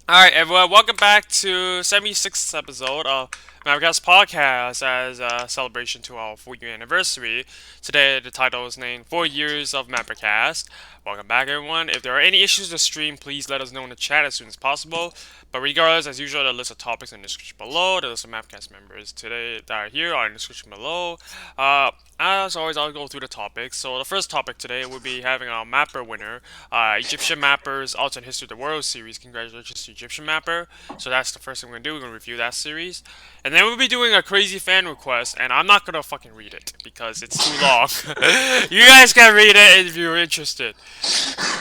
Alright, everyone, welcome back to 76th episode of MapperCast Podcast as a celebration to our 4-year anniversary. Today, the title is named 4 Years of MapperCast. Welcome back, everyone. If there are any issues with the stream, please let us know in the chat as soon as possible. But regardless, as usual, the list of topics in the description below. The list of MapperCast members today that are here are in the description below. As always, I'll go through the topics. So the first topic today will be having our Mapper winner, Egyptian Mappers Alternate History of the World series. Congratulations to Egyptian Mapper. So that's the first thing we're gonna do. We're gonna review that series, and then we'll be doing a crazy fan request. And I'm not gonna fucking read it because it's too long. You guys can read it if you're interested.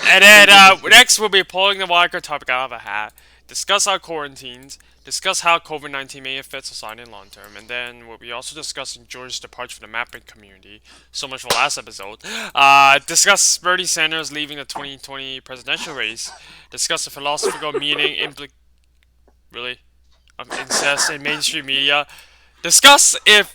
And then next we'll be pulling the wildcard topic out of a hat, discuss our quarantines, discuss how COVID-19 may affect society in long term, and then we'll be also discussing George's departure from the mapping community. So much for last episode. Discuss Bernie Sanders leaving the 2020 presidential race. Discuss the philosophical meaning really of incest in mainstream media. Discuss if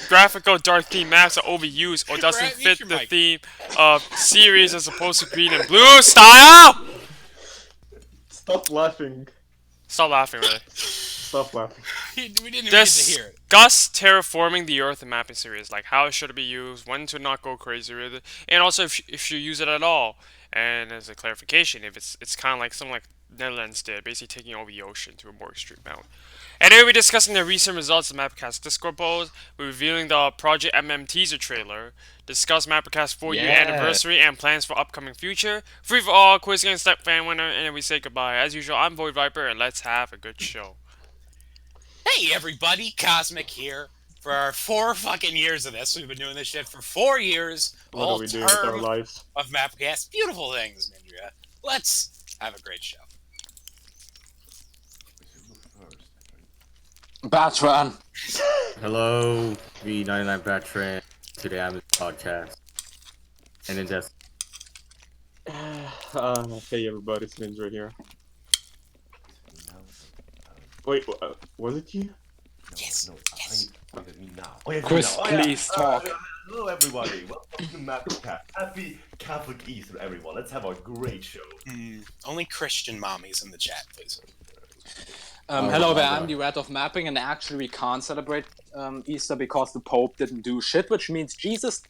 graphical dark theme maps are overused or doesn't fit the theme of series as opposed to green and blue style. Stop laughing. Stop laughing, really. Stop laughing. We didn't even get to hear it. Discuss terraforming the Earth in mapping series, like how it should be used, when to not go crazy with it, and also if you use it at all. And as a clarification, if it's kind of like something like Netherlands did, basically taking over the ocean to a more extreme amount. And then we'll be discussing the recent results of MapperCast Discord polls. We're revealing the Project teaser trailer. Discuss MapperCast 4-year anniversary and plans for upcoming future. Free for all, quiz against step fan winner, and then we say goodbye. As usual, I'm Void Viper, and let's have a good show. Hey everybody, Cosmic here. For our 4 fucking years of this, we've been doing this shit for 4 years. What are we doing with our lives? Of MapperCast. Beautiful things, Mindria. Let's have a great show. Batran. Hello, V99 Batran. Today I'm in the podcast. And in just Hey everybody, it's Mindria here. Wait, was it you? Yes. Chris, please talk. Hello everybody, welcome to MapperCast. Happy Catholic Easter everyone, let's have a great show. Only Christian mommies in the chat, please. Hello there, I'm the Rat of Mapping, and actually we can't celebrate Easter because the Pope didn't do shit, which means Jesus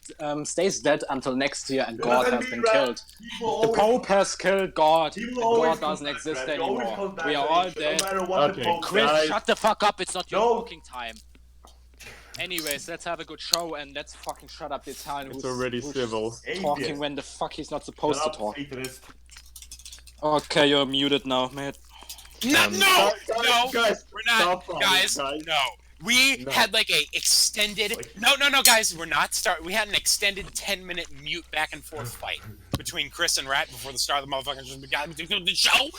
stays dead until next year and God has been killed. The Pope has killed God, and God doesn't exist anymore. We are all dead. Okay, Chris, shut the fuck up, it's not your fucking time. Anyways, let's have a good show and let's fucking shut up the Italian It's already civil. talking when the fuck he's not supposed to talk. Satanist. Okay, you're muted now, mate. No, guys, we're not, guys. No, we had like a extended. No, guys, we're not start. We had an extended 10-minute mute back and forth fight between Chris and Rat before the start of the motherfucking show,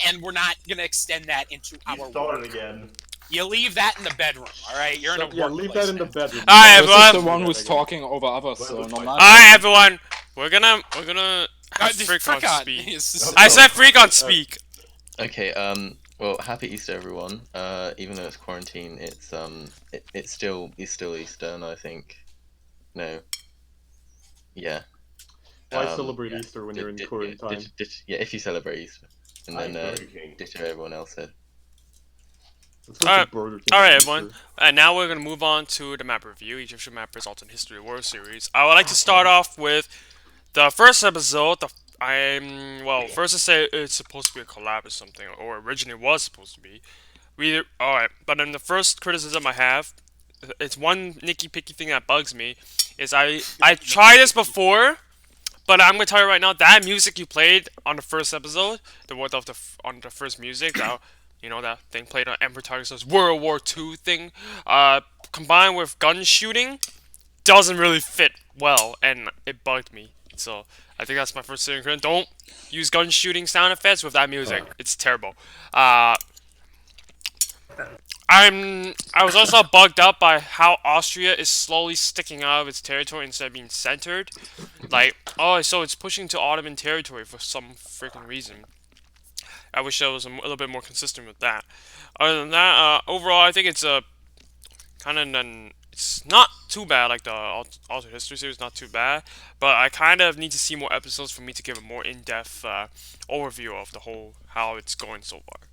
and we're not gonna extend that into our Started work. again. You leave that in the bedroom, all right? You're in a workplace. Leave that in the bedroom. Alright, This is the everyone. one who's talking over others, so no matter. Alright, everyone. We're gonna have Freak on speak. I said Freak on speak. Okay, well, happy Easter, everyone. Even though it's quarantine, it's still Easter, and I think, no, yeah. Why celebrate Easter when you're in quarantine? Yeah, if you celebrate Easter, and then Burger King. ditto everyone else said. Alright, everyone. And now we're gonna move on to the map review, Egyptian Mappers Alternate History of the World series. I would like to start off with the first episode. First to say it's supposed to be a collab or something, or originally was supposed to be. Alright, but then the first criticism I have, it's one nicky picky thing that bugs me, is I tried this before, but I'm gonna tell you right now, that music you played on the first episode, on the first music, that that thing played on Emperor Tiger's World War II thing, combined with gun shooting, doesn't really fit well, and it bugged me. So I think that's my first thing. Don't use gun shooting sound effects with that music. It's terrible. I was also bugged out by how Austria is slowly sticking out of its territory instead of being centered. Like, so it's pushing to Ottoman territory for some freaking reason. I wish I was a little bit more consistent with that. Other than that, overall, I think it's it's not too bad. Like the Alternate History series, not too bad. But I kind of need to see more episodes for me to give a more in-depth overview of the whole how it's going so far.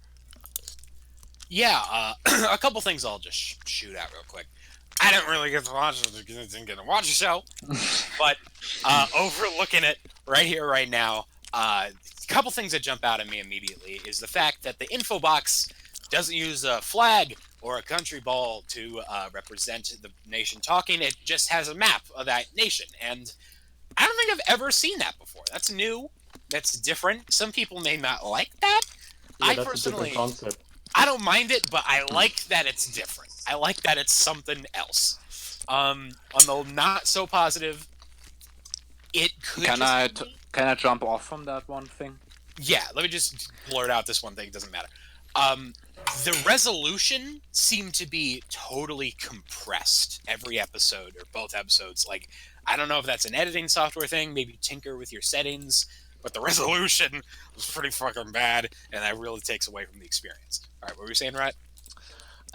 Yeah, a couple things I'll just shoot out real quick. I didn't really get to watch it because I didn't get to watch the show, but overlooking it right here, right now, a couple things that jump out at me immediately is the fact that the info box doesn't use a flag or a country ball to represent the nation talking. It just has a map of that nation, and I don't think I've ever seen that before. That's new. That's different. Some people may not like that. Yeah, I that's personally, a different concept. I don't mind it, but I like that it's different. I like that it's something else. On the not so positive, it could. Can I jump off from that one thing? Yeah, let me just blurt out this one thing. It doesn't matter. The resolution seemed to be totally compressed every episode or both episodes. Like, I don't know if that's an editing software thing. Maybe tinker with your settings, but the resolution was pretty fucking bad, and that really takes away from the experience. All right, what were you saying, right?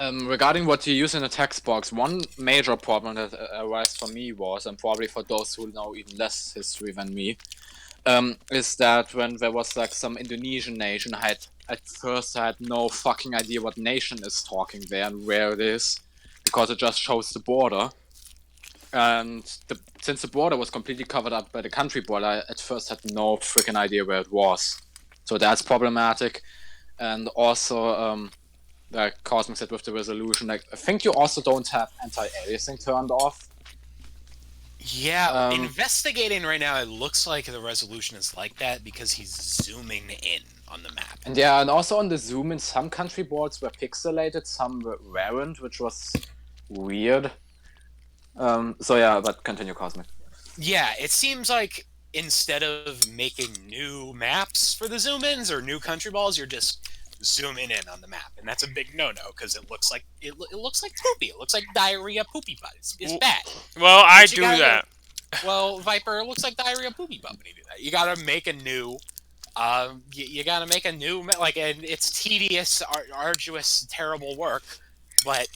Regarding what you use in the text box, one major problem that arose for me was, and probably for those who know even less history than me, is that when there was like some Indonesian nation, at first I had no fucking idea what nation is talking there and where it is, because it just shows the border. And since the border was completely covered up by the country border, I at first had no freaking idea where it was. So that's problematic. And also, like Cosmic said with the resolution, like I think you also don't have anti-aliasing turned off. Yeah, investigating right now, it looks like the resolution is like that because he's zooming in on the map. And yeah, and also on the zoom in, some country boards were pixelated, some weren't, which was weird. So yeah, but continue, Cosmic. Yeah, it seems like instead of making new maps for the zoom-ins or new country balls, you're just zooming in on the map, and that's a big no-no because it looks like looks like poopy. It looks like diarrhea poopy butt. It's bad. Well, I But you do gotta- that. Well, Viper, it looks like diarrhea poopy butt when you do that. You gotta make a new. You gotta make a new and it's tedious, arduous, terrible work, but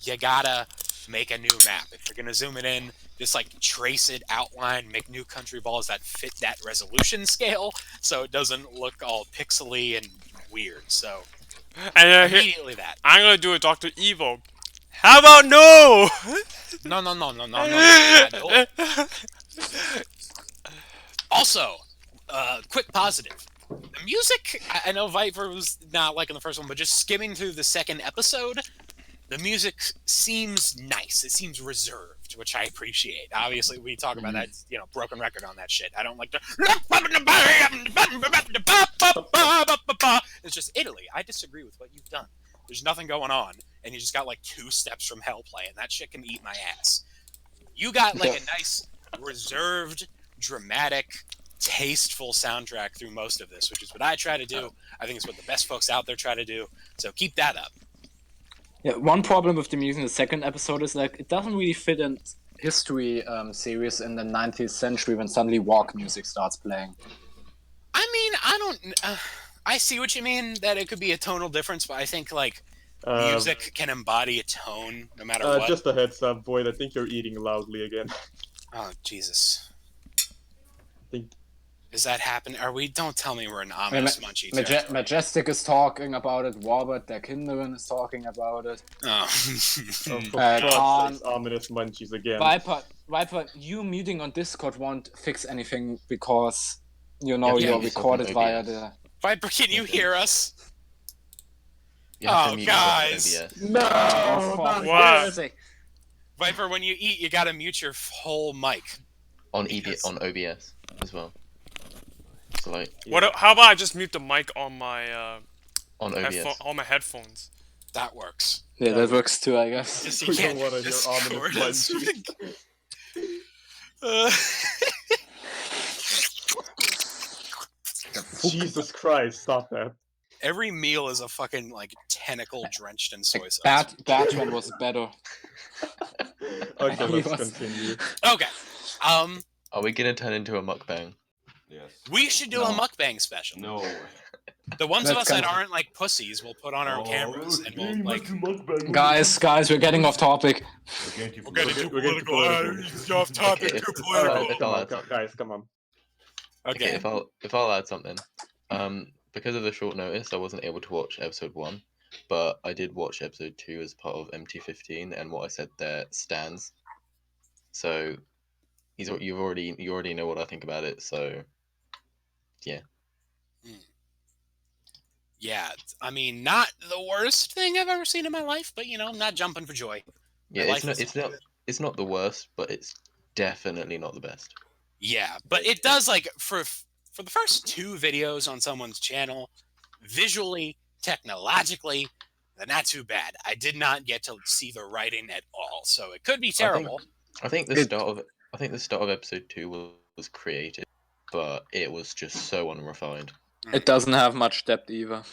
you gotta make a new map. If you're gonna zoom it in, just like trace it, outline, make new country balls that fit that resolution scale, so it doesn't look all pixely and weird. So And immediately that. I'm gonna do a Dr. Evil. How about no? No. Also, quick positive. The music, I know Viper was not liking the first one, but just skimming through the second episode, the music seems nice. It seems reserved, which I appreciate. Obviously, we talk about that, broken record on that shit. I don't like the... It's just Italy. I disagree with what you've done. There's nothing going on, and you just got like 2 steps from hell playing. That shit can eat my ass. You got like a nice, reserved, dramatic, tasteful soundtrack through most of this, which is what I try to do. I think it's what the best folks out there try to do. So keep that up. Yeah, one problem with the music in the second episode is like it doesn't really fit in history series in the 19th century when suddenly walk music starts playing. I mean, I don't. I see what you mean, that it could be a tonal difference, but I think like music can embody a tone no matter what. Just a heads up, Void. I think you're eating loudly again. Oh Jesus! think... Is that happening? Don't tell me we're an ominous munchie territory. Majestic is talking about it. Robert der Kinderin is talking about it. Oh. Ominous munchies again. Viper, you muting on Discord won't fix anything because you're recorded via the... Viper, can you hear us? You have to mute guys! OBS. No! Wow. Viper, when you eat, you gotta mute your whole mic. On OBS as well. So like, How about I just mute the mic on my on OBS. on my headphones? That works. Yeah, that works too, I guess. Just, We you can't don't want to hear ominous munchies. Jesus Christ, stop that. Every meal is a fucking like tentacle drenched in soy sauce. Batman was better. Okay, let's continue. Okay. Are we gonna turn into a mukbang? Yes. We should do a mukbang special. No. The ones of us that aren't like pussies, we'll put on our cameras and we'll like. Guys, we're getting off topic. We're getting too political. Off topic. Okay, Too political. Guys, come on. Okay. If I'll add something, because of the short notice, I wasn't able to watch episode 1, but I did watch episode 2 as part of MT15, and what I said there stands. So you already know what I think about it. So yeah. Yeah, I mean, not the worst thing I've ever seen in my life, but I'm not jumping for joy. Yeah, it's not the worst, but it's definitely not the best. Yeah, but it does, like, for the first 2 videos on someone's channel, visually, technologically, they're not too bad. I did not get to see the writing at all, so it could be terrible. I think the start of episode 2 was creative, but it was just so unrefined. It doesn't have much depth either.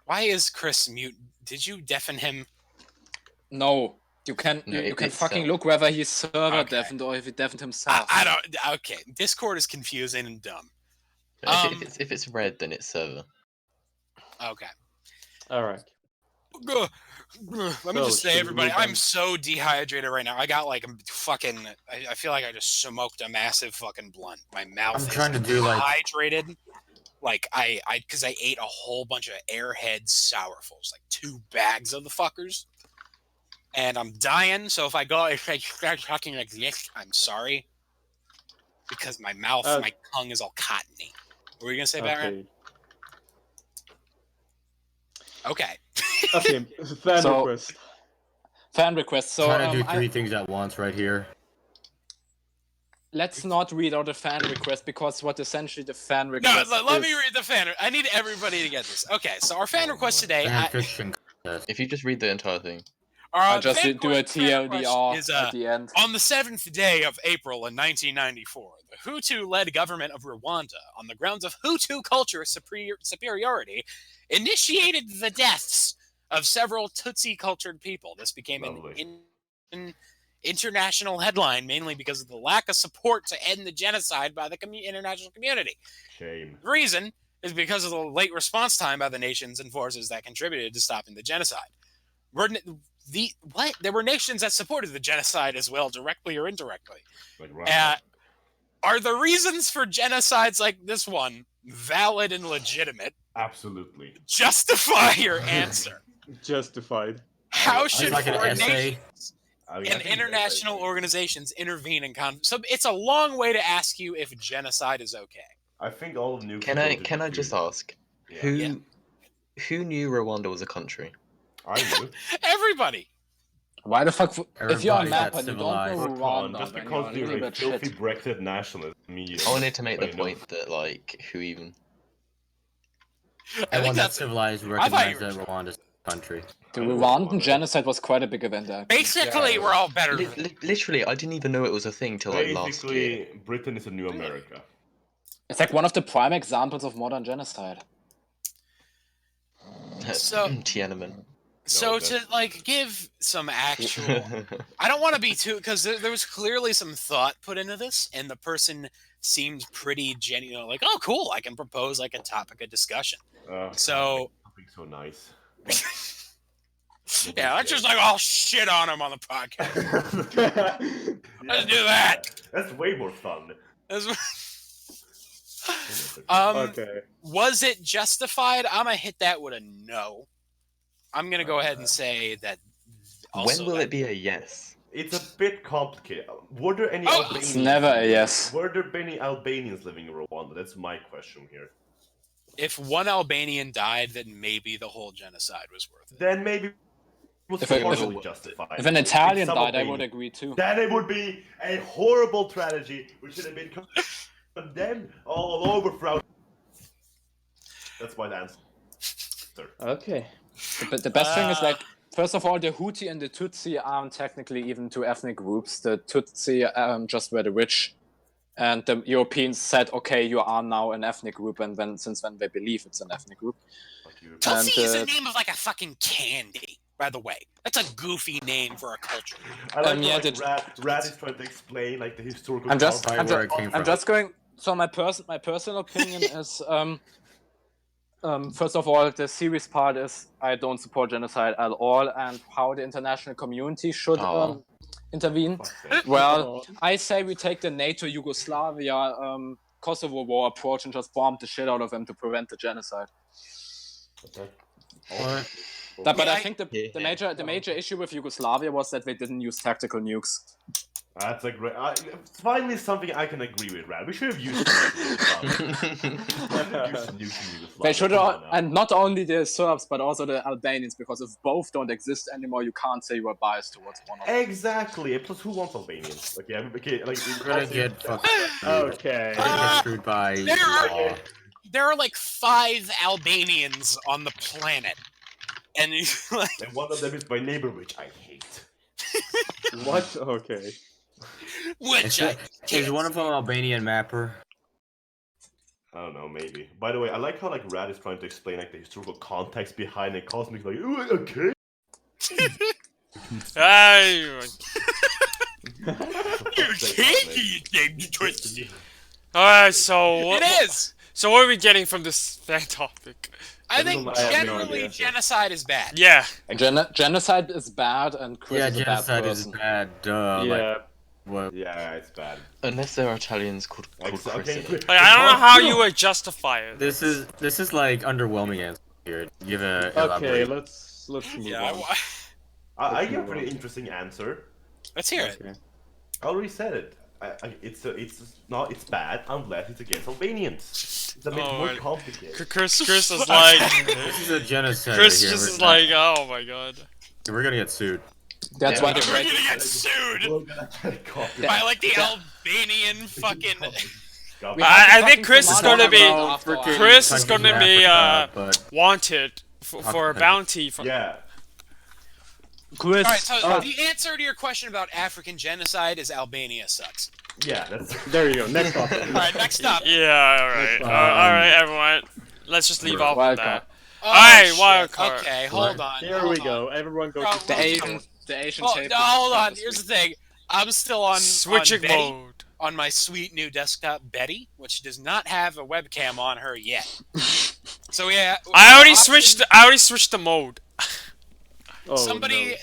Why is Chris mute? Did you deafen him? No. You can fucking look whether he's server deafened or if he deafened himself. I don't. Okay, Discord is confusing and dumb. If it's red, then it's server. Okay. All right. Let me just say, everybody, I'm so dehydrated right now. I got like fucking. I feel like I just smoked a massive fucking blunt. My mouth is dehydrated. Like because I ate a whole bunch of Airhead Sourfuls, like 2 bags of the fuckers. And I'm dying, so if I start talking like this, I'm sorry. Because my mouth, my tongue is all cottony. What were you going to say, Barrett? Okay. Okay, request. Fan request. So, trying to do 3 things at once right here. Let's not read out the fan request, because what essentially the fan request let me read the fan. I need everybody to get this. Okay, so our fan request today... If you just read the entire thing. I'll just do a TLDR at the end. On the 7th day of April in 1994, the Hutu-led government of Rwanda, on the grounds of Hutu culture superiority, initiated the deaths of several Tutsi-cultured people. This became an international headline, mainly because of the lack of support to end the genocide by the international community. Shame. The reason is because of the late response time by the nations and forces that contributed to stopping the genocide. There were nations that supported the genocide as well, directly or indirectly. Like Russia. Are the reasons for genocides like this one valid and legitimate? Absolutely. Justify your answer. Justified. How should foreign essay. nations and international organizations intervene in conflict? So it's a long way to ask you if genocide is okay. I think all of new. Can I just ask who knew Rwanda was a country? I knew. Everybody. Why the fuck? If you're a mapper, you don't know Rwanda. Just because you're a filthy Brexit nationalist. I wanted to make the point that, like, who even... Everyone that's civilized recognized that Rwanda's a country. The Rwandan genocide was quite a big event, actually. Basically, we're all better. Literally, I didn't even know it was a thing till like last year. Basically, Britain is a new America. It's like one of the prime examples of modern genocide. So, Tiananmen. So to like give some actual, I don't want to be too, because there was clearly some thought put into this, and the person seemed pretty genuine, like, oh, cool, I can propose like a topic of discussion. So something so nice. Yeah, let's just like all shit on him on the podcast. Let's do that. That's way more fun. Okay. Was it justified? I'm gonna hit that with a no. I'm gonna go ahead and say that. When will it be a yes? It's a bit complicated. Were there any? It's never a yes. Were there any Albanians living in Rwanda? That's my question here. If one Albanian died, then maybe the whole genocide was worth it. Then maybe it was partially justified. If an Italian died, I would agree too. Then it would be a horrible tragedy, which should have been condemned all over throughout. That's my answer. Okay. But the best thing is, like, first of all, the Hutu and the Tutsi aren't technically even two ethnic groups. The Tutsi just were the rich, and the Europeans said, "Okay, you are now an ethnic group," and since then they believe it's an ethnic group. Tutsi is the name of like a fucking candy, by the way. That's a goofy name for a culture. I like Rad is trying to explain like the historical. I'm just going. So my personal opinion is. First of all, the serious part is I don't support genocide at all, and how the international community should intervene. Well, I say we take the NATO Yugoslavia Kosovo war approach and just bomb the shit out of them to prevent the genocide. Okay. What? But Yeah, I think the major issue with Yugoslavia was that they didn't use tactical nukes. That's a great. Finally, something I can agree with, Rad. We should have used nukes. They should have, and not only the Serbs but also the Albanians, because if both don't exist anymore, you can't say you are biased towards one of them. Exactly. Plus, who wants Albanians? Like, yeah, okay, like We're gonna get fucked. Okay. We're gonna get screwed by law. There are like 5 Albanians on the planet, and like, and one of them is my neighbor, which I hate. What? Okay. which I Is one of them Albanian mapper? I don't know, maybe. By the way, I like how like Rad is trying to explain like the historical context behind it. Cosmic like, "Ooh, okay. Hey. Alright, so It is. So what are we getting from this fan topic? I think I have no generally idea. genocide is bad. Yeah. Genocide is bad, and Chris is a bad genocide is person. bad. Yeah. What? Yeah, it's bad. Unless there are Italians called Chris. Okay, Like, I don't know how you would justify it. This is like underwhelming answer here. Give a Okay, elaborate. let's move Yeah, on. I give a pretty interesting answer. let's hear it. Okay. I already said it. It's bad unless it's against Albanians. It's a bit Oh, more right. complicated. Chris is like, This is a genocide. Chris here. just We're is not- like, oh my god. We're gonna get sued. That's Yeah. why We're they're gonna get sued Copy. by like the Albanian fucking. Copy. I think Chris is gonna be freaking Chris is countries gonna in be Africa, but wanted for a bounty from. Yeah. Chris. All right, so the answer to your question about African genocide is Albania sucks. Yeah, that's There you go. Next topic. All right, next up. Yeah, alright. Alright, everyone. Let's just leave off with Wild that. Oh, Alright, shit. wild card. Okay, hold on. Here hold we on. go. Everyone go Bro, to The Asian Oh, tape. no, hold on. Here's the thing. I'm still on Switching Betty, mode. on my sweet new desktop, Betty, which does not have a webcam on her yet. So yeah, I already option- switched the mode. Oh, Somebody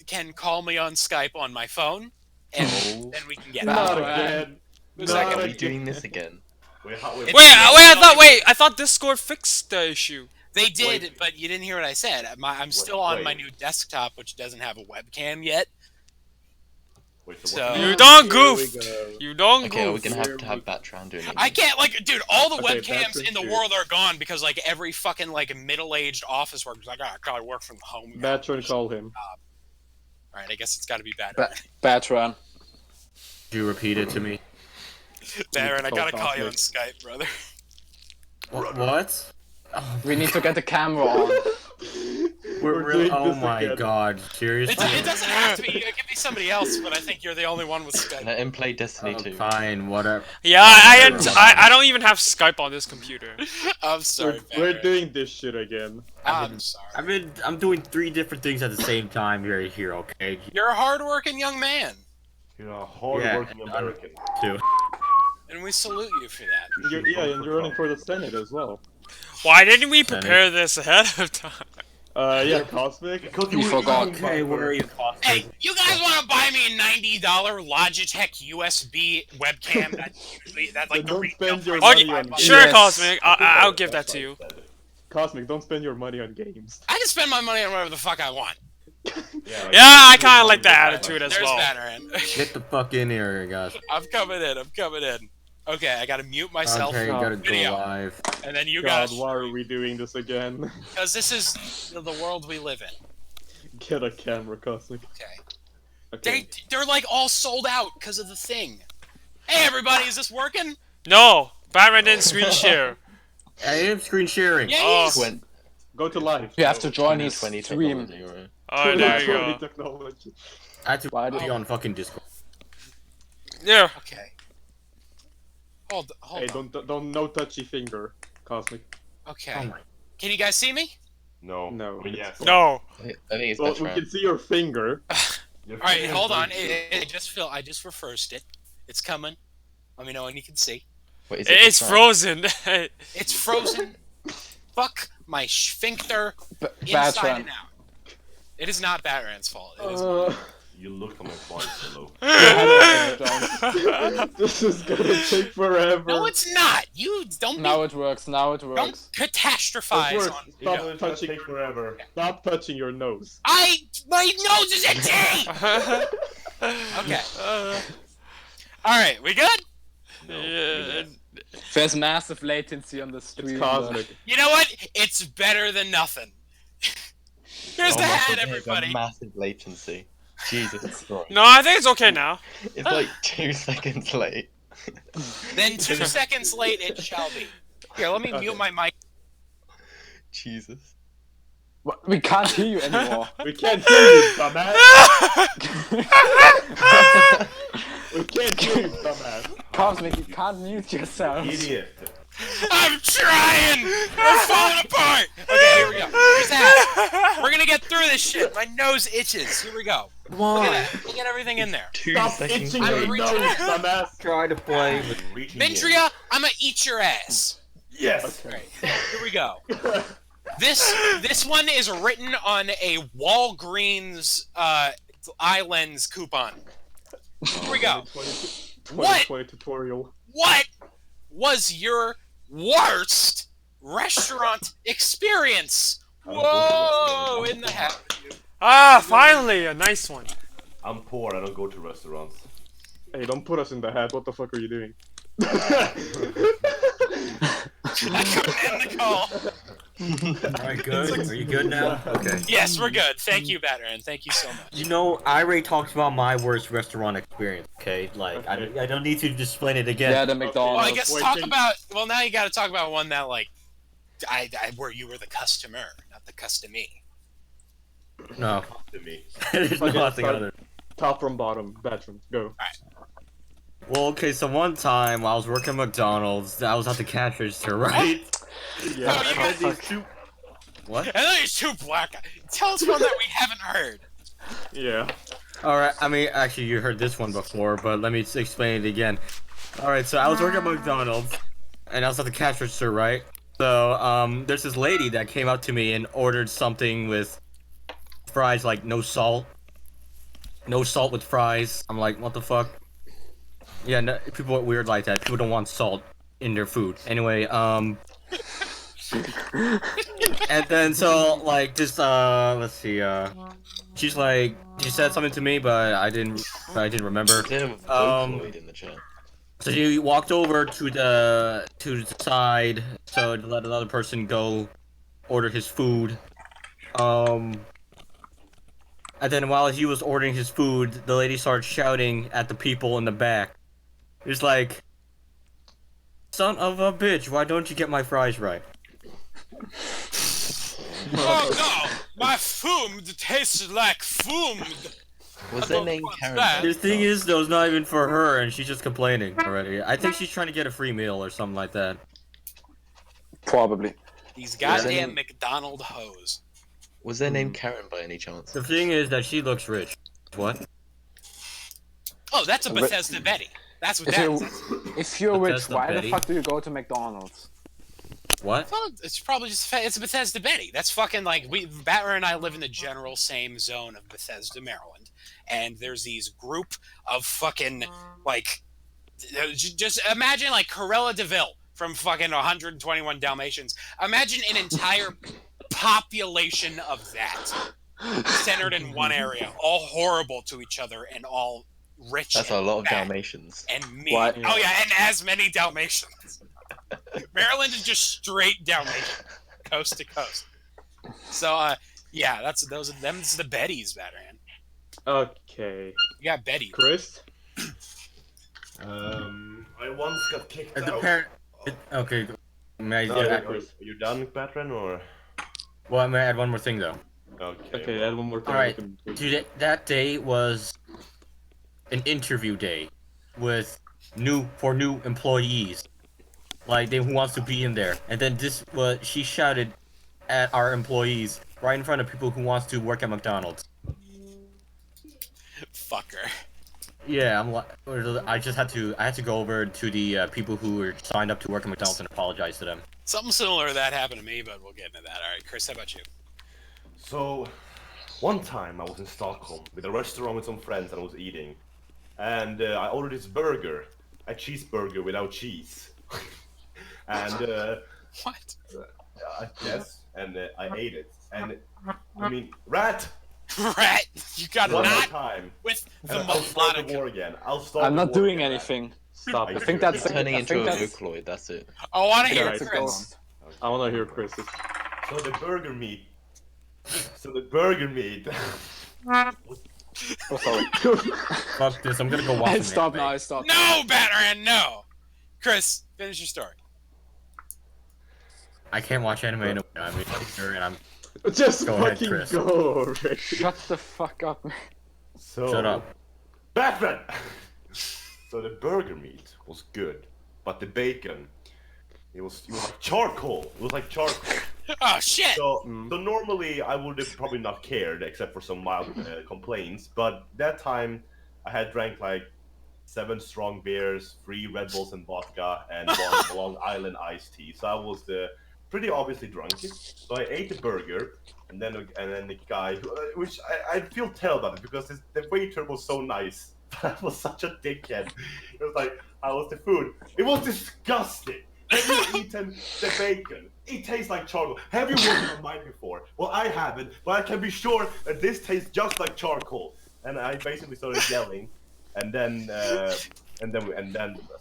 can call me on Skype on my phone, and Oh. then we can get no. it. Not Alright. again. Who's Not that Are gonna we again. doing this again? wait, I thought Discord fixed the issue. They did, Wait. but you didn't hear what I said. I'm still on my new desktop, which doesn't have a webcam yet. Wait, So- what? You don't Here goof. we go. You don't Okay, are we goof. gonna have to have Batran doing it? I can't, like, dude, all the Okay, webcams that's in the true. world are gone because, like, every fucking, like, middle-aged office worker's like, I gotta work from home. Batron, call him. Alright, I guess it's gotta be bad. Batran. Could you repeat it to me? Baron, I gotta Call call you on Cosmic. Skype, brother. What? We need to get the camera on. We're Really? doing Oh this my again. god! Seriously? It doesn't have to be. It can be somebody else, but I think you're the only one with Skype. Let him play Destiny 2. Fine, whatever. Yeah, I don't even have Skype on this computer. I'm sorry, We're Baron. doing this shit again. I'm sorry. I'm doing 3 different things at the same time here, okay? You're a hard-working young man, You're a hard-working Yeah, American. Too. and we salute you for that. And you're running for the Senate as well. Why didn't we prepare this ahead of time? Yeah, Cosmic. Because You forgot. Okay, where are you? Hey, you guys want to buy me a $90 Logitech USB webcam? That's like the Don't retail spend your price Okay, of money on $5. sure, Yes. Cosmic. I'll give that to you. Cosmic, don't spend your money on games. I can spend my money on whatever the fuck I want. Yeah, I kind of like that attitude as There's well. Battering. Get the fuck in here, guys. I'm coming in. Okay, I gotta mute myself, Okay, gotta go video. live. and then you God, guys, why are we doing this again? because this is the world we live in. Get a camera, Cosmic. Okay. Okay. They're like all sold out because of the thing. Hey everybody, is this working? No, Batman didn't screen share. I am screen sharing. Yeah. Oh, When Go to live. You have to join his 20 stream. technology, right? oh, there you go. Technology. I had to Why be do- on fucking Discord. Yeah. Okay. Hold Hey, on. don't no touchy finger, Cosmic. Okay. Oh my. Can you guys see me? No. No. I mean, yes. No. I think it's Well, better. we can see your finger. Your All right, finger hold is on. very I just reversed it. It's coming. Let me know when you can see. Wait, is it It's Batran? frozen. It's frozen. Fuck my sphincter B- inside Batran. and out. It is not Batman's fault. It is Uh, You look on my body pillow. This is gonna take forever. No, it's not. You don't. Now it works. Now it Don't works. catastrophize. It works. On, You know, Stop it's gonna touching. take forever. Stop touching your nose. my nose is itchy. Okay. All right, we good? Yeah. There's massive latency on the stream. It's cosmic. You know what? It's better than nothing. Here's the hat, There's a everybody. massive latency. Jesus Christ. No, I think it's okay now. It's like 2 seconds late. Then 2 seconds late, it shall be. Here, let me mute my mic. Jesus. What? We can't hear you anymore. We can't hear you, dumbass. We can't hear you, dumbass. Cosmic, you can't mute yourself. Idiot. I'm trying! I'm falling apart! Okay, here we go. Here's that. We're gonna get through this shit. My nose itches. Here we go. Look at that. Look at everything in there. 2 Stop seconds itching I'm your late. reaching nose, out. dumbass. Try to play with. Reaching in. Mindria, I'm gonna eat your ass. Yes. Alright, here we go. This one is written on a Walgreens iLens coupon. Here we go. 2020 tutorial. What was your worst restaurant experience? Whoa, in the hat. Ah, finally, a nice one. I'm poor. I don't go to restaurants. Hey, don't put us in the hat. What the fuck are you doing? I couldn't end the call. Alright, good. Are you good now? Okay. Yes, we're good. Thank you, Veteran. Thank you so much. You know, I already talked about my worst restaurant experience. Okay, like I don't need to explain it again. Yeah, the Well, McDonald's. I guess talk about. Well, now you got to talk about one that like, where you were the customer, not the customee. No, To me. there's Okay, nothing start. other. Top from bottom, veteran, go. Well, okay, so one time I was working at McDonald's, I was at the cash register, right? Yeah. Oh, you got these two. What? And then there's two black guys. Tell us one that we haven't heard. Yeah. Alright, I mean, actually, you heard this one before, but let me explain it again. Alright, so I was working at McDonald's, and I was at the cash register, right? So, there's this lady that came up to me and ordered something with fries, like, no salt. No salt with fries. I'm like, what the fuck? Yeah, no, people are weird like that. People don't want salt in their food. Anyway, and then so like this let's see, she's like, she said something to me, but I didn't remember. Dinner with Vocaloid in the chat. So she walked over to the side so to let another person go order his food. And then while he was ordering his food, the lady started shouting at the people in the back. It's like, son of a bitch, why don't you get my fries right? Oh no, my food tasted like food. Was their name Karen? that? The thing is, though, it's not even for her, and she's just complaining already. I think she's trying to get a free meal or something like that. Probably. These goddamn McDonald hoes. Was their name Karen by any chance? The thing is that she looks rich. What? Oh, that's a Bethesda Betty. That's what If that you're, is. if you're rich, Bethesda why Betty? the fuck do you go to McDonald's? What? Well, it's probably just it's Bethesda Betty. That's fucking like Batter and I live in the general same zone of Bethesda, Maryland, and there's these group of fucking like just imagine like Corella DeVille from fucking 121 Dalmatians. Imagine an entire population of that centered in one area, all horrible to each other and all rich. That's and a lot of bad Dalmatians. and mean. What? Oh yeah, and as many Dalmatians. Maryland is just straight Dalmatian, coast to coast. So yeah, them's the Bettys, veteran. Okay. You got Betty. Chris? I once got kicked The out. parent. Okay. May I, yeah, Are Chris. you done, Patron, or? well, may I add one more thing though? Okay, add one more thing. Alright. we can- Dude, that day was an interview day with new employees, like who wants to be in there. And then she shouted at our employees right in front of people who wants to work at McDonald's. Fucker. Yeah, I had to go over to the people who were signed up to work at McDonald's and apologize to them. Something similar to that happened to me, but we'll get into that. All right, Chris, how about you? So, One time I was in Stockholm with a restaurant with some friends and I was eating. And I ordered this burger, a cheeseburger without cheese. And What? yes, and I ate it. And I mean, rat! Rat, you got One more not time. with the And I'll start the melodic. war again. I'll start I'm the not war doing again, anything. Stop I it. think that's- Turning I into think a that's- Vocaloid, that's it. I want to Yeah, hear it's a Chris. ghost. I want to hear Chris's. So the burger meat. So the burger meat. Oh, sorry. Fuck this. I'm gonna go watch. I some stop anime. now. I stop. No, Batman, no. Chris, finish your story. I can't watch anime anymore. I mean, and I'm. Just Go ahead, fucking Chris. go already. Shut the fuck up, man. So, Shut up. Batman! So the burger meat was good, but the bacon, it was like charcoal. It was like charcoal. Oh shit! So normally I would have probably not cared, except for some mild complaints. But that time, I had drank like 7 strong beers, 3 Red Bulls and vodka, and 1 Long Island iced tea. So I was pretty obviously drunk. So I ate the burger, and then the guy, which I feel terrible about it because the waiter was so nice. But I was such a dickhead. It was like, how was the food? It was disgusting. Have you eaten the bacon? It tastes like charcoal. Have you worked on mine before? Well, I haven't, but I can be sure that this tastes just like charcoal. And I basically started yelling, and then.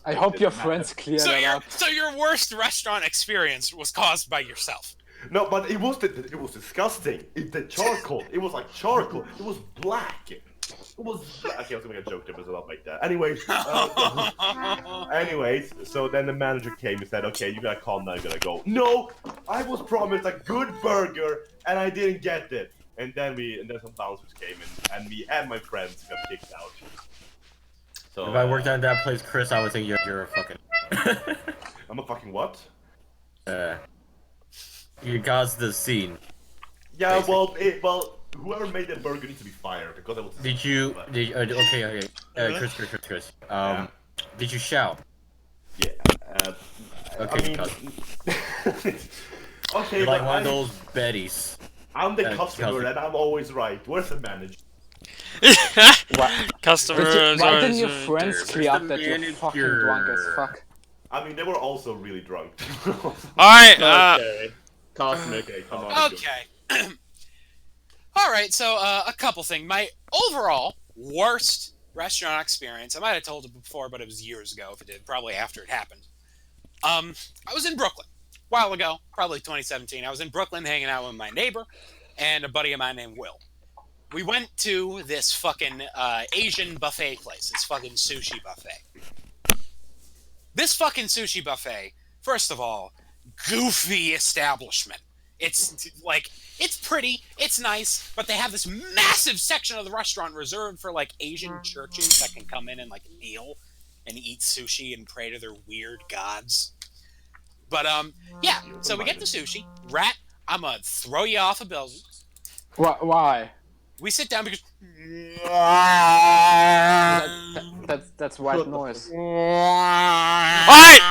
I hope your friends clear that up. So your worst restaurant experience was caused by yourself. No, but it was disgusting. The charcoal. It was like charcoal. It was black. It was black. Okay, I was gonna make a joke there, but it's not like that. Anyways, so then the manager came and said, "Okay, you gotta calm down. You gotta go." No, I was promised a good burger, and I didn't get it. And then some bouncers came and me and my friends got kicked out. So If I worked at that place, Chris, I would think you're a fucking. I'm a fucking what? You caused the scene. Yeah, well, whoever made that burger needs to be fired because I was. Okay. Chris. Yeah. Did you shout? Yeah. Okay, I mean, okay, You're like but one of those Bettys. I'm the customer Kelsey. and I'm always right. Where's the manager? Customers Why are. didn't your friends clear up that you're fucking drunk as fuck? I mean, they were also really drunk. Alright, Okay. Cosmic, come on. Okay. All right. So a couple things. My overall worst restaurant experience. I might have told it before, but it was years ago. If it did, probably after it happened. I was in Brooklyn a while ago, probably 2017. I was in Brooklyn hanging out with my neighbor and a buddy of mine named Will. We went to this fucking Asian buffet place. This fucking sushi buffet. This fucking sushi buffet, first of all, goofy establishment. It's like, it's pretty, it's nice, but they have this massive section of the restaurant reserved for like Asian churches that can come in and like kneel and eat sushi and pray to their weird gods. But yeah, so we get the sushi. Rat, I'm gonna throw you off a building. Why? We sit down because That's white noise. Alright!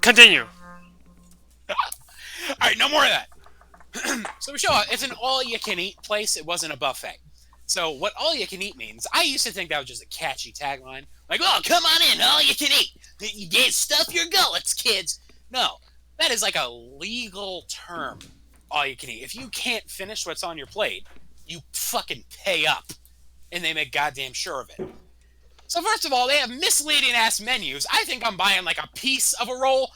Continue. Alright, no more of that. So we show up. It's an all-you-can-eat place. It wasn't a buffet. So what all-you-can-eat means, I used to think that was just a catchy tagline. Like, oh, come on in, all-you-can-eat. You get stuff your gullets, kids. No, that is like a legal term, all-you-can-eat. If you can't finish what's on your plate, you fucking pay up. And they make goddamn sure of it. So first of all, they have misleading-ass menus. I think I'm buying like a piece of a roll.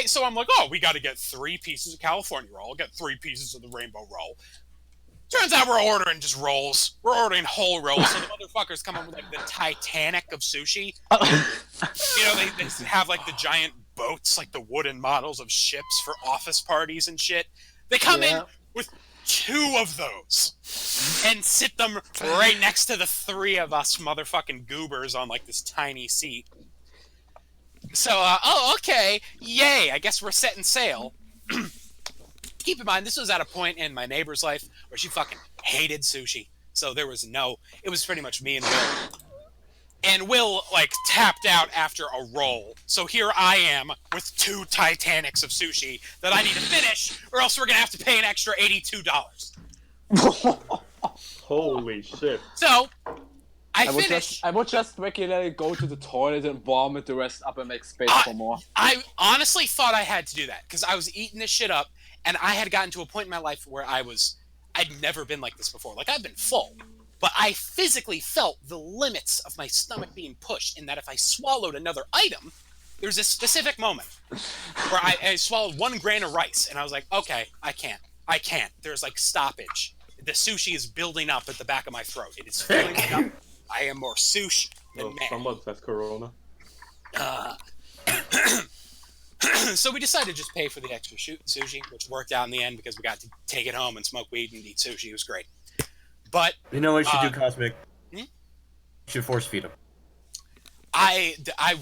So I'm like, oh, we got to get 3 pieces of California roll, get 3 pieces of the rainbow roll. Turns out we're ordering just rolls. We're ordering whole rolls. So the motherfuckers come up with like the Titanic of sushi. You know, they have like the giant boats, like the wooden models of ships for office parties and shit. They come in with 2 of those and sit them right next to the 3 of us motherfucking goobers on like this tiny seat. So, oh, okay, yay, I guess we're setting sail. Keep in mind, this was at a point in my neighbor's life where she fucking hated sushi. So there was it was pretty much me and Will. And Will, like, tapped out after a roll. So here I am with 2 Titanics of sushi that I need to finish, or else we're gonna have to pay an extra $82. Holy shit. So I would finish. I would just regularly go to the toilet and vomit the rest up and make space for more. I honestly thought I had to do that because I was eating this shit up, and I had gotten to a point in my life where I'd never been like this before. Like, I've been full, but I physically felt the limits of my stomach being pushed, in that if I swallowed another item, there's a specific moment where I swallowed 1 grain of rice, and I was like, okay, I can't. There's like stoppage. The sushi is building up at the back of my throat. It is filling me up. I am more sushi than man. Someone says Corona. So we decided to just pay for the extra sushi, which worked out in the end because we got to take it home and smoke weed and eat sushi. It was great. But You know what you should do, Cosmic? Hmm? You should force feed him.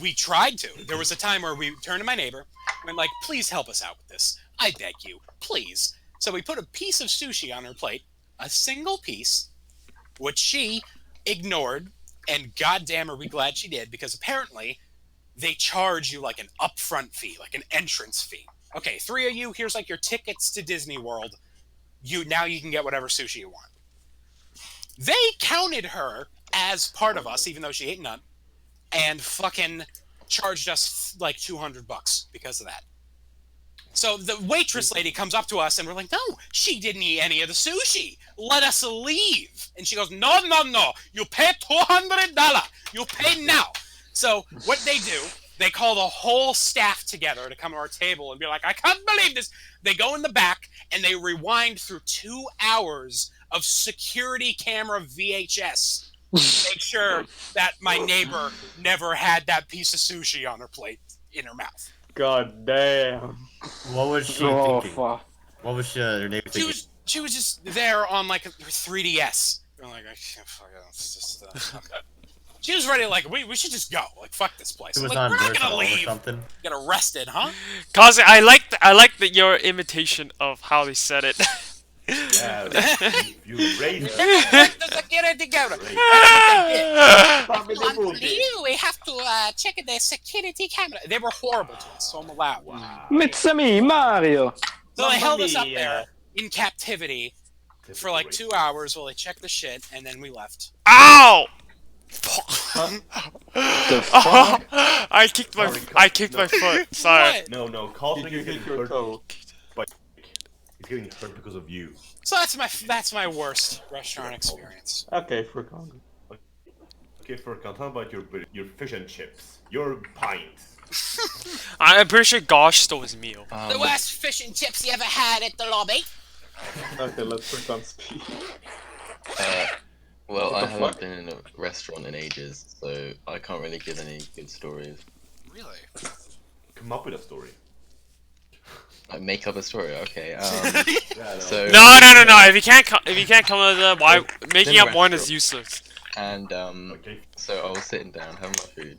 we tried to. There was a time where we turned to my neighbor and went like, please help us out with this. I beg you, please. So we put a piece of sushi on her plate, a single piece, which she ignored, and goddamn are we glad she did, because apparently they charge you like an upfront fee, like an entrance fee. Okay, 3 of you, here's like your tickets to Disney World. Now you can get whatever sushi you want. They counted her as part of us, even though she ate none, and fucking charged us like $200 because of that. So the waitress lady comes up to us and we're like, no, she didn't eat any of the sushi. Let us leave. And she goes, no. You pay $200. You pay now. So what they do, they call the whole staff together to come to our table and be like, I can't believe this. They go in the back and they rewind through 2 hours of security camera VHS to make sure that my neighbor never had that piece of sushi on her plate in her mouth. God damn. What was she Oh, thinking? fuck. What was her neighbor thinking? She was just there on like her 3DS. I'm like, I can't fuck it. It's just, she was ready, like, we should just go. Like, fuck this place. It I'm was like, on we're not Versatile gonna or leave. something. Get arrested, huh? Cause I like your imitation of how they said it. Yeah, you raised Let the security go. We have to check the security camera. They were horrible to us, so I'm allowed. Wow. It's me, Mario. So they held us up Mamma there mia. in captivity for like 2 hours while they checked the shit, and then we left. Ow! The fuck? I kicked my foot. Sorry. What? No, Did Cosmic you is hit getting your hurt. toe? He's getting hurt because of you. So that's my worst restaurant experience. Okay, for Congo. Okay, Furkan, how about your fish and chips? Your pints. I'm pretty sure Gosh stole his meal. The worst fish and chips you ever had at the lobby? Okay, let's Furkan speak. Well, What I the haven't fuck? been in a restaurant in ages, so I can't really give any good stories. Really? Come up with a story. I make up a story, okay. Yeah, So No. If you can't come with why making up one is useless. And Okay. so I was sitting down having my food,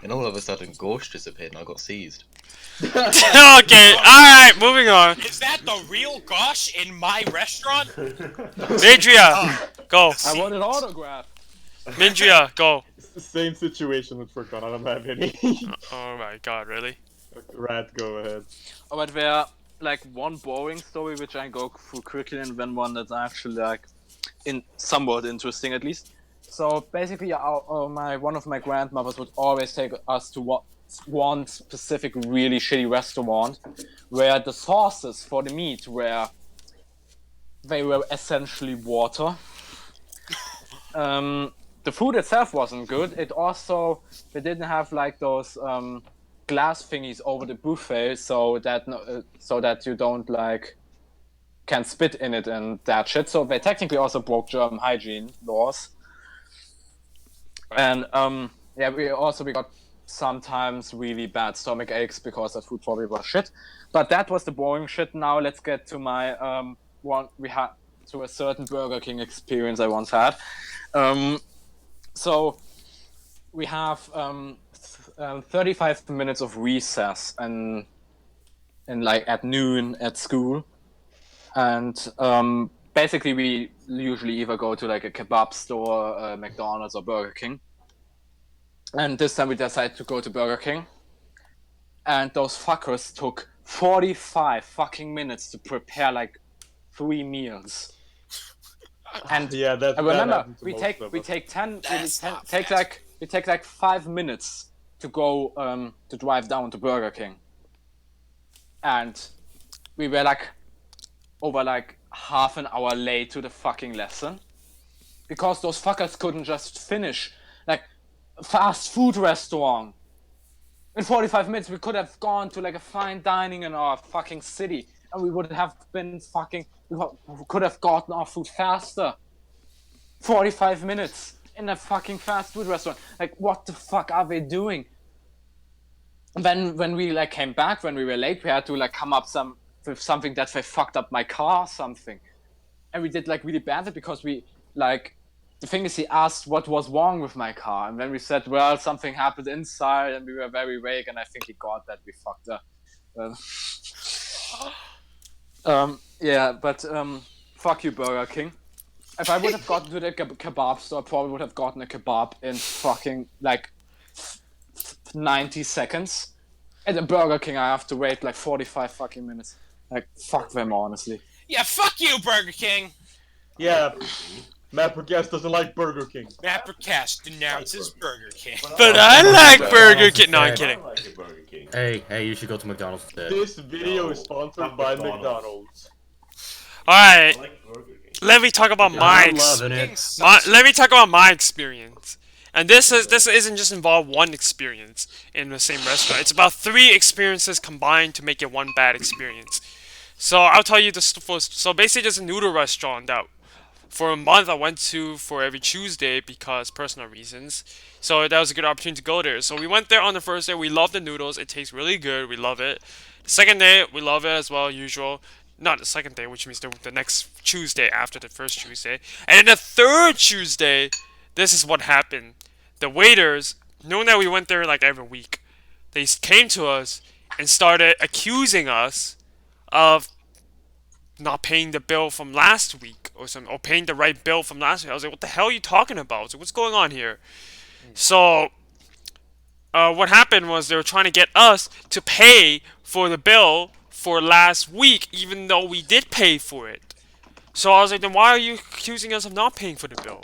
and all of a sudden Gorsh disappeared and I got seized. Okay, alright, moving on. Is that the real Gosh in my restaurant? Mindria, go. I want an autograph. Mindria, go. It's the same situation with Furkan, I don't have any. Oh my god, really? Rat, go ahead. Oh, but there like one boring story which I go through quickly, and then one that's actually like somewhat interesting at least. So basically, one of my grandmothers would always take us to one specific really shitty restaurant, where the sauces for the meat were essentially water. The food itself wasn't good. They didn't have like those glass thingies over the buffet, so that you don't like can spit in it and that shit. So they technically also broke German hygiene laws. And we got sometimes really bad stomach aches because that food probably was shit. But that was the boring shit. Now let's get to my to a certain Burger King experience I once had. So we have 35 minutes of recess and like at noon at school, and basically we usually either go to like a kebab store, McDonald's or Burger King. And this time we decided to go to Burger King, and those fuckers took 45 fucking minutes to prepare like 3 meals. And Yeah, that. I remember happens to we most take of we us. take 10 That's not take fast. like 5 minutes to go to drive down to Burger King, and we were like over like half an hour late to the fucking lesson because those fuckers couldn't just finish like fast food restaurant. In 45 minutes we could have gone to like a fine dining in our fucking city, and we would have been fucking we could have gotten our food faster. 45 minutes in a fucking fast food restaurant. Like, what the fuck are they doing? And then when we like came back, when we were late, we had to like come up with something that they fucked up my car, something. And we did like really bad because we like the thing is he asked what was wrong with my car, and then we said, well, something happened inside, and we were very vague, and I think he got that we fucked up. Yeah, but fuck you, Burger King. If I would have gotten to the kebab store, I probably would have gotten a kebab in fucking like 90 seconds. At the Burger King, I have to wait like 45 fucking minutes. Like, fuck them, honestly. Yeah, fuck you, Burger King. Yeah, MapperCast doesn't like Burger King. MapperCast denounces Burger King. But I like Burger King. No, I'm kidding. I like a Burger King. Hey, you should go to McDonald's instead. This video is No, sponsored not by McDonald's. McDonald's. Alright, I like Burger King. let me talk about my I'm loving it. let me talk about my experience. And this isn't just involve one experience in the same restaurant. It's about 3 experiences combined to make it one bad experience. So I'll tell you this first. So basically, there's a noodle restaurant that for a month I went to for every Tuesday because personal reasons. So that was a good opportunity to go there. So we went there on the first day. We love the noodles. It tastes really good. We love it. The second day, we love it as well, usual. Not the second day, which means the next Tuesday after the first Tuesday. And then the third Tuesday, this is what happened. The waiters, knowing that we went there like every week, they came to us and started accusing us of not paying the bill from last week or paying the right bill from last week. I was like, what the hell are you talking about? I was like, what's going on here? So what happened was they were trying to get us to pay for the bill for last week, even though we did pay for it. So I was like, then why are you accusing us of not paying for the bill?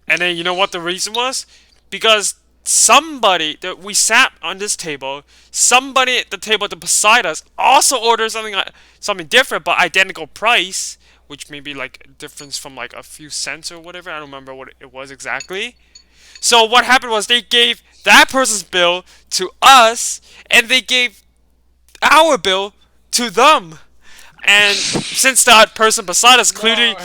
And then you know what the reason was? Because somebody that we sat on this table, somebody at the table beside us also ordered something different but identical price, which may be like a difference from like a few cents or whatever. I don't remember what it was exactly. So what happened was they gave that person's bill to us, and they gave our bill to them. And since that person beside us clearly,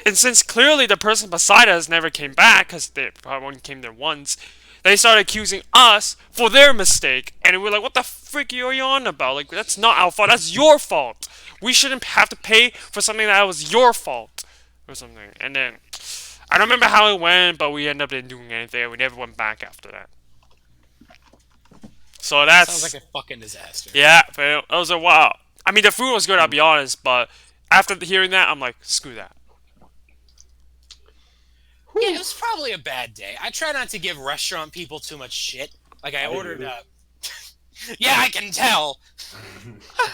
and since clearly the person beside us never came back because they probably only came there once, they started accusing us for their mistake. And we're like, "What the frick are you on about? Like, that's not our fault. That's your fault. We shouldn't have to pay for something that was your fault, or something." And then I don't remember how it went, but we ended up didn't doing anything. We never went back after that. So that's Sounds like a fucking disaster. yeah. But it was a wow. I mean, the food was good, I'll be honest, but after hearing that, I'm like, screw that. Yeah, it was probably a bad day. I try not to give restaurant people too much shit. Like, I ordered yeah, I can tell!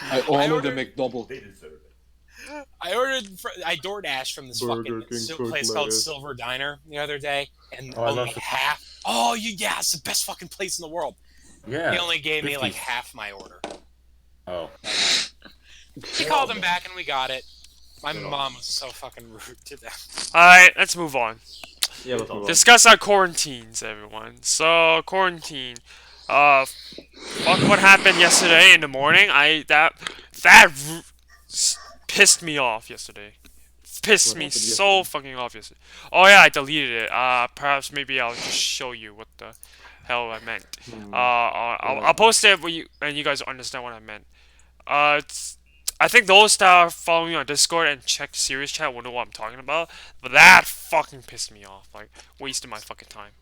I ordered a McDouble. They deserve it. I DoorDashed from this Burger fucking King place cooked called lettuce. Silver Diner the other day, and Oh, I only love it. half. Oh, yeah, it's the best fucking place in the world. Yeah. He only gave me 50. like half my order. Oh. He called him back and we got it. My mom was so fucking rude to them. Alright, let's move on. Yeah, let's move on. Discuss our quarantines, everyone. So, quarantine. Fuck what happened yesterday in the morning. That pissed me off yesterday. Pissed me so fucking off yesterday. Oh yeah, I deleted it. Perhaps maybe I'll just show you what the hell I meant. I'll post it and you guys understand what I meant. I think those that are following me on Discord and check Serious Chat will know what I'm talking about. But that fucking pissed me off. Like, wasted my fucking time.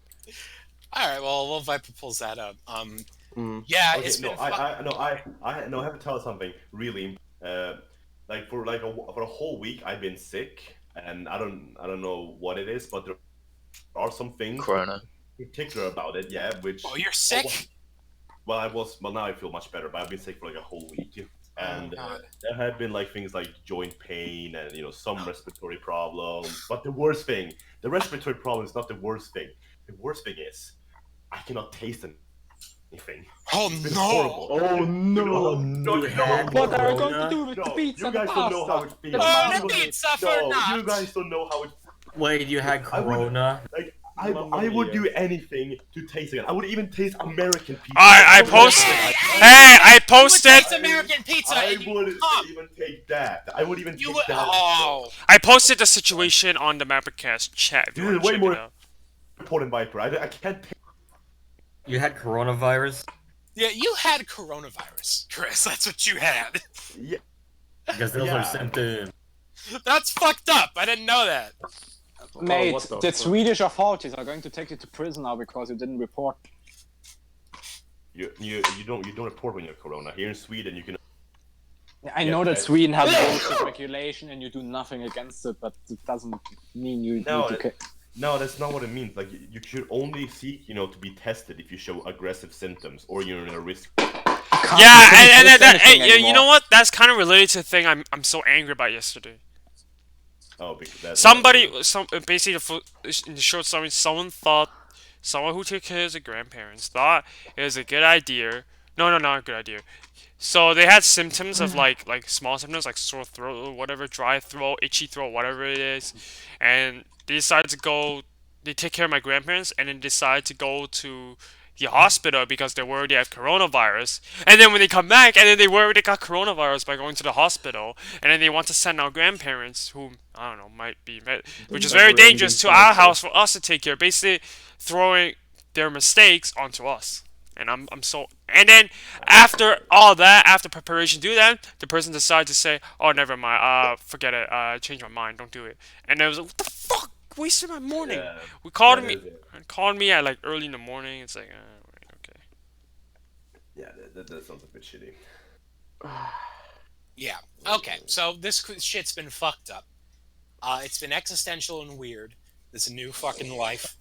Alright, well, Viper pulls that up. Yeah, Okay, it's been I have to tell you something really. Like for a whole week, I've been sick, and I don't know what it is, but there are some things Corona. in particular about it. Yeah, which. Oh, you're sick? Well, now I feel much better, but I've been sick for like a whole week. And God. there have been like things like joint pain and some respiratory problems. But the respiratory problem is not the worst thing. The worst thing is I cannot taste anything. Oh It's been no! horrible. Oh no! No, you know how What are you going horrible- to do with the No, pizza you and the guys don't know how it pasta? feels. The Oh, mama the mia. pizza for No, not. you guys don't know how it. Wait, you had I would- Corona? I Mamma would mia. do anything to taste it. I would even taste American pizza. I posted. Hey, Hey, I You would posted. taste American pizza. I and you would come. even take that. I would even You take would. that. Oh. I posted the situation on the MapperCast chat. If you This is want to way check more it out. important, Viper. I can't take. You had coronavirus? Yeah, you had coronavirus, Chris. That's what you had. Yeah. Because those Yeah. are symptoms. That's fucked up. I didn't know that. Mate, what the the fuck? Swedish authorities are going to take you to prison now because you didn't report. You don't report when you have corona. Here in Sweden, you can. I Yeah, know that but- Sweden has bullshit regulation and you do nothing against it, but it doesn't mean you No, need to. No, that's not what it means. Like you should only seek, to be tested if you show aggressive symptoms or you're in a risk. Yeah, you know what? That's kind of related to the thing I'm so angry about yesterday. Oh, because that's Basically, in the short story, someone who took care of his grandparents thought it was a good idea. No, not a good idea. So they had symptoms of like small symptoms like sore throat or whatever, dry throat, itchy throat, whatever it is, and they decided to go. They take care of my grandparents and then decide to go to the hospital because they're worried they have coronavirus. And then when they come back, and then they worry they got coronavirus by going to the hospital, and then they want to send our grandparents, who I don't know might be, which is very dangerous, to our house for us to take care. Basically, throwing their mistakes onto us. And I'm so. And then after all that, after preparation, do that, the person decides to say, "Oh, never mind. Forget it. Change my mind. Don't do it." And I was like, "What the fuck? Wasted my morning." Yeah, We called that me. is it. Called me at like early in the morning. It's like, right, okay. Yeah, that sounds a bit shitty. Yeah. Okay. So this shit's been fucked up. It's been existential and weird. This new fucking life.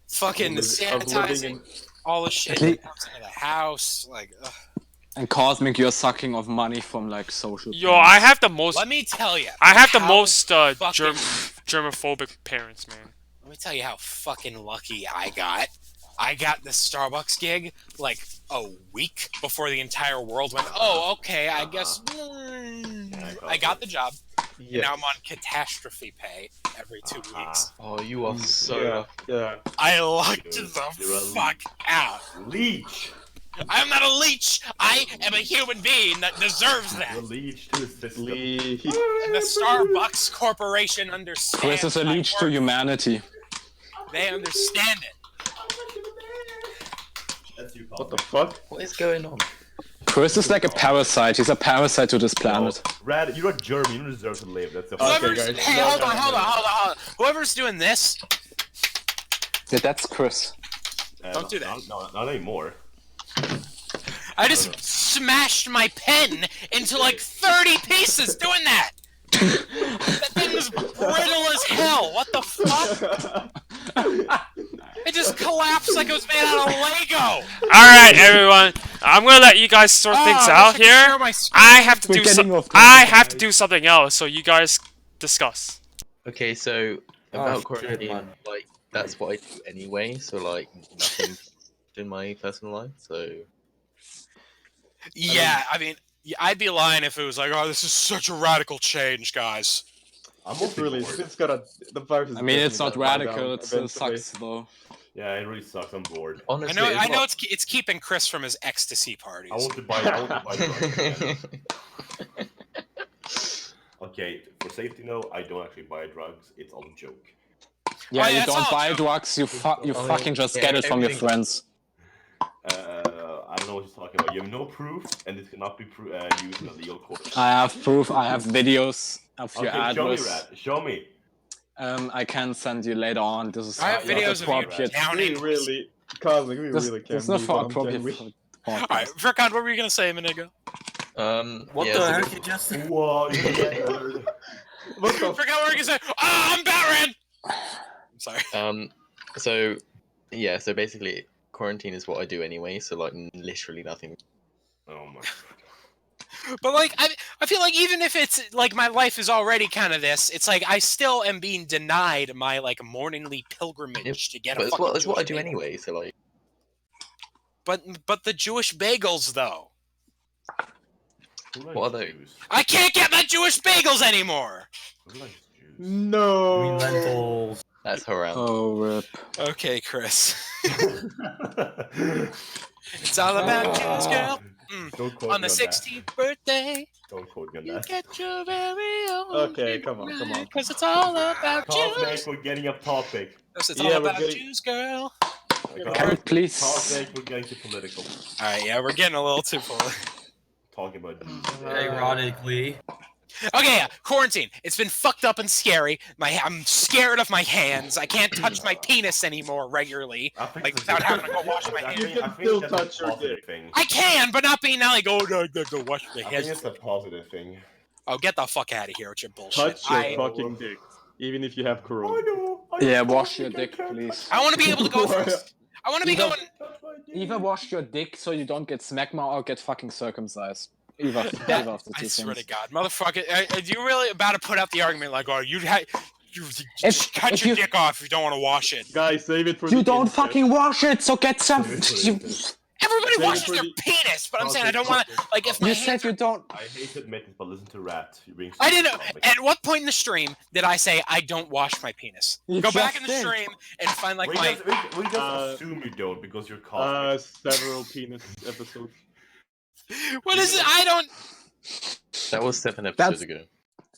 Fucking sanitizing all the shit that comes into the house. Like, ugh. And Cosmic, you're sucking off money from like social. Yo, I have the most. Let me tell you. I have the how most fucking- germophobic parents, man. Let me tell you how fucking lucky I got. I got this Starbucks gig like a week before the entire world went, oh, okay, I guess. I got the job. And now I'm on catastrophe pay every 2 weeks. Oh, you are so Yeah. I lucked You're the a fuck out. Leech. I'm not a leech. I am a human being that deserves that. You're a leech to the system. Leech. And the Starbucks Corporation understands. Chris is a my leech to work. humanity. They understand it. That's you, What the fuck? What is going on? Chris is like a parasite. He's a parasite to this planet. Rad, you're a German. You don't deserve to live. That's a Whoever's, guys. hey, No, hold no, on. no. Whoever's doing this, Yeah, that's Chris. Don't do that. Not anymore. I just smashed my pen into like 30 pieces doing that. That thing was brittle as hell. What the fuck? It just collapsed like it was made out of Lego. Alright, everyone. I'm gonna let you guys sort things I out wish I could share here. my screen. I have to We're do getting off topic, I have to guys. do something else, so you guys discuss. Okay, so about shit, quarantine, man. like that's what I do anyway. So like nothing in my personal life. So Yeah, I mean, I'd be lying if it was like, oh, this is such a radical change, guys. I'm It's mostly really, bored. it's got the virus. is I mean, it's not definitely gonna die radical. down It eventually. sucks though. Yeah, it really sucks. I'm bored. honestly, I know it's keeping Chris from his ecstasy parties. I want to buy drugs again. Okay, for safety note, I don't actually buy drugs. It's all a joke. Yeah, Oh, you yeah, it's don't all buy true. drugs. You Oh, fucking just yeah, get it from your everything- friends. I don't know what he's talking about. You have no proof, and this cannot be used in a legal court. I have proof. I have videos of your Okay, show me, address. Rat. Show me. I can send you later on. This is I have not videos of you appropriate. downing. We really, Cosmic, we This, really this can't is not move for on, appropriate. can we? for All podcast. right, Verkon, what were you gonna say a minute ago? What yeah, the so heck you just said? Whoa, you nerd. What the I forgot what we were gonna say. Oh, I'm Batman. I'm sorry. So yeah, so basically quarantine is what I do anyway. So like literally nothing. Oh my. But like, I feel like even if it's like my life is already kind of this, it's like I still am being denied my like morningly pilgrimage to get a But fucking it's what I Jewish do bagel. anyway. So like, But the Jewish bagels though, Who likes what are they? Jews? I can't get my Jewish bagels anymore. Who likes Jews? No. I mean lentils. That's haram. Oh, rip. Okay, Chris. It's all about Jews, girl. Don't quote On the me 16th birthday, Don't quote me on you that. get your very own. Okay, come on. Because it's all about Cosmic, Jews. we're getting off topic. Yes, it's Yeah, all we're about getting- Jews, girl. Please. Cosmic, we're getting too political. All right, yeah, we're getting a little too full. Talking about Jews. Ironically. Okay, yeah, quarantine. It's been fucked up and scary. I'm scared of my hands. I can't touch my penis anymore regularly, I think like this is without a- having to go wash my I hands. think- You I can think still that's a touch your positive dick. thing. I can, but not being now like, oh, no, go wash my I think hands. it's a positive thing. Oh, get the fuck out of here with your bullshit. Touch your I fucking dick, even if you have corona. Yeah, wash your dick, please. want to be able to go first. I want to be going. Either wash your dick so you don't get smegma or get fucking circumcised. Either of the I two swear to things. God, motherfucker, are you really about to put out the argument like, oh, you If- cut if your you- dick off if you don't want to wash it? Guys, save it for You the don't incest. fucking wash it, so get some. Everybody Save it washes for their the- penis, but I'm saying I don't want to. Like, if my You hands said you don't. I hate to admit it, but listen to Rat. You're being I didn't know. Cosmic. At what point in the stream did I say I don't wash my penis? You Go back just in the did. stream and find like we my. just assume you don't because you're Uh, Cosmic. several penis episodes. What is it? I don't. That was 7 That's- episodes ago.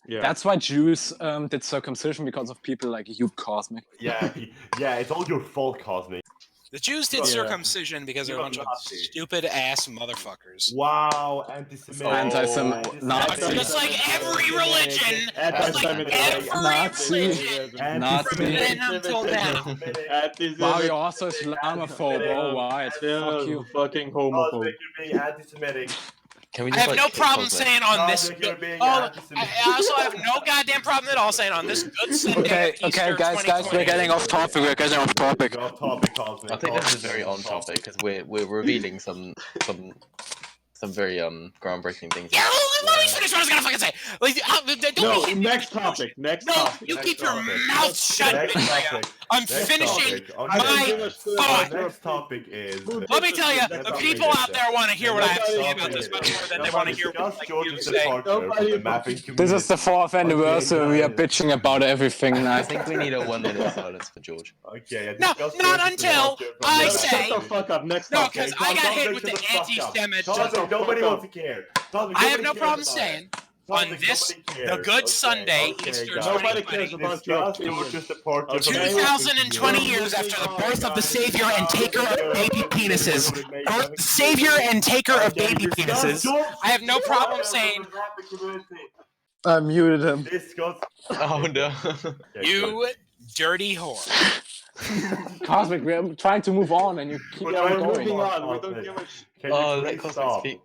Yeah. That's why Jews did circumcision because of people like you, Cosmic. Yeah, yeah, it's all your fault, Cosmic. The Jews did Yeah. circumcision because they're a You're bunch of Nazi. stupid ass motherfuckers. Wow, anti-Semitic. Nazi. Just like every religion, Anti-Semitic. every Nazi. religion. Nazi. From then until now. Wow, you're also Islamophobe. Oh, right. Fuck you. Fucking homophobe. Cosmic, you're being anti-Semitic. Can we I just have like no kick problem Cosmic? saying on this. Cosmic, you're being I anti-Semitic. also have no goddamn problem at all saying on this good Sunday. Okay, guys, we're getting off topic. You're off topic, Cosmic. I think this is very on topic because we're revealing some very groundbreaking things. Yeah, let me finish what I was gonna fucking say. Like, don't No, be next topic. Next No, topic. you Next keep your topic. mouth shut, Next Mindria. topic. I'm Next finishing topic. On I my don't next- understand. thought. Next topic is. Let me tell you, Let's the not people make out this there want to hear what I have to say Let's about not this make much more than they want to hear what Discuss like, George's you say. departure from Nobody- the mapping community. This is the 4th anniversary. We are guys. bitching about everything now. I think we need a 1 minute silence for George. Okay, yeah, No, discuss not George's until departure from I the- say- Shut the fuck up. Next No, topic. because I got hit with the Shut fuck up. anti-Semitic. Cosmic, nobody fuck wants to care. Cosmic, I have nobody no cares problem about saying it. on Cosmic, this, nobody the cares. good Okay, Sunday, okay, Easter guys. Nobody 2020. cares about your Discuss opinion. George's departure Okay. from the 2020 years after the birth of the savior and taker of baby penises. Savior and taker of baby penises. I have no problem saying I muted him. Discuss. Oh no. you dirty whore. Cosmic, we're trying to move on and you keep We're on trying to going. Moving on. We don't give a shit. Can you Oh, please let Cosmic stop? speak.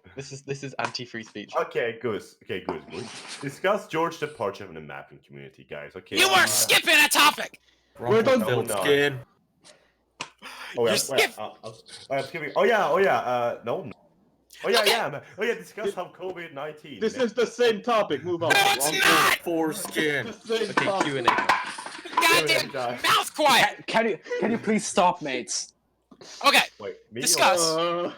This is anti-free speech. Okay, Goose. Okay, Goose. Discuss George's departure from the mapping community, guys. Okay. You are skipping a topic. We're done. No, no. Skin. Oh, yeah, You're skip- I'm skipping. Oh yeah. No. Oh yeah, yeah. Oh yeah. Discuss how COVID-19. This is the same topic. Move on. No, it's not. Foreskin. The same Okay, topic. Q&A. Goddamn mouth quiet. Can you please stop, mates? Okay, Wait, me Discuss. Uh,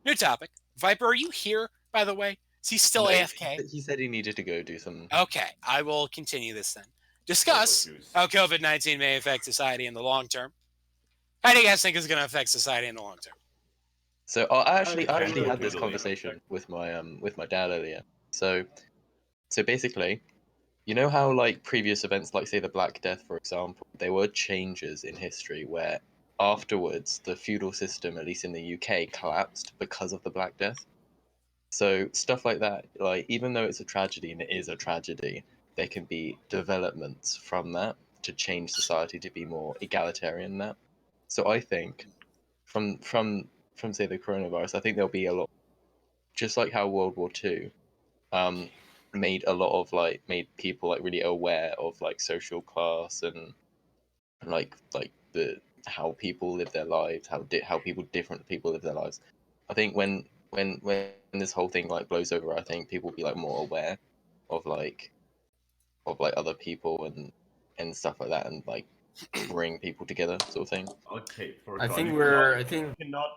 new topic. Viper, are you here, by the way? Is he still AFK? He said he needed to go do some. Okay, I will continue this then. Discuss how COVID-19 may affect society in the long term. How do you guys think it's going to affect society in the long term? So I actually Okay. had this conversation with my dad earlier. So basically, you know how like previous events, like say the Black Death, for example, there were changes in history where afterwards the feudal system, at least in the UK, collapsed because of the Black Death. So stuff like that, like even though it's a tragedy and it is a tragedy, there can be developments from that to change society to be more egalitarian than that. So I think from say the coronavirus, I think there'll be a lot, just like how World War II made a lot of made people like really aware of like social class and like the how people live their lives, how different people live their lives. I think when when this whole thing like blows over, I think people will be like more aware of like other people and stuff like that, and like bring people together, sort of thing. Okay, I think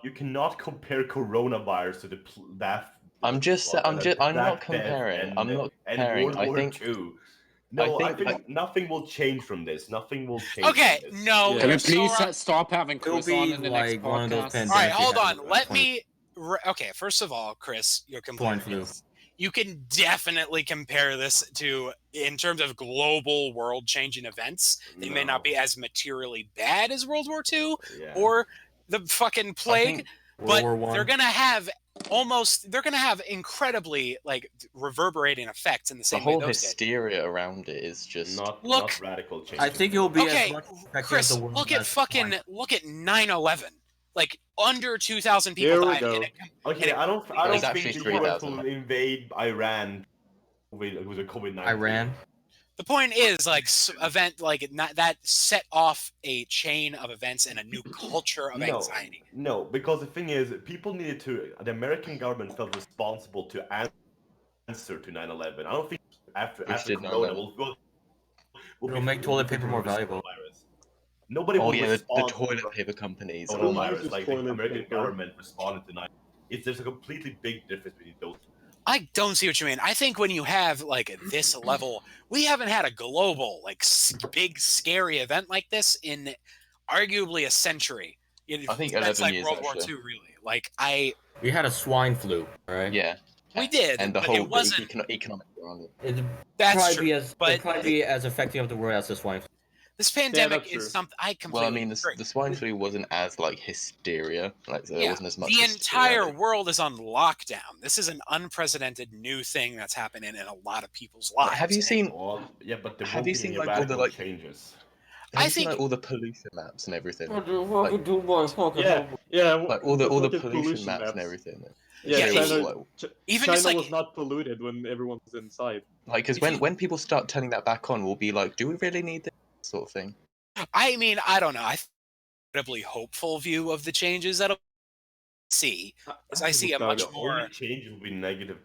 you cannot compare coronavirus to that. I'm not comparing. I'm not comparing. World War II. I I think think nothing will change from this. Nothing will change. Okay, from this. no. Can we you're so please wrong. stop having It'll Chris be on in the next like one of those podcast? pandemics. All right, you hold had on. in Let 20. me. Okay, first of all, Chris, you're Swine completely. flu. You can definitely compare this to, in terms of global world-changing events. They may not be as materially bad as World War II or the fucking plague, but they're gonna have incredibly like reverberating effects in the the same way whole those did. hysteria around it is just not radical change. I think it will be Okay, as much effective Chris, as the world look at as swine. look at 9/11. Like under 2,000 people Here we died. go. Okay, I don't It's think actually the US 3,000. will invade Iran with a COVID-19. Iran. The point is, like, event like that set off a chain of events and a new culture of anxiety. No, because the thing is, people needed to. The American government felt responsible to answer to 9/11. I don't think after did Corona 9/11? It'll make toilet paper more valuable. Nobody Oh will yeah, the respond toilet paper companies. to Oh my. coronavirus like the toilet American paper. government responded to 9. There's a completely big difference between those. I don't see what you mean. I think when you have like this level, we haven't had a global, like big, scary event like this in arguably a century. I think that's 11 like years, World War actually. II, really. Like We had a swine flu, right? Yeah. we did, And the but whole it wasn't. economic around it. It'd That's probably true. be as but it'd probably be as affecting of the world as the swine flu. this pandemic that's true. is something I completely. Well, I mean, agree. the swine flu wasn't as like hysteria. Like there Yeah, wasn't as much. the hysteria. entire world is on lockdown. This is an unprecedented new thing that's happening in a lot of people's lives. Have you seen? Yeah, but there Have won't you be seen, any like, all the, radical like- changes. Have I you seen, think- like all the pollution maps and everything. Yeah, Like all the look at pollution maps and everything. Yeah, Yeah, Shows, China, like, Even China just like was not polluted when everyone was inside. because If you- when people start turning that back on, we'll be like, do we really need this sort of thing? I mean, I don't know. I have an incredibly hopeful view of the changes that'll see. As I see a much The more. only change will be negative.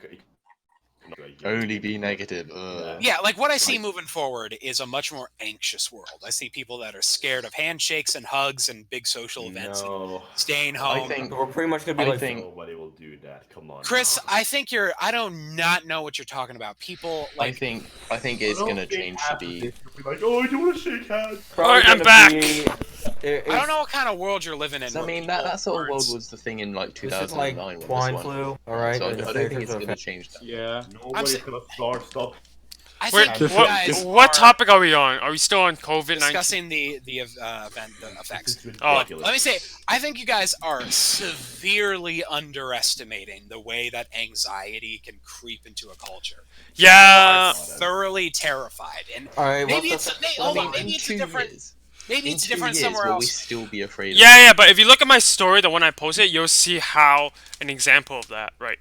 Only be negative. Ugh. Yeah, like what I see moving forward is a much more anxious world. I see people that are scared of handshakes and hugs and big social events and No, staying I home. think We're pretty much gonna be I like think- nobody will do that. Come on, Chris, now. I think you're. I don't not know what you're talking about. People I like. think it's I don't gonna think change to after be. this you'll be like, oh, I do want to shake hands. Alright, I'm back. I don't know what kind of world you're living in. So, I where mean, people that sort of world aren't- was the thing in like This is like 2009 when swine this one. flu. All right. So I and the don't think factors it's are gonna change that. Yeah. Nobody's gonna stop. I Wait, think you guys what are topic are we on? Are we still on COVID-19? discussing the event, the effects. This is Oh, ridiculous. Let me say, I think you guys are severely underestimating the way that anxiety can creep into a culture. Yeah. People are thoroughly terrified, and All right. maybe what's it's the- hold on, in maybe it's 2 different. years. Maybe In it's 2 different years, somewhere will we else. still be afraid? Yeah, but if you look at my story, the one I posted, you'll see how an example of that, right?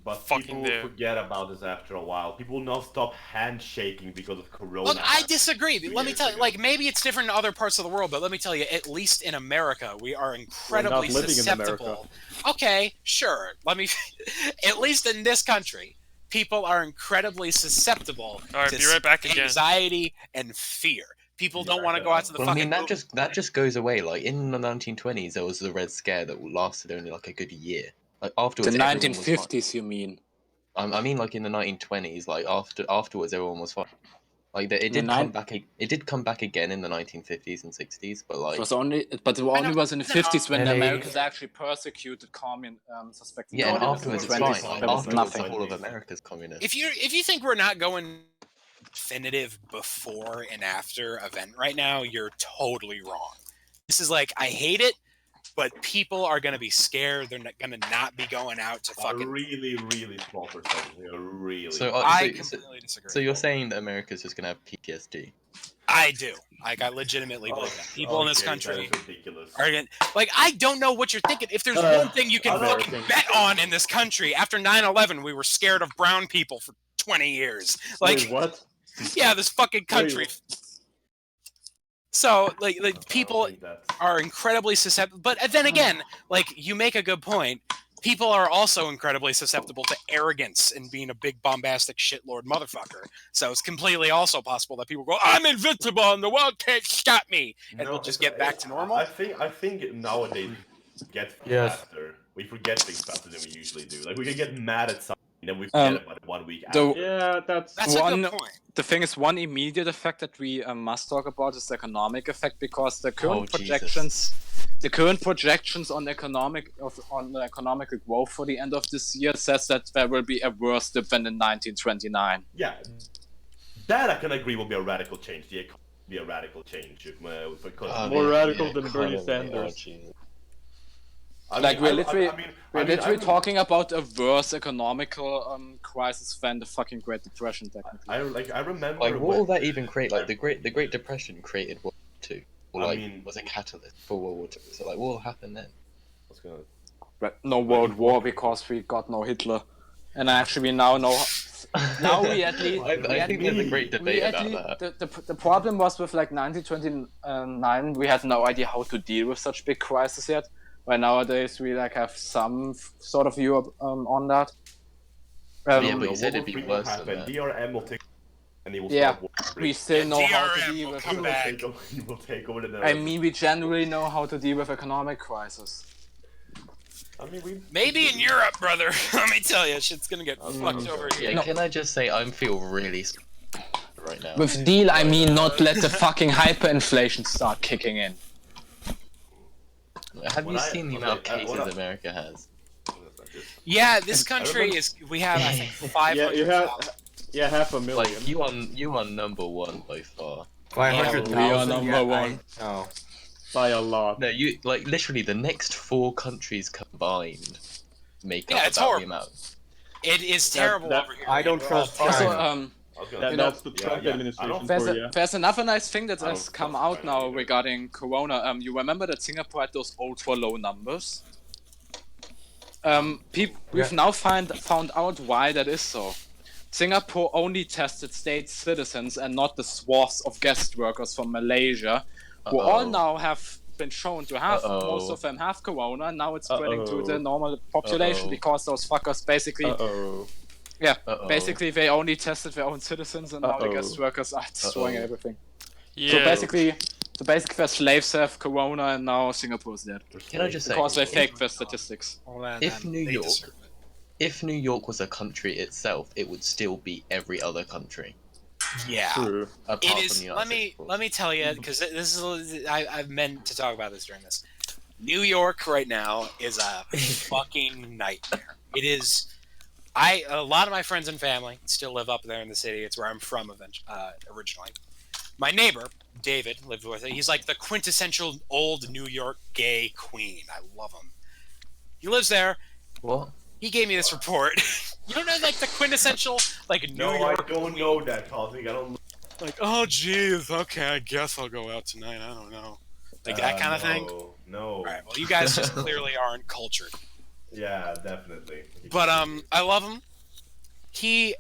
But Fucking people there. will forget about this after a while. People will not stop handshaking because of Corona. Look, I disagree. Two Let me years tell you, ago. like maybe it's different in other parts of the world, but let me tell you, at least in America, we are incredibly living in susceptible. Okay, sure. Let me. At least in this country, people are incredibly susceptible Alright, to be right back again. anxiety and fear. People don't want to go out to the Well, I fucking. mean, that movies. just goes away. Like in the 1920s, there was the Red Scare that lasted only like a good year. Like The afterwards, everyone was fine. 1950s, you mean? I mean, like in the 1920s, like afterwards, everyone was fine. Like it The did nine- come back. It did come back again in the 1950s and 60s, but like It was only, but it I only know- was in the 50s when And the they- Americans actually persecuted suspected yeah, and communists. afterwards In it's the fine. 20s, Like there was afterwards, nothing. the whole of America's communist. If you think we're not going definitive before and after event right now, you're totally wrong. This is like I hate it, but people are gonna be scared. They're not gonna not be going out to A fucking. really, really small percentage. A really. So, I so, completely disagree. so you're saying that America's just gonna have PTSD? I do. Like I legitimately believe that people in this Okay, country that is ridiculous. are gonna. Like I don't know what you're thinking. If there's one thing you can fucking Americans. bet on in this country, after 9/11, we were scared of brown people for 20 years. Like Wait, what? yeah, this fucking country. So like I don't people think that's- are incredibly susceptible. But then again, like you make a good point. people are also incredibly susceptible to arrogance and being a big bombastic shitlord motherfucker. So it's completely also possible that people go, "I'm invincible and the world can't stop me," and we'll just get back to normal. I think nowadays we get faster. We forget things faster than we usually do. Like we can get mad at something and then we forget about it 1 week after. Yeah, that's That's a good point. The thing is, one immediate effect that we must talk about is the economic effect, because the current projections on the economic growth for the end of this year says that there will be a worse dip than in 1929. Yeah, that I can agree will be a radical change. The economy will be a radical change because more radical than Bernie Sanders. We're literally talking about a worse economical crisis than the fucking Great Depression, technically. I remember. Like, what will that even create? Like, the Great Depression created World War II, or was a catalyst for World War II. So, like, what will happen then? What's going on? No World War, because we got no Hitler, and actually we now know. Now we at least. I think there's a great debate about that. The problem was with like 1929, we had no idea how to deal with such big crises yet. But nowadays we like have some sort of view on that. But you said it'd be worse than that. DRM will take, and he will we still know how to deal with. He will take over the. I mean, we generally know how to deal with economic crisis. I mean, maybe in Europe, brother. Let me tell you, shit's gonna get fucked over here. Yeah, can I just say I feel really right now. With deal, I mean not let the fucking hyperinflation start kicking in. Have you seen the amount of cases America has? Yeah, this country we have, I think, 500,000. Yeah, 500,000. Like, you are number one by far. 500,000. We are number one. Oh. By a lot. No, you like literally the next 4 countries combined make up it's about horrible. the amount. It is terrible over here. I don't trust China. Also, that's the Trump administration. There's another nice thing that has come out now regarding Corona. You remember that Singapore had those ultra low numbers? We've now found out why that is so. Singapore only tested state citizens and not the swaths of guest workers from Malaysia, who all now have been shown to have, most of them have Corona, and now it's spreading to the normal population because those fuckers basically... basically they only tested their own citizens, and now the guest workers are destroying everything. Yeah. So basically their slaves have Corona, and now Singapore's dead. Can I just say, because they faked their statistics. If New York was a country itself, it would still be every other country. Yeah, True. it is. Let me tell you, because this is I've meant to talk about this during this. New York right now is a fucking nightmare. It is. A lot of my friends and family still live up there in the city. It's where I'm from originally. My neighbor, David, lived with it. He's like the quintessential old New York gay queen. I love him. He lives there. What? He gave me this report. You don't know, like, the quintessential, like, New York I don't know that, Cosmic. I don't. Like, oh, geez, okay, I guess I'll go out tonight. I don't know. Like, that kind of thing? No. Alright, well, you guys just clearly aren't cultured. Yeah, definitely. But, I love him. He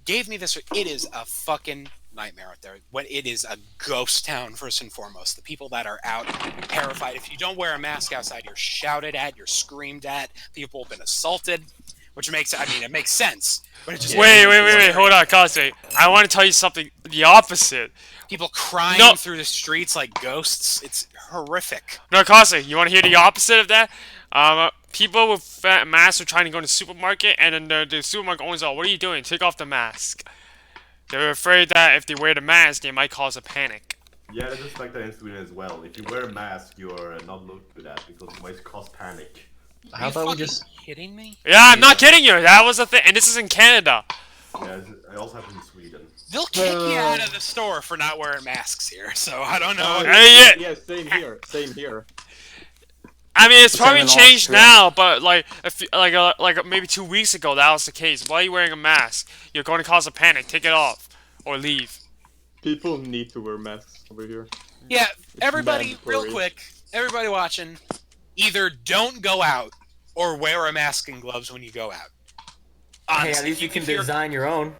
gave me this. It is a fucking nightmare out there. When it is a ghost town, first and foremost. The people that are out terrified. If you don't wear a mask outside, you're shouted at, you're screamed at. People have been assaulted, which makes, I mean, it makes sense. But it just wait, hold on, Cosme. I want to tell you something, the opposite. People crying through the streets like ghosts. It's horrific. No, Cosme, you want to hear the opposite of that? People with masks are trying to go to the supermarket, and then the supermarket owns all. What are you doing? Take off the mask. They're afraid that if they wear the mask, they might cause a panic. Yeah, that's just like that in Sweden as well. If you wear a mask, you're not looked good at because it might cause panic. How about we just... kidding me? Yeah, I'm not kidding you. That was a thing, and this is in Canada. Yeah, it also happens in Sweden. They'll kick you out of the store for not wearing masks here, so I don't know. Yeah, same here. I mean, it's probably changed now, but like maybe 2 weeks ago, that was the case. Why are you wearing a mask? You're going to cause a panic. Take it off, or leave. People need to wear masks over here. Yeah, everybody, real quick, everybody watching, either don't go out or wear a mask and gloves when you go out. Honestly, hey, at least you can design your own.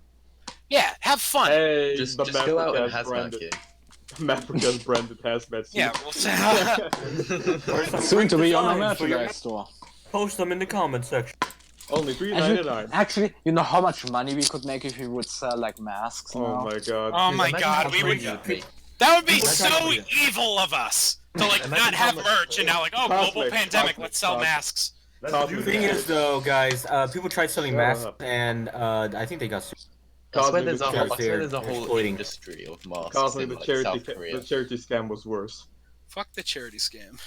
Yeah, have fun. Hey, just go out and hazmat gear. MapperCast branded hazmat suit. Yeah, we'll soon to be on the merchandise store. Post them in the comment section. Only $3.99. Actually, you know how much money we could make if we would sell like masks Oh now? my god. Oh Dude, my imagine god, how we would. crazy it would be. That would be Imagine so how many- evil of us to like Imagine not how have much- merch and now like, oh, global Cosmic, pandemic, cosmic, let's sell cosmic. masks. Let's Top do of The thing that. is, though, guys, people tried selling Shut masks, up. and I think they got sued. I swear Cosmic there's the a whole, I charity, swear there's a whole exploiting. industry of masks Cosmic in the like charity, South Korea. the charity scam was worse. Fuck the charity scam.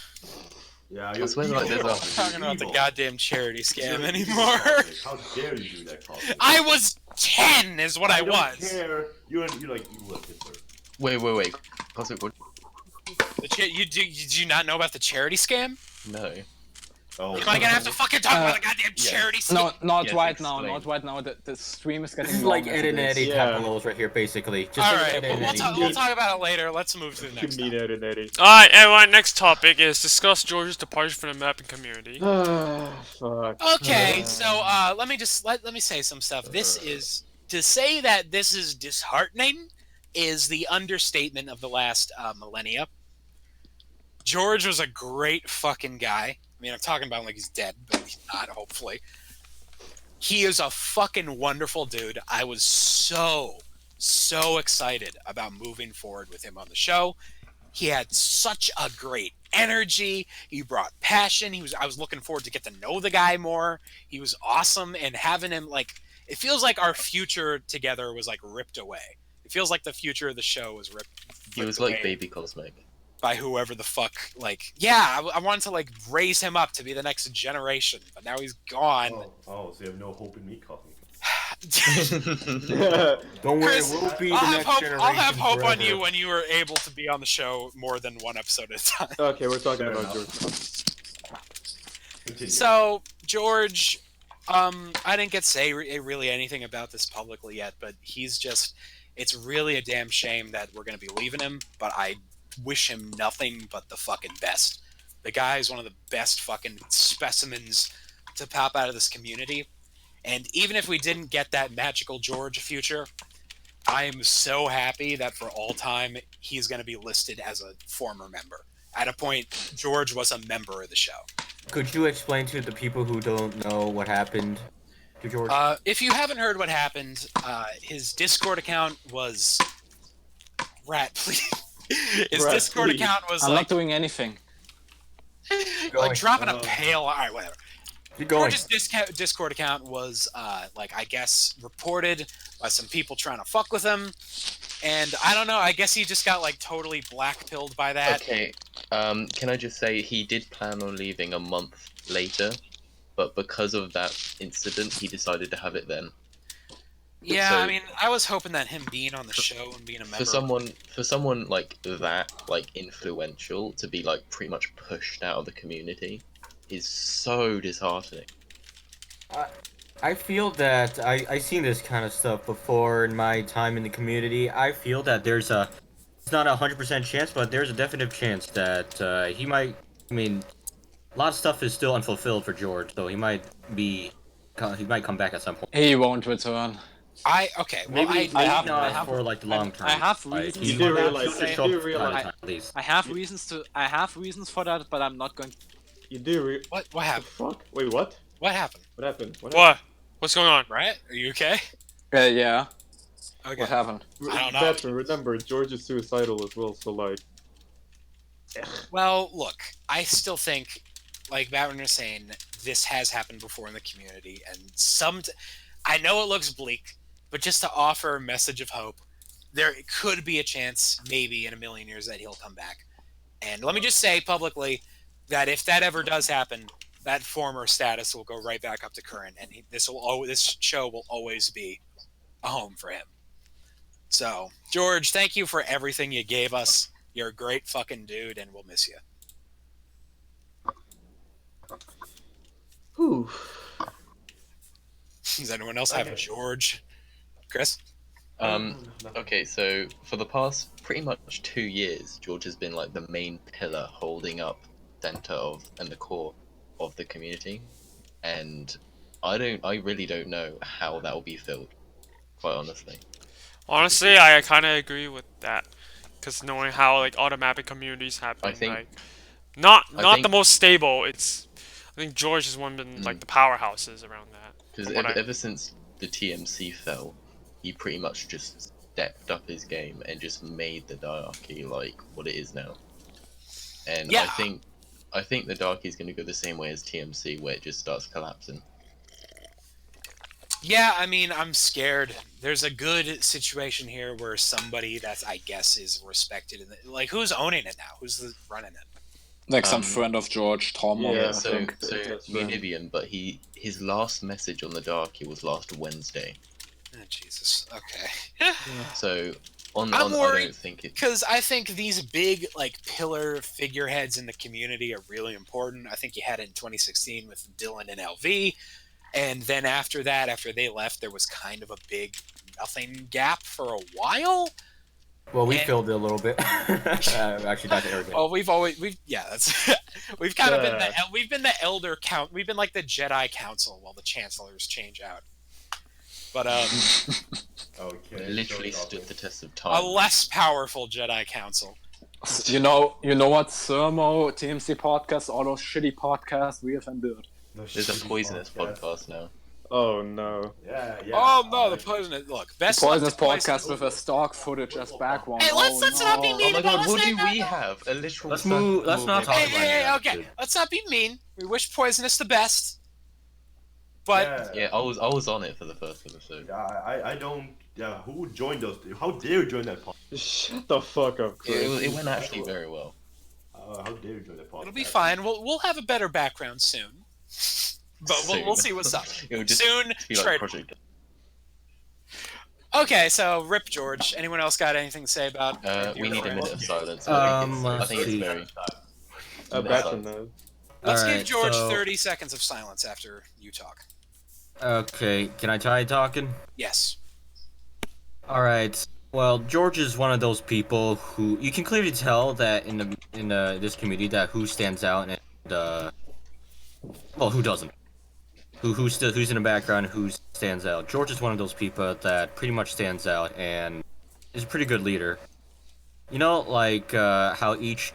Yeah, I swear like there's I'm a- not talking about the goddamn charity scam You're anymore. evil, How dare you do that, Cosmic? I was 10 is what I don't was. care. You're like evil at Hitler. Wait. Cosmic, what? Did you not know about the charity scam? No. Oh. Am I gonna have to fucking talk about the goddamn yeah. charity scam? No, not Yes, right now. explain. Not right now. The stream is getting This is long like as Ed it and is. Eddie Yeah. Capolos right here, basically. Just All like right, Ed and Eddie. we'll talk about it later. Let's move to the You next mean topic. Ed and Eddie. Alright, everyone, next topic is discuss George's departure from the mapping community. Fuck. Okay, so let me say some stuff. This is to say that this is disheartening is the understatement of the last millennia. George was a great fucking guy. I mean, I'm talking about him like he's dead, but he's not, hopefully. He is a fucking wonderful dude. I was so excited about moving forward with him on the show. He had such a great energy. He brought passion. I was looking forward to get to know the guy more. He was awesome, and having him it feels like our future together was like ripped away. It feels like the future of the show was ripped. He was away like baby Cosmic. by whoever the fuck. I wanted to raise him up to be the next generation, but now he's gone. Oh, so you have no hope in me, Cosmic. Don't worry, Chris, we'll be the I'll next have generation hope on forever. you when you were able to be on the show more than one episode at a time. Okay, we're talking Fair about enough. George. Continue. So George, I didn't get to say really anything about this publicly yet, but it's really a damn shame that we're gonna be leaving him, but I wish him nothing but the fucking best. The guy is one of the best fucking specimens to pop out of this community. And even if we didn't get that magical George future, I am so happy that for all time he's going to be listed as a former member. At a point, George was a member of the show. Could you explain to the people who don't know what happened to George? If you haven't heard what happened, his Discord account was... Rat, please. His Rat, Discord please. account was I'm not doing anything. like dropping a pail. All right, whatever. Keep going. George's Discord account was, I guess, reported by some people trying to fuck with him. And I don't know, I guess he just got, totally black-pilled by that. Okay, can I just say he did plan on leaving a month later, but because of that incident, he decided to have it then. Yeah, So- I mean, I was hoping that him being on the show and being a member... For someone like that, influential, to be pretty much pushed out of the community, is so disheartening. I feel that I seen this kind of stuff before in my time in the community. I feel that it's not 100% chance, but there's a definite chance that he might. I mean, a lot of stuff is still unfulfilled for George, so he might come back at some point. He won't return. Maybe have- not I have- for the long term. I have Like, reasons he You do might realize- still you show do up for realize- part time, at least. I have reasons for that, but I'm not going. You do What the happened? fuck? Wait, what? What happened? What happened? What happened? What? What's going on? Right? Are you okay? Yeah. Okay. What happened? I don't know. Veteran, remember, George is suicidal as well, so Well, look, I still think, like Batman was saying, this has happened before in the community, and I know it looks bleak, but just to offer a message of hope, there could be a chance, maybe in a million years, that he'll come back. And let me just say publicly that if that ever does happen, that former status will go right back up to current, and this show will always be a home for him. So, George, thank you for everything you gave us. You're a great fucking dude, and we'll miss you. Whew. Does anyone else have Okay. George? Chris? Okay, so for the past pretty much 2 years, George has been the main pillar holding up center of and the core of the community, and I really don't know how that will be filled, quite honestly. Honestly, I kind of agree with that. Because knowing how, all the mapping communities have been, I think- not I the think- most stable. It's I think George is one of like the powerhouses around that. Because ever since the TMC fell, he pretty much just stepped up his game and just made the Darky like what it is now. And Yeah. I think the Darky is going to go the same way as TMC, where it just starts collapsing. Yeah, I mean, I'm scared. There's a good situation here where somebody that I guess is respected in the, like, who's owning it now? Who's running it? Like some friend of George, Tom. Yeah, I So think. Munivian, but his last message on the Darky was last Wednesday. Oh, Jesus. Okay. So I'm I worried don't think it. because I think these big like pillar figureheads in the community are really important. I think you had it in 2016 with Dylan and LV, and then after that, after they left, there was kind of a big nothing gap for a while. Well, we And- filled it a little bit. Actually, that's arrogant. Well, we've that's we've kind of been the elder count. We've been like the Jedi Council while the Chancellors change out. But Okay. Literally so stood the test of a time. less powerful Jedi Council. You know what? Thermo, TMC podcast, all those shitty podcasts we have endured. There's a poisonous podcast now. Oh no. Yeah. Oh no, the poisonous look. Best Poisonous left to podcast with a stock footage as background. Hey, let's not be Oh mean my about god, what do that. we have? A literal. Let's move. Let's not talk Hey, about hey, it. okay. Let's not be mean. We wish Poisonous the best. But Yeah, I was on it for the first episode. Yeah, I don't. Yeah, who joined us? How dare you join that podcast? Shut the fuck up, Chris. It went actually very well. How dare you join that podcast? it'll be fine. We'll have a better background soon. But we'll see what's up. It would just Soon, be like trade. Project. Okay, so Rip George. Anyone else got anything to say about? We need a minute of silence. I think let's it's see. very. Batman though. Let's give Alright, George so- 30 seconds of silence after you talk. Okay, can I try talking? Yes. Alright. Well, George is one of those people who you can clearly tell that in this community that who stands out and well, who doesn't. Who's in the background, who stands out. George is one of those people that pretty much stands out and is a pretty good leader. You know, like how each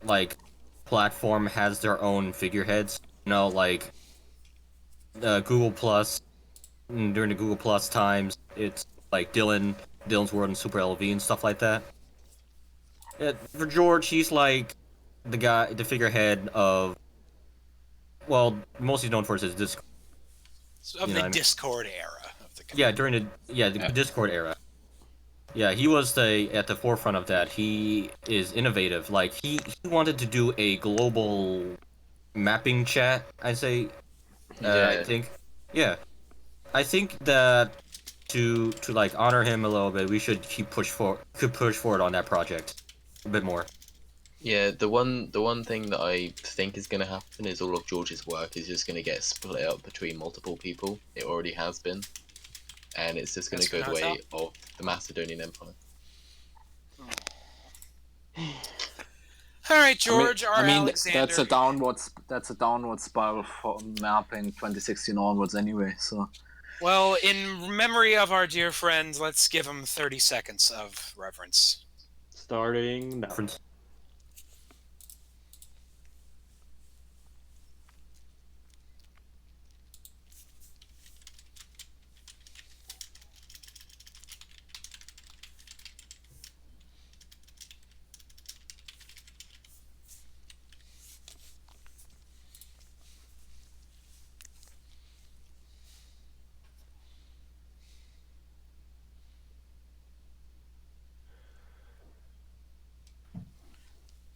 like platform has their own figureheads. You know, like Google Plus. During the Google Plus times, it's like Dylan's World and Super LV and stuff like that. For George, he's like the figurehead of. Well, mostly known for his Discord. Of You know the what I mean? Discord era of the Yeah, during the Discord era. Yeah, he was at the forefront of that. He is innovative. Like he wanted to do a global mapping chat. I say, I think, yeah, I think that to like honor him a little bit, we should push forward on that project a bit more. Yeah, the one thing that I think is going to happen is all of George's work is just going to get split up between multiple people. It already has been, and it's just going to go the way of the Macedonian Empire. All right, George R. I mean, Alexander. that's a downward spiral for mapping 2016 onwards anyway. So Well, in memory of our dear friends, let's give him 30 seconds of reverence. Starting now.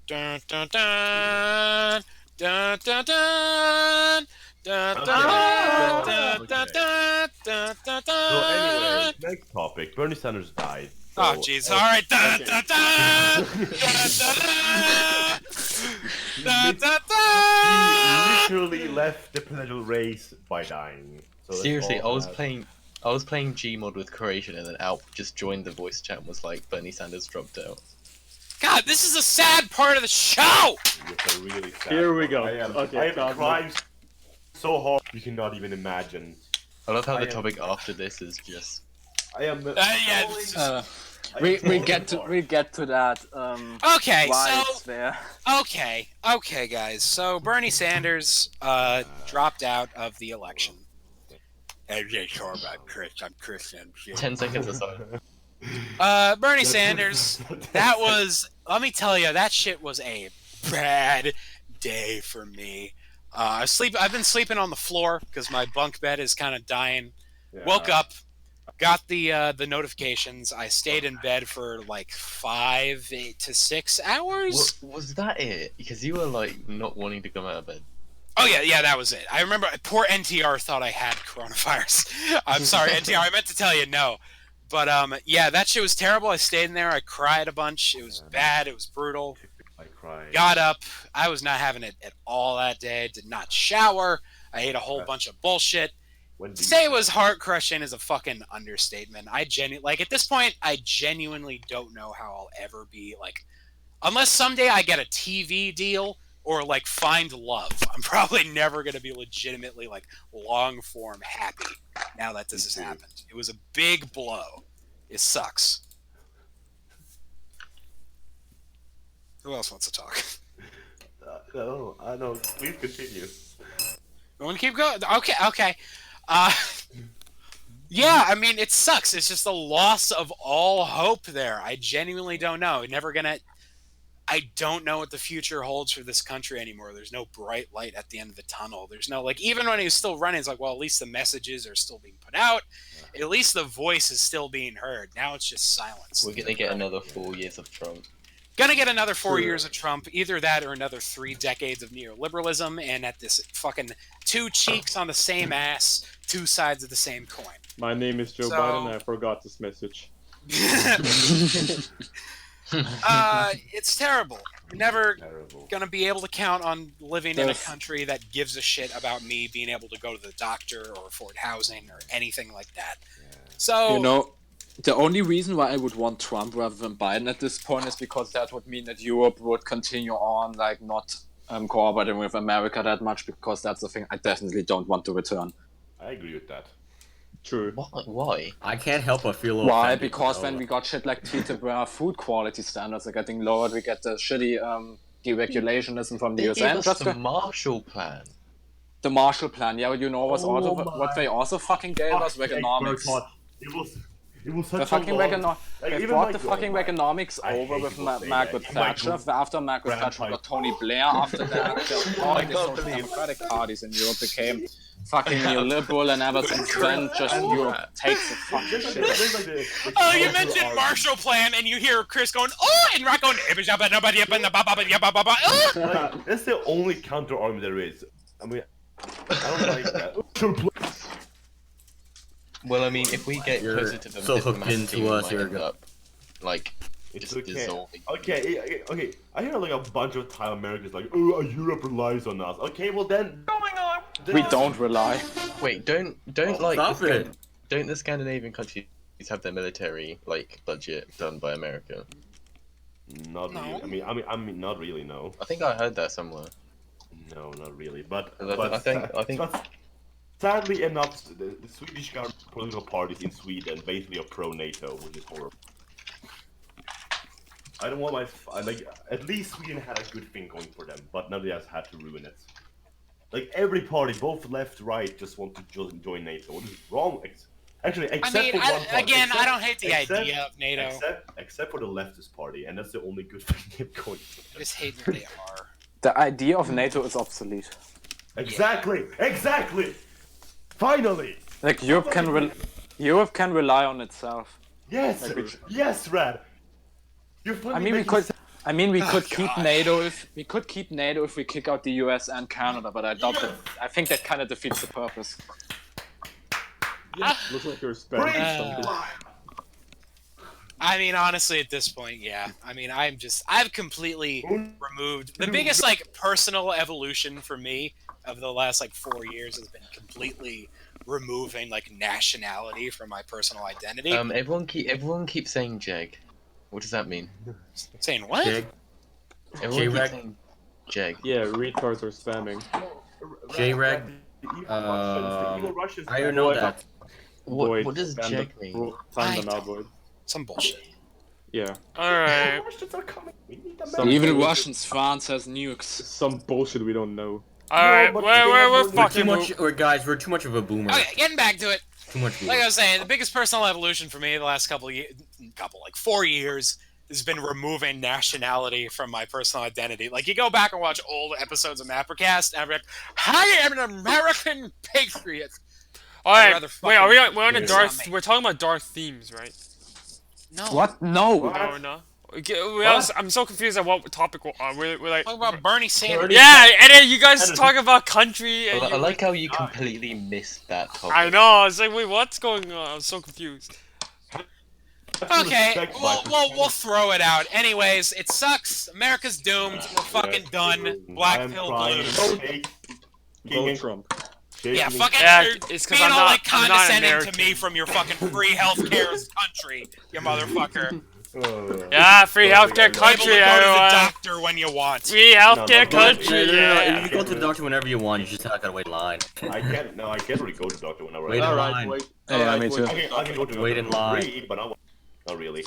Dun dun dun dun dun dun dun dun dun dun dun dun So anyway, next topic. Bernie Sanders died. Oh So, jeez! All right, dun dun dun dun dun dun He dun. literally left the presidential race by dying. So that's Seriously, I all was that- playing Gmod with Croatian, and then Alp just joined the voice chat and was like, Bernie Sanders dropped out. God, this is a sad part of the show. It's a really sad Here we one. go. I am Okay, Cosmo. crying so hard you cannot even imagine. I love how I the am- topic after this is just. I am. Yeah. We get to that. Okay, Why so it's there. okay, guys. So Bernie Sanders dropped out of the election. I'm Christian. 10 seconds or so. Bernie Sanders. That was. Let me tell you, that shit was a bad day for me. I've been sleeping on the floor because my bunk bed is kind of dying. Yeah. Woke up, got the notifications. I stayed in bed for like 5 to 6 hours. Was that it? Because you were like not wanting to come out of bed. Oh yeah, that was it. I remember poor NTR thought I had coronavirus. I'm sorry, NTR. I meant to tell you no. But yeah, that shit was terrible. I stayed in there. I cried a bunch. It was bad. It was brutal. I cried. Got up. I was not having it at all that day. Did not shower. I ate a whole bunch of bullshit. To say it was heart crushing is a fucking understatement. Like at this point, I genuinely don't know how I'll ever be like, unless someday I get a TV deal or like find love. I'm probably never gonna be legitimately like long form happy now that this has happened. It was a big blow. It sucks. Who else wants to talk? No, I don't. Please continue. You want to keep going? Okay. Yeah, I mean, it sucks. It's just a loss of all hope there. I genuinely don't know. I don't know what the future holds for this country anymore. There's no bright light at the end of the tunnel. There's no, like, even when he was still running, it's like, well, at least the messages are still being put out. At least the voice is still being heard. Now it's just silence. We're gonna get another 4 years of Trump. Gonna get another 4 years of Trump, either that or another 3 decades of neoliberalism, and at this fucking 2 cheeks on the same ass, 2 sides of the same coin. My name is Joe So- Biden. I forgot this message. It's terrible. You're never Terrible. gonna be able to count on living in a country that gives a shit about me being able to go to the doctor or afford housing or anything like that. So You know, the only reason why I would want Trump rather than Biden at this point is because that would mean that Europe would continue on, like, not cooperating with America that much, because that's the thing I definitely don't want to return. I agree with that. True. Why? I can't help but feel a little Why? offended. Because when we got shit like Peterborough food quality standards are getting lowered, we get the shitty deregulationism from the They US. gave And us just the Marshall Plan. the Marshall Plan, yeah, but you know what's Oh also, my what they also fucking gave us? Reaganomics. It was such The fucking a long... Reaganomics. Like, They even brought my the fucking grandma- Reaganomics I over hate with people saying Margaret that. My Thatcher. After Margaret Thatcher, we got Tony Blair after that. All the social democratic parties in Europe became fucking neoliberal, and ever since then, just Europe takes the fucking shit. Oh, you mentioned Marshall Plan, and you hear Chris going, oh, and Rock going, Like, that's the only counter army there is. I mean, I don't like that. Well, I mean, if we get You're closer to the so hooked diplomacy, into we us, might you're end good. up, like, It's just okay. dissolving. Okay. I hear like a bunch of Thai Americans like, oh, Europe relies on us. Okay, well then. We don't rely. Wait, don't like Stop the it. don't the Scandinavian countries have their military like budget done by America? Not No. really. I mean, not really. No. I think I heard that somewhere. No, not really. But I think but sadly enough, the Swedish government political parties in Sweden basically are pro-NATO, which is horrible. I don't want like at least Sweden had a good thing going for them, but nobody else had to ruin it. Like every party, both left, right, just want to join NATO. What is wrong? Actually, I except mean, for one party. I don't hate the idea of NATO. Except for the leftist party, and that's the only good thing they have going for I them. just hate that they are. The idea of NATO is obsolete. Exactly! Finally! Like, Europe can rely on itself. Yes! Like, Yes, Rad! You're I mean, we could keep NATO if we kick out the US and Canada, but I doubt that. I think that kind of defeats the purpose. Looks like you're spending something. I mean, honestly, at this point, yeah. I mean, I've completely removed the biggest like personal evolution for me of the last like 4 years has been completely removing like nationality from my personal identity. Everyone keeps saying Jeg. What does that mean? Saying what? Jig. Everyone keeps J-Reg. saying Jeg. Yeah, retards are spamming. J-Reg. The evil Russians. I don't know that. What does spam Jeg mean? Find them I out, Void. Some bullshit. Yeah. Alright. Russians are coming. We need a Some- map. Even Russians, France has nukes. Some bullshit we don't know. Alright, but we're they We're fucking too much, we're too much of a boomer. Okay, getting back to it. Too much Like I boomer. was saying, the biggest personal evolution for me the last like 4 years, has been removing nationality from my personal identity. Like, you go back and watch old episodes of MapperCast, and I'm like, I am an American patriot. Alright, rather wait, are we're on a fucking dark, zombie. we're talking about dark themes, right? No. What? No. What? No, we're not. Okay, What? I'm so confused at what topic we're on. We're like... Talk about Bernie Sanders. Yeah, and then you guys talk about country, and I you... like how you completely missed that topic. I know, I was like, wait, what's going on? I'm so confused. Okay, Respect we'll throw it out. Anyways, it sucks. America's doomed. We're fucking done. Black I'm pill trying blues. to take- Vote Trump. Yeah, fucking Yeah, you're it's 'cause being I'm all not- like I'm not condescending to American. me from your fucking free healthcare country, you motherfucker. Yeah, free Well, healthcare able to Able to country, go to the everyone. doctor when you want. Free healthcare No, no, country, No, yeah. you can go to the doctor whenever you want. You just not gotta wait in line. I can't. No, I can't really go to the doctor whenever Wait in I want. line. Alright, wait. Yeah, Alright, me wait. too. I can go to the Wait doctor in line. free, but not really.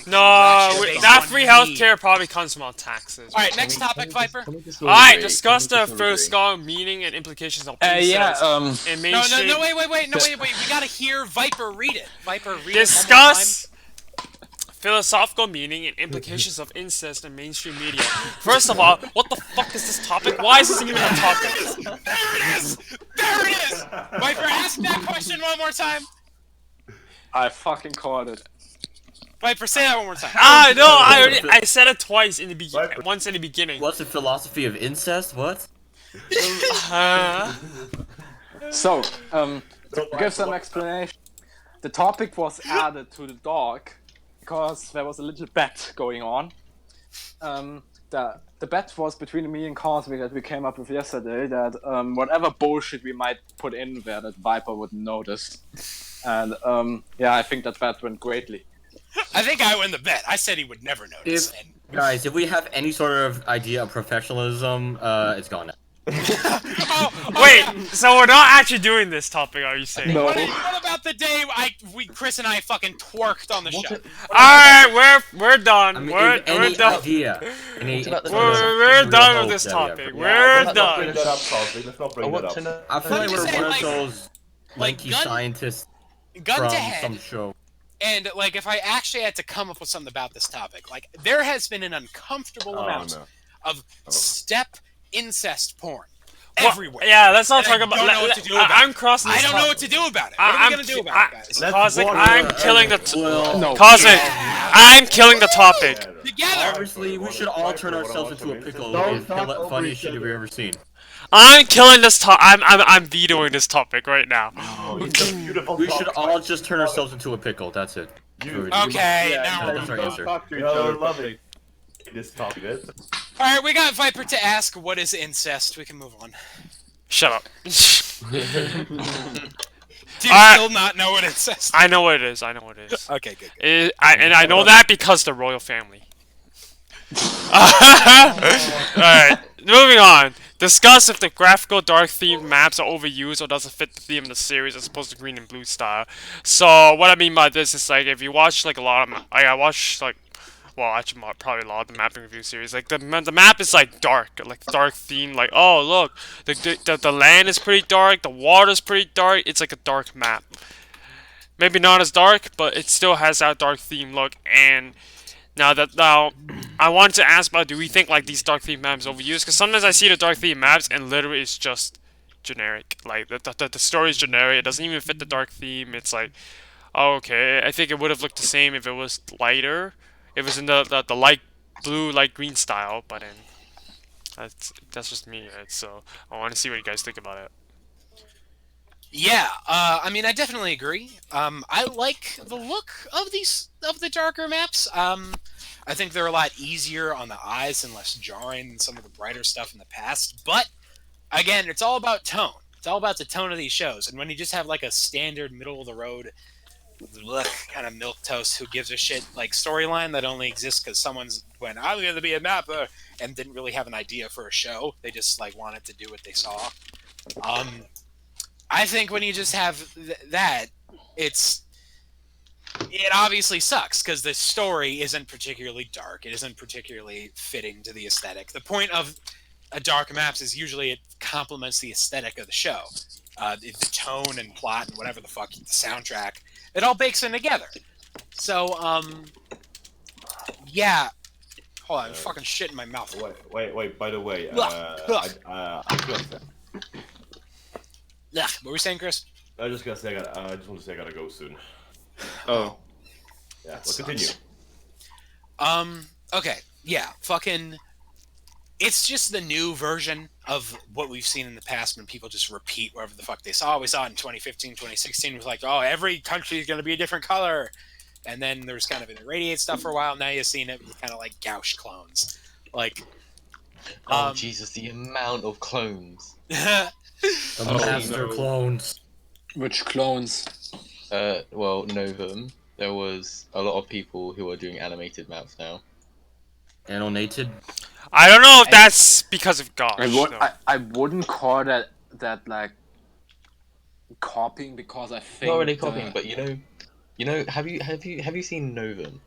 No, Actually, that based free on need. healthcare probably comes from our taxes. Alright, next topic, Viper. Alright, discuss the first scholar meaning and implications of Yeah. incest in No, mainstream. no, wait. We gotta hear Viper read it. Viper, read Discuss philosophical meaning and implications of incest in mainstream media. First of all, what the fuck is this topic? Why is this even a topic? it one more time. There it is! There it is! Viper, ask that question one more time. I fucking caught it. Viper, say that one more time. Ah, no, I said it twice in the beginning. Once in the beginning. What's the philosophy of incest? What? So, to give some explanation, the topic was added to the doc because there was a little bet going on. The bet was between me and Cosmic that we came up with yesterday that whatever bullshit we might put in there that Viper wouldn't notice. And yeah, I think that bet went greatly. I think I win the bet. I said he would never notice. If guys, if we have any sort of idea of professionalism, it's gone now. Wait, so we're not actually doing this topic, are you saying? No. What about the day Chris and I fucking twerked on the show? Alright, we're done. I mean, we're if any done. idea, any, What about the We're done with hope this that we have topic. for- We're Let's not bring done. that up, Cosby. Let's not I bring that want up. to know. I feel like I'm we're just one saying, of those lanky gun- scientists Gun from to head. some show. And like, if I actually had to come up with something about this topic, like, there has been an uncomfortable amount of step incest porn everywhere. Yeah, let's not And I talk about. don't know what to do about I'm it. crossing this I don't know what topic. to do about it. What are we gonna do about it, guys? Cosmic, Let's I'm water killing the. Well, No. Cosmic, I'm killing the topic. Together. obviously, we should all turn ourselves into a pickle. Don't It's talk the over funniest each shit other. you've ever seen. I'm killing this topic. I'm vetoing this topic right now. Oh, it's a beautiful We should topic. all just turn ourselves into a pickle. That's it. Okay, Yeah, now. That's our answer. Talk to each No, I other. love it. This topic is. Alright, we got Viper to ask what is incest. We can move on. Shut up. Do you Alright. still not know what incest is? I know what it is. I know what it is. Okay, good. And I know that because the royal family. Alright, moving on. Discuss if the graphical dark themed maps are overused or doesn't fit the theme of the series as opposed to green and blue style. So what I mean by this is like if you watch like a lot of I watch like well actually probably a lot of the mapping review series like the map is like dark theme like oh look the land is pretty dark, the water's pretty dark, it's like a dark map. Maybe not as dark, but it still has that dark theme look. And now, I wanted to ask about, do we think like these dark theme maps overused? Because sometimes I see the dark theme maps and literally it's just generic. Like the story is generic. It doesn't even fit the dark theme. It's like, oh, okay. I think it would have looked the same if it was lighter. It was in the light blue, light green style. But then that's just me. Right? So I want to see what you guys think about it. Yeah, I mean, I definitely agree. I like the look of the darker maps. I think they're a lot easier on the eyes and less jarring than some of the brighter stuff in the past. But again, it's all about tone. It's all about the tone of these shows. And when you just have like a standard middle of the road, kind of milquetoast who gives a shit like storyline that only exists because someone's went, I'm going to be a mapper, and didn't really have an idea for a show. They just like wanted to do what they saw. I think when you just have that, it's it obviously sucks because the story isn't particularly dark. It isn't particularly fitting to the aesthetic. The point of a dark maps is usually it complements the aesthetic of the show. The tone and plot and whatever the fuck, the soundtrack, it all bakes in together. So, yeah. Hold on, I'm fucking shit in my mouth. Wait. By the way, Ugh. I What were we saying, Chris? I just gotta say, I just want to say I gotta go soon. Oh. Yeah, let's continue. Okay, yeah, fucking. It's just the new version of what we've seen in the past when people just repeat whatever the fuck they saw. We saw it in 2015, 2016. It was like, oh, every country is going to be a different color. And then there was kind of an irradiate stuff for a while. Now you've seen it with kind of like Gauche clones. Like, Oh Jesus, the amount of clones. The master clones. Which clones? Well, Novum. There was a lot of people who are doing animated maps now. Annotated. I don't know if that's because of gosh. I wouldn't call that like copying because I think Not really copying, but you know, have you seen Novum?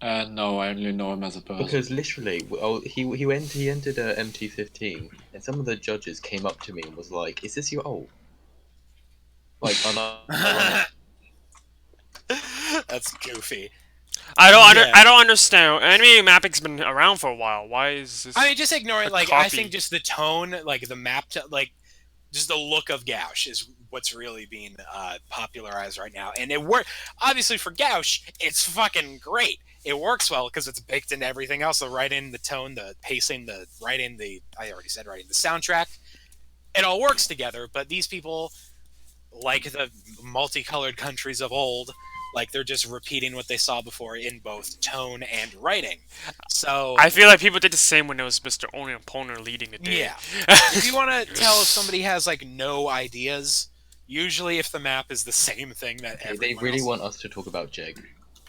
No, I only know him as a person. Because literally, he entered MT15, and some of the judges came up to me and was like, "Is this your old?" Like, That's goofy. I don't understand. Anime mapping's been around for a while. Why is this? I mean, just ignore it. Like, copy? I think just the tone, like the map, like just the look of Gauche is what's really being popularized right now. And it works. Obviously, for Gauche, it's fucking great. It works well because it's baked into everything else. The right in the tone, the pacing, the right in the the soundtrack. It all works together. But these people, like the multicolored countries of old, like they're just repeating what they saw before in both tone and writing. So I feel like people did the same when it was Mr. Only Opponent leading the day. yeah. If you want to tell if somebody has like no ideas, usually if the map is the same thing that they really else... want us to talk about Jeg.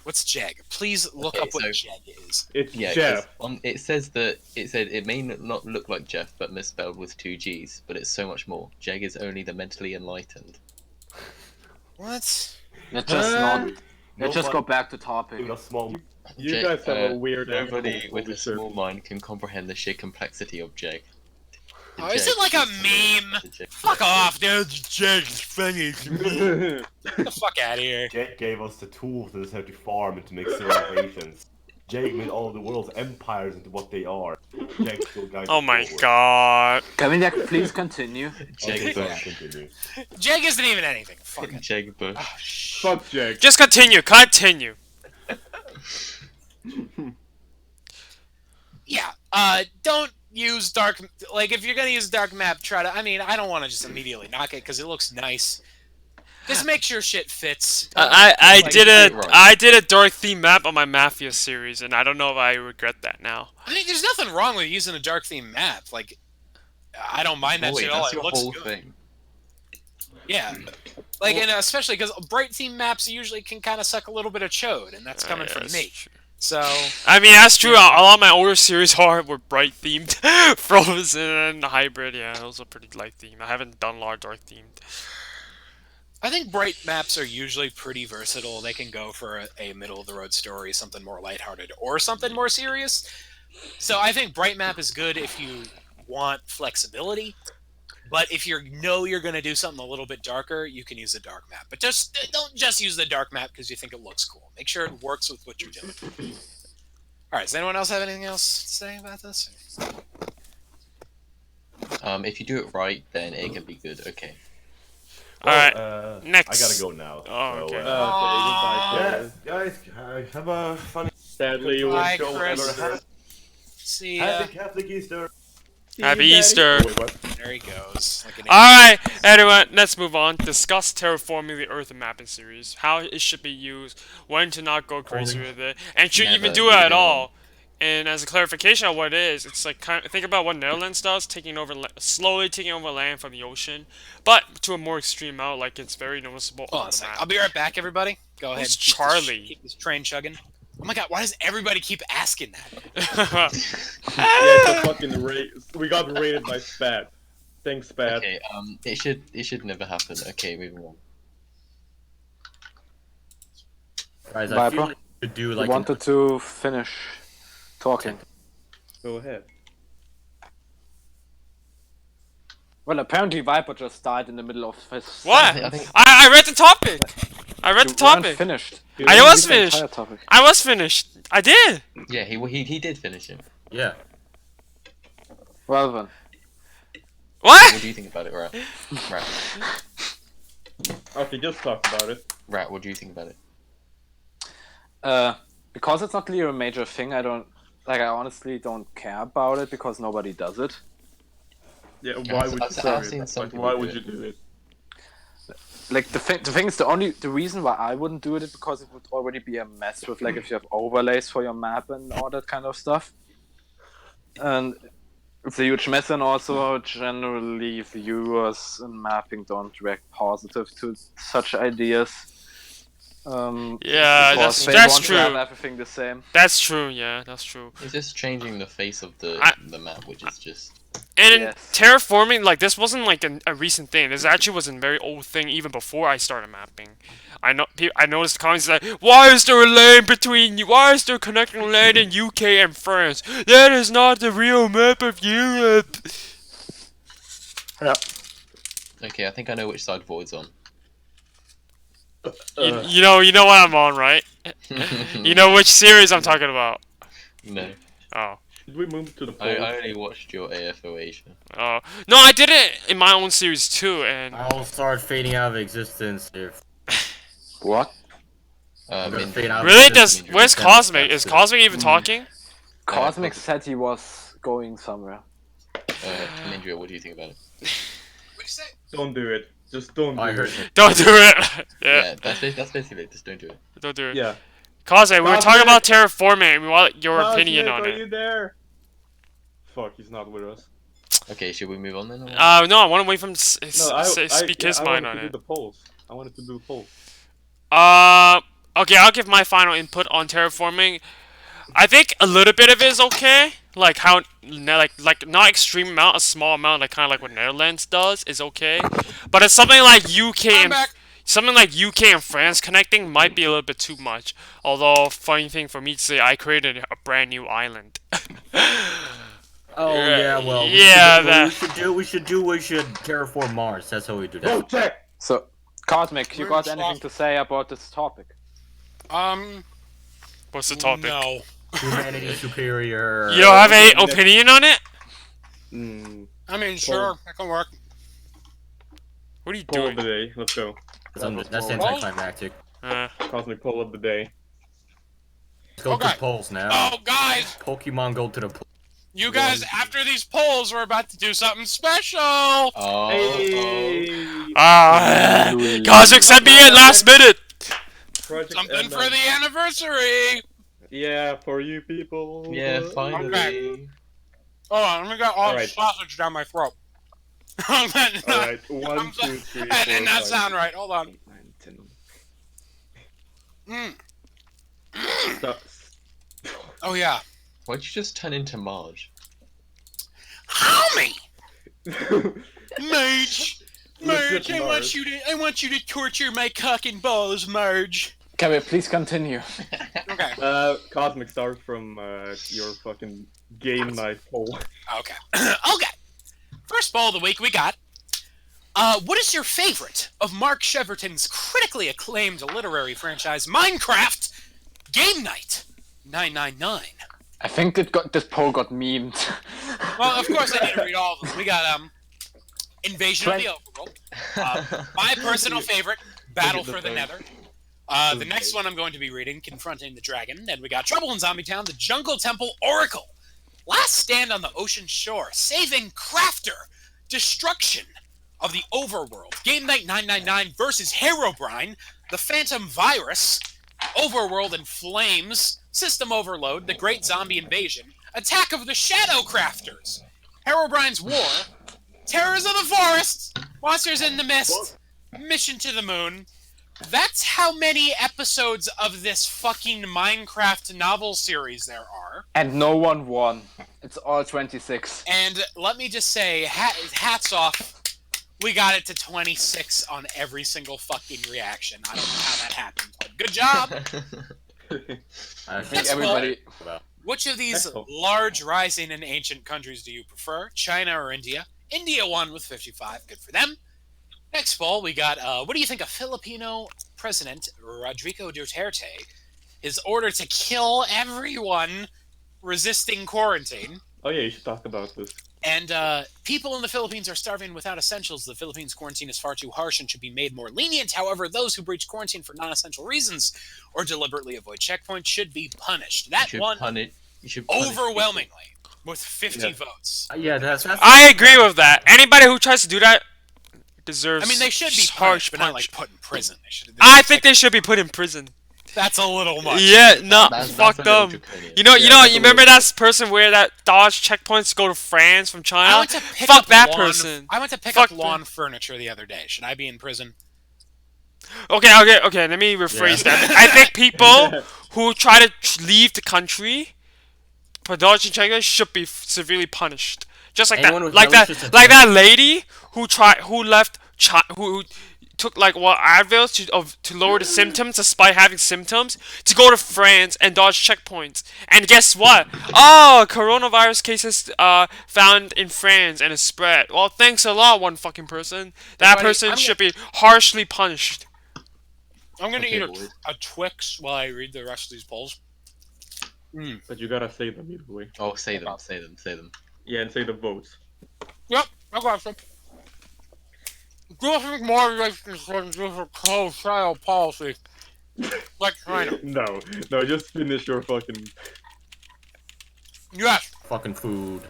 What's Jeg? Please look up what Jeg is. It's Yeah, Jeff. it says that it may not look like Jeff, but misspelled with 2 G's, but it's so much more. Jeg is only the mentally enlightened. What? Let's just go back to topic. You guys have a weird. Nobody with a small mind can comprehend the sheer complexity of Jeg. Oh, is it like a meme? Fuck off, dude. Jeg's funny. Get the fuck out of here. Jeg gave us the tools to just how to farm and to make civilizations. Jeg made all of the world's empires into what they are. Jeg still guides Oh us my forward. god. Can we please continue? Jeg Okay, Bush. continue. Jeg isn't even anything. Fuck it. Jeg Bush. Oh, shit. Fuck Jake. Just continue. Continue. Yeah. Don't use dark. Like, if you're gonna use dark map, try to. I mean, I don't want to just immediately knock it because it looks nice. Just make sure shit fits. I Like, did a dark theme map on my Mafia series, and I don't know if I regret that now. I mean, there's nothing wrong with using a dark theme map. Like, I don't mind that shit at all. That's It your looks whole good. thing. Yeah. Like, and especially because bright theme maps usually can kind of suck a little bit of chode, and that's coming Yeah, from that's me. true. So. I mean, that's true. A lot of my older series were bright themed. Frozen, Hybrid, yeah, those are pretty light themed. I haven't done a lot of dark themed. I think bright maps are usually pretty versatile. They can go for a middle-of-the-road story, something more lighthearted, or something more serious. So I think bright map is good if you want flexibility. But if you know you're going to do something a little bit darker, you can use a dark map. But just don't just use the dark map because you think it looks cool. Make sure it works with what you're doing. All right, does anyone else have anything else to say about this? If you do it right, then it can be good. Okay. Alright, next. I gotta go now. Oh, okay. Okay, Yeah, guys, have a funny. sadly, you Bye, won't show Chris. ever. See ya. Happy Catholic Easter. Happy Easter. Wait, what? There he goes. Like an Alright, anyway, let's move on. Discuss terraforming the Earth mapping series. How it should be used, when to not go crazy with it, and should you even Never do it at do it. all. And as a clarification of what it is, it's like think about what Netherlands does, slowly taking over land from the ocean, but to a more extreme out. Like it's very noticeable Hold on on a the second. map. I'll be right back, everybody. Go ahead. Who's Keep this- Charlie? Keep this train chugging. Oh my god, why does everybody keep asking that? Yeah, it's a fucking we got raided by Spat. Thanks, Spat. Okay. It should never happen. Okay, moving on. Guys, I feel Viper, like we should do you like wanted to finish talking. Go ahead. Well, apparently Viper just died in the middle of his What? I think I read the topic. I read You the weren't topic. finished. You I didn't was read the finished. entire topic. I was finished. I did. yeah, he did finish him. yeah. Well then. What? What do you think about it, Rat? Rat, Okay, just talk about it. Rat, what do you think about it? Because it's not really a major thing, I honestly don't care about it because nobody does it. Yeah, why would you I've seen some like, why people would do you it. do it? Like the thing is the reason why I wouldn't do it is because it would already be a mess with like if you have overlays for your map and all that kind of stuff. And it's a huge mess, and also generally viewers in mapping don't react positive to such ideas. Yeah, because they that's want to have true. everything the same. That's true. Yeah, that's true. It's just changing the face of the map, which is just And in Yes. terraforming, like this wasn't like a recent thing. This actually was a very old thing even before I started mapping. I noticed the comments like, "Why is there a lane between you? Why is there connecting lane in UK and France? That is not the real map of Europe." Yeah. okay. I think I know which side Void's on. You know what I'm on, right? You know which series I'm talking about. No, Oh. Did we move to the poll? I only watched your AFO Asia. Oh. No, I did it in my own series too, and I'll start fading out of existence if. What? I'm gonna Mindria. fade out of really existence. does. Where's Cosmic? Is Cosmic even talking? Cosmic said he was going somewhere. Mindria, what do you think about it? Don't do it. Just don't do I heard it. it. Don't do it. Yeah, Yeah, that's basically it. Just don't do it. don't do it. Yeah. Cosmic, we were Cosmic! talking about terraforming. We want your Cosmic, opinion on are it. you there? Fuck, he's not with us. Okay, should we move on then? Or? No, I want to wait for him to speak his I mind wanted on to do it. the polls. I wanted to do the polls. Okay, I'll give my final input on terraforming. I think a little bit of it is okay. Like how, like not extreme amount, a small amount, like kind of like what Netherlands does is okay. But it's something like something like UK and France connecting might be a little bit too much. Although, funny thing for me to say, I created a brand new island. Oh yeah, well. Yeah, We should terraform Mars. That's how we do that. Go check! So, Cosmic, you We're got soft. anything to say about this topic? What's the topic? No. Humanity superior. You don't have any opinion on it? I mean, sure, that can work. What are you Poll of doing? the day. Let's go. That's anticlimactic. Cosmic poll of the day. Let's go Okay. to polls now. Oh, guys, Pokemon go to the polls. you guys, after these polls, we're about to do something special. Oh, Hey! Cosmic sent me in last minute. Project Something Ender. for the anniversary. Yeah, for you people. yeah, finally. Okay. Hold on, let me get all the Alright. sausage down my throat. Alright, 1, 2, 3, 4, That did not 5, sound right. Hold on. 8, 9, 10. Mm. Stop. Oh yeah. Why'd you just turn into Marge? Homie, Marge, Legit Marge, I want you to torture my cock and balls, Marge. Can we please continue? Okay. Cosmic, start from your fucking game night poll. Okay. Okay. First poll of the week we got. What is your favorite of Mark Cheverton's critically acclaimed literary franchise, Minecraft Game Night 999? I think this poll got memed. Well, of course I need to read all of them. We got Invasion of the Overworld. My personal favorite, Battle for the Nether. The next one I'm going to be reading, Confronting the Dragon. Then we got Trouble in Zombie Town, The Jungle Temple Oracle. Last Stand on the Ocean Shore, Saving Crafter, Destruction of the Overworld, Game Night 999 versus Herobrine, The Phantom Virus, Overworld in Flames, System Overload, The Great Zombie Invasion, Attack of the Shadow Crafters, Herobrine's War, Terrors of the Forest, Monsters in the Mist, Mission to the Moon. That's how many episodes of this fucking Minecraft novel series there are. And no one won. It's all 26. And let me just say, hats off. We got it to 26 on every single fucking reaction. I don't know how that happened, but good job. I I think think everybody. Which of these Excellent. large rising and ancient countries do you prefer? China or India? India won with 55. Good for them. Next poll, we got, what do you think of Filipino President Rodrigo Duterte is ordered to kill everyone resisting quarantine? Oh yeah, you should talk about this. And people in the Philippines are starving without essentials. The Philippines quarantine is far too harsh and should be made more lenient. However, those who breach quarantine for non-essential reasons or deliberately avoid checkpoints should be punished. That won overwhelmingly with 50 votes. Yeah, that's I agree with that. Anybody who tries to do that deserves. I mean, they should be harsh punished, but not punch. like put in prison. I think they should be put in prison. That's a little much. Yeah, no, That's fuck a little them. draconian. You know, that's a remember little- that person where that dodged checkpoints to go to France from I China? went to pick Fuck up that lawn, person. I went to pick Fuck up lawn furniture the other day. Should I be in prison? Okay. Let me rephrase that. I think people who try to leave the country for dodging checkpoints should be severely punished. Just like Anyone that, with like malicious that, intent. like that lady who left China, who took like Advil to lower the symptoms despite having symptoms to go to France and dodge checkpoints. And guess what? Oh, coronavirus cases found in France and it spread. Well, thanks a lot, one fucking person. That Everybody, person I'm should be harshly punished. I'm gonna Okay, eat boys. a Twix while I read the rest of these polls. But you gotta say them either way. Oh, say them. Yeah, and say the votes. Yep, I got some. Do you think more relations is a closed trial policy? Like China. No, just finish your fucking. Yes, fucking food.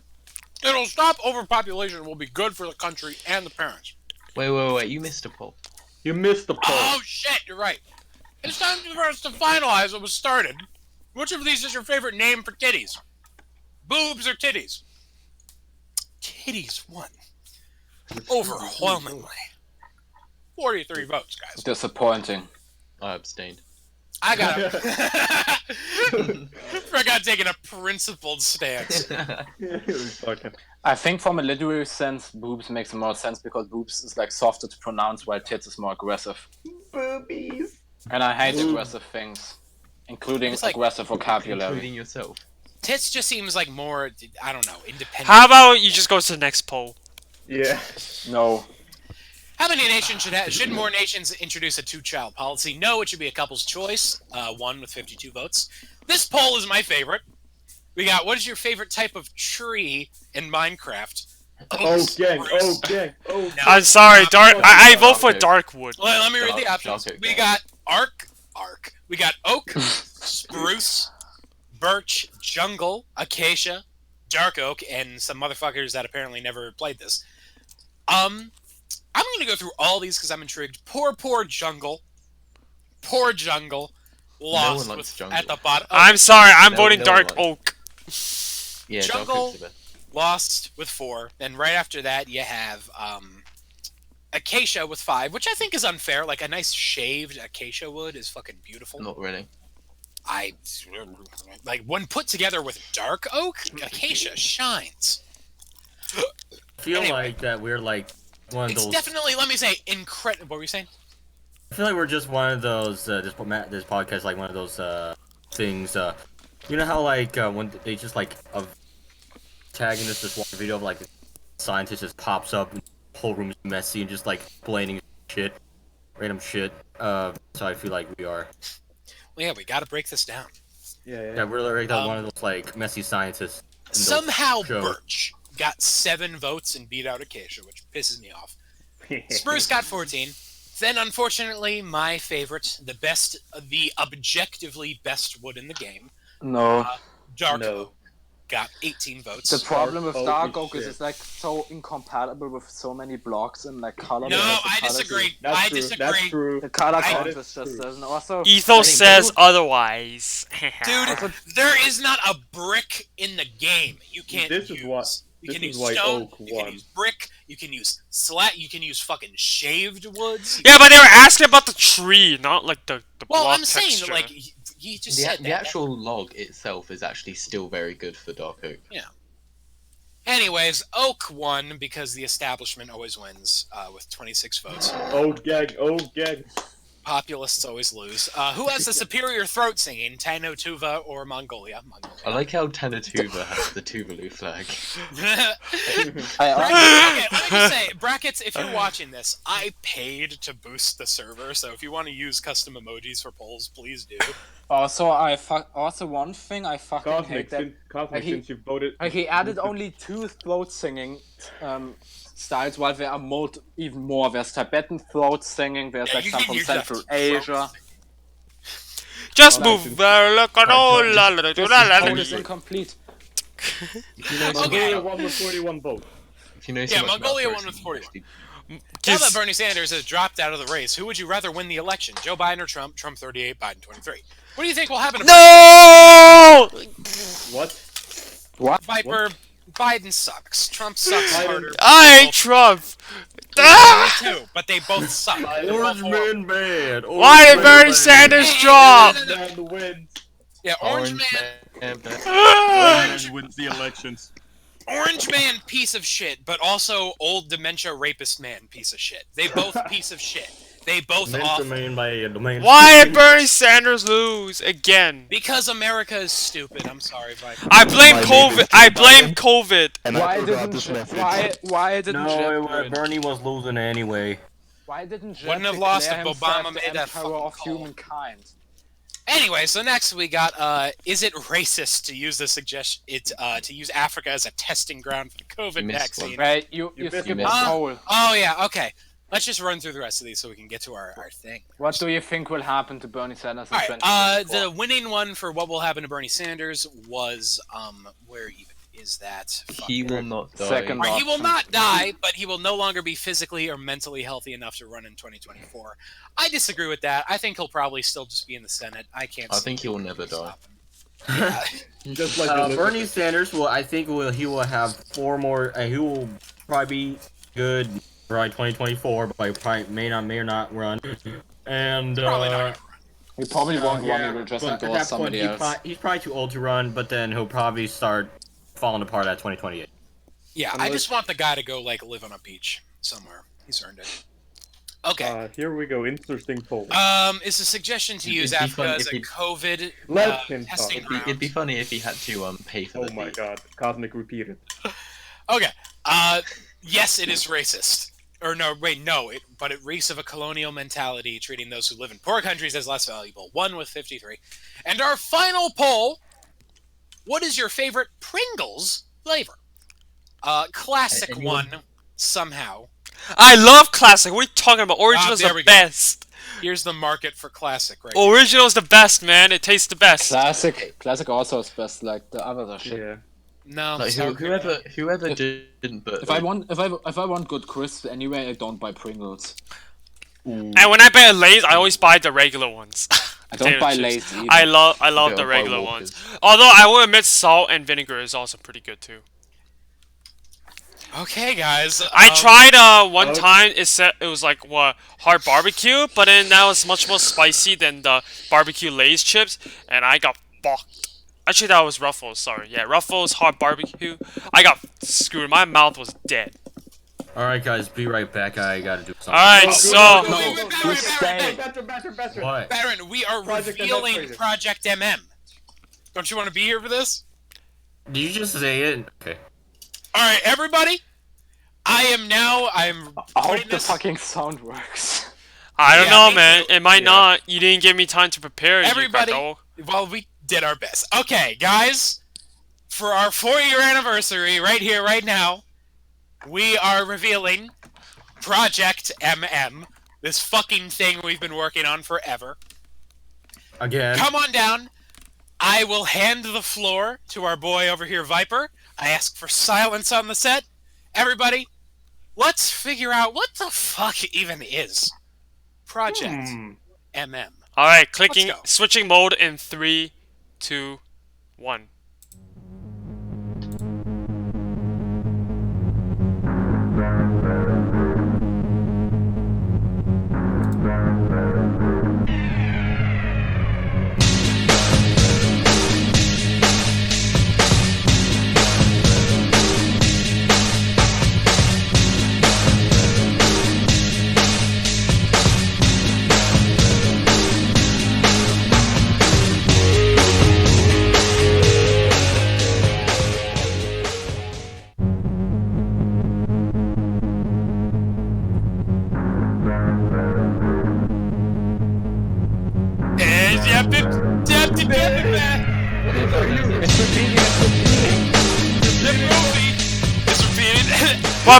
it'll stop overpopulation and will be good for the country and the parents. Wait, you missed a poll. You missed the poll. Oh shit, you're right. It's time for us to finalize what was started. Which of these is your favorite name for titties? Boobs or titties? Titties won. Overwhelmingly. 43 votes, guys. Disappointing. I abstained. I got it. Forgot taking a principled stance. Okay. I think from a literary sense, boobs makes more sense because boobs is like softer to pronounce, while tits is more aggressive. Boobies. And I hate Boobs. aggressive things, including It's like- aggressive vocabulary. Including yourself. Tits just seems like more, I don't know, independent. How about you just go to the next poll? Yeah. No. How many nations should more nations introduce a two-child policy? No, it should be a couple's choice. One with 52 votes. This poll is my favorite. We got, what is your favorite type of tree in Minecraft? Oh Oaks, gang. spruce. Oh gang. Oh. No. I'm sorry, dark. I vote for Dark Darkwood. Let me read the options. Dark oak, We yeah. got arc. We got oak, spruce, birch, jungle, acacia, dark oak, and some motherfuckers that apparently never played this. I'm gonna go through all these because I'm intrigued. Poor jungle. Poor jungle. Lost likes with, jungle. at the bottom. I'm sorry, I'm No, voting no Dark one. Oak. Yeah, Jungle. Dark Oak's the best. Lost with 4. Then right after that, you have acacia with 5, which I think is unfair. Like a nice shaved acacia wood is fucking beautiful. Not really. I like when put together with dark oak, acacia shines. I feel Anyway. like that we're like one of It's those. definitely, let me say, incredible. What were you saying? I feel like we're just one of those. This podcast like one of those things. You know how like when they just like tagging this one video of like a scientist just pops up, and the whole room is messy and just like explaining shit, random shit. So I feel like we are. Well, yeah, we got to break this down. Yeah. We're like one of those like messy scientists. in those Somehow, shows. Birch got 7 votes and beat out Acacia, which pisses me off. Spruce got 14. Then, unfortunately, my favorite, the objectively best wood in the game, No. Dark No. Oak, got 18 votes. The problem with Dark Dark oak Oak is is shit. it's like so incompatible with so many blocks and like color. No, because the I colors disagree. That's I true. disagree. That's true. The color I- contrast That is just true. doesn't. Also, Ethos think says blue- otherwise. Dude, Also- there is not a brick in the game you can't This use. is what- You this can is use why stone, oak you won. can use brick, you can use slat, you can use fucking shaved woods. Yeah, but they were asking about the tree, not like the Well, block I'm saying, texture. like, he just The, said the that. actual log itself is actually still very good for Dark Oak. Anyways, Oak won because the establishment always wins with 26 votes. Oh, gag. Populists always lose. Who has the superior throat singing, Tano Tuva or Mongolia? I like how Tanatuva has the Tuvalu flag. Brackets, okay, let me just say, brackets, if you're watching this, I paid to boost the server, so if you want to use custom emojis for polls, please do. Also, one thing I fucking hate that Cosmic, since you voted... he added only 2 throat singing styles, while there are even more. There's Tibetan throat singing, there's like some from Central Asia. Just move. Look at all. Vote is incomplete. Mongolia won with 41 votes. If you know so Yeah, much Mongolia about won with Brexit, 41. Now that Bernie Sanders has dropped out of the race, who would you rather win the election? Joe Biden or Trump? Trump 38, Biden 23. What do you think will happen to No! What? Viper? Biden sucks. Trump sucks harder. I ain't Trump. Me too, but they both suck. Orange man bad. Why did Bernie Sanders drop? Man wins. Yeah, Orange Man. Orange wins the elections. Orange Man, piece of shit, but also old dementia rapist man, piece of shit. They both piece of shit. They both awful. Why did Bernie Sanders lose again? Because America is stupid. I'm sorry, Viper. I blame COVID. I blame COVID. And Why didn't Bernie was losing anyway. Why didn't Jeb Wouldn't have lost declare if Obama himself the made that emperor of fucking call. humankind? Anyway, so next we got, is it racist to use the suggestion, to use Africa as a testing ground for the COVID missed vaccine? Right, you skipped the poll. Oh yeah, okay. Let's just run through the rest of these so we can get to our thing. What do you think will happen to Bernie Sanders in Alright, 2024? the winning one for what will happen to Bernie Sanders was, where even is that? He will not die. Second Right, he will option. not die, but he will no longer be physically or mentally healthy enough to run in 2024. I disagree with that. I think he'll probably still just be in the Senate. I can't. I see think he'll it never die. stopping. Just like Bernie Sanders will. I think he will have 4 more. He will probably be good by 2024, but he probably may or not run. And Probably not. He probably won't run, he will just but at endorse that point, somebody else. he's probably too old to run. But then he'll probably start falling apart at 2028. Yeah, I just want the guy to go like live on a beach somewhere. He's earned it. Okay. Here we go. Interesting poll. Is a suggestion to use It'd be Africa fun as if a he- COVID Let him testing talk. ground. It'd be funny if he had to pay for Oh the my beat. god. Cosmic repeated. Okay. Yes, it is racist. Or no, wait, no. But it reeks of a colonial mentality, treating those who live in poor countries as less valuable. 1 with 53. And our final poll: what is your favorite Pringles flavor? Classic Anyone? one, somehow. I love classic. What are you talking about? Original's there the we go. best. Here's the market for classic, right here. Original's the best, man. It tastes the best. Classic also is best, like the others are shit. Yeah. No, Like sour cream. whoever didn't, but If I want good crisps anyway, I don't buy Pringles. And when I buy Lay's, I always buy the regular ones. I don't buy Potato chips. Lay's either. I love Yeah, the buy regular Walkers. ones. Although I will admit, salt and vinegar is also pretty good too. Okay, guys. I tried one time. It was like what hard barbecue, but then that was much more spicy than the barbecue Lay's chips, and I got fucked. Actually, that was Ruffles. Sorry, yeah, Ruffles hard barbecue. I got screwed. My mouth was dead. All right, guys, be right back. I gotta do something. All right, so Better. What? Baron, we are Project revealing Administrator. Project MM. Don't you want to be here for this? Did you just say it? Okay. All right, everybody. I'm I hope putting the this. fucking sound works. I don't Yeah, know, me man. too. It might not. You didn't give me time to prepare. Everybody. You Well, we did our best. Okay, guys. For our 4-year anniversary, right here, right now, we are revealing Project MM. This fucking thing we've been working on forever. Again. Come on down. I will hand the floor to our boy over here, Viper. I ask for silence on the set. Everybody, let's figure out what the fuck even is Project MM. All right, clicking, Let's go. switching mode in 3, 2, 1.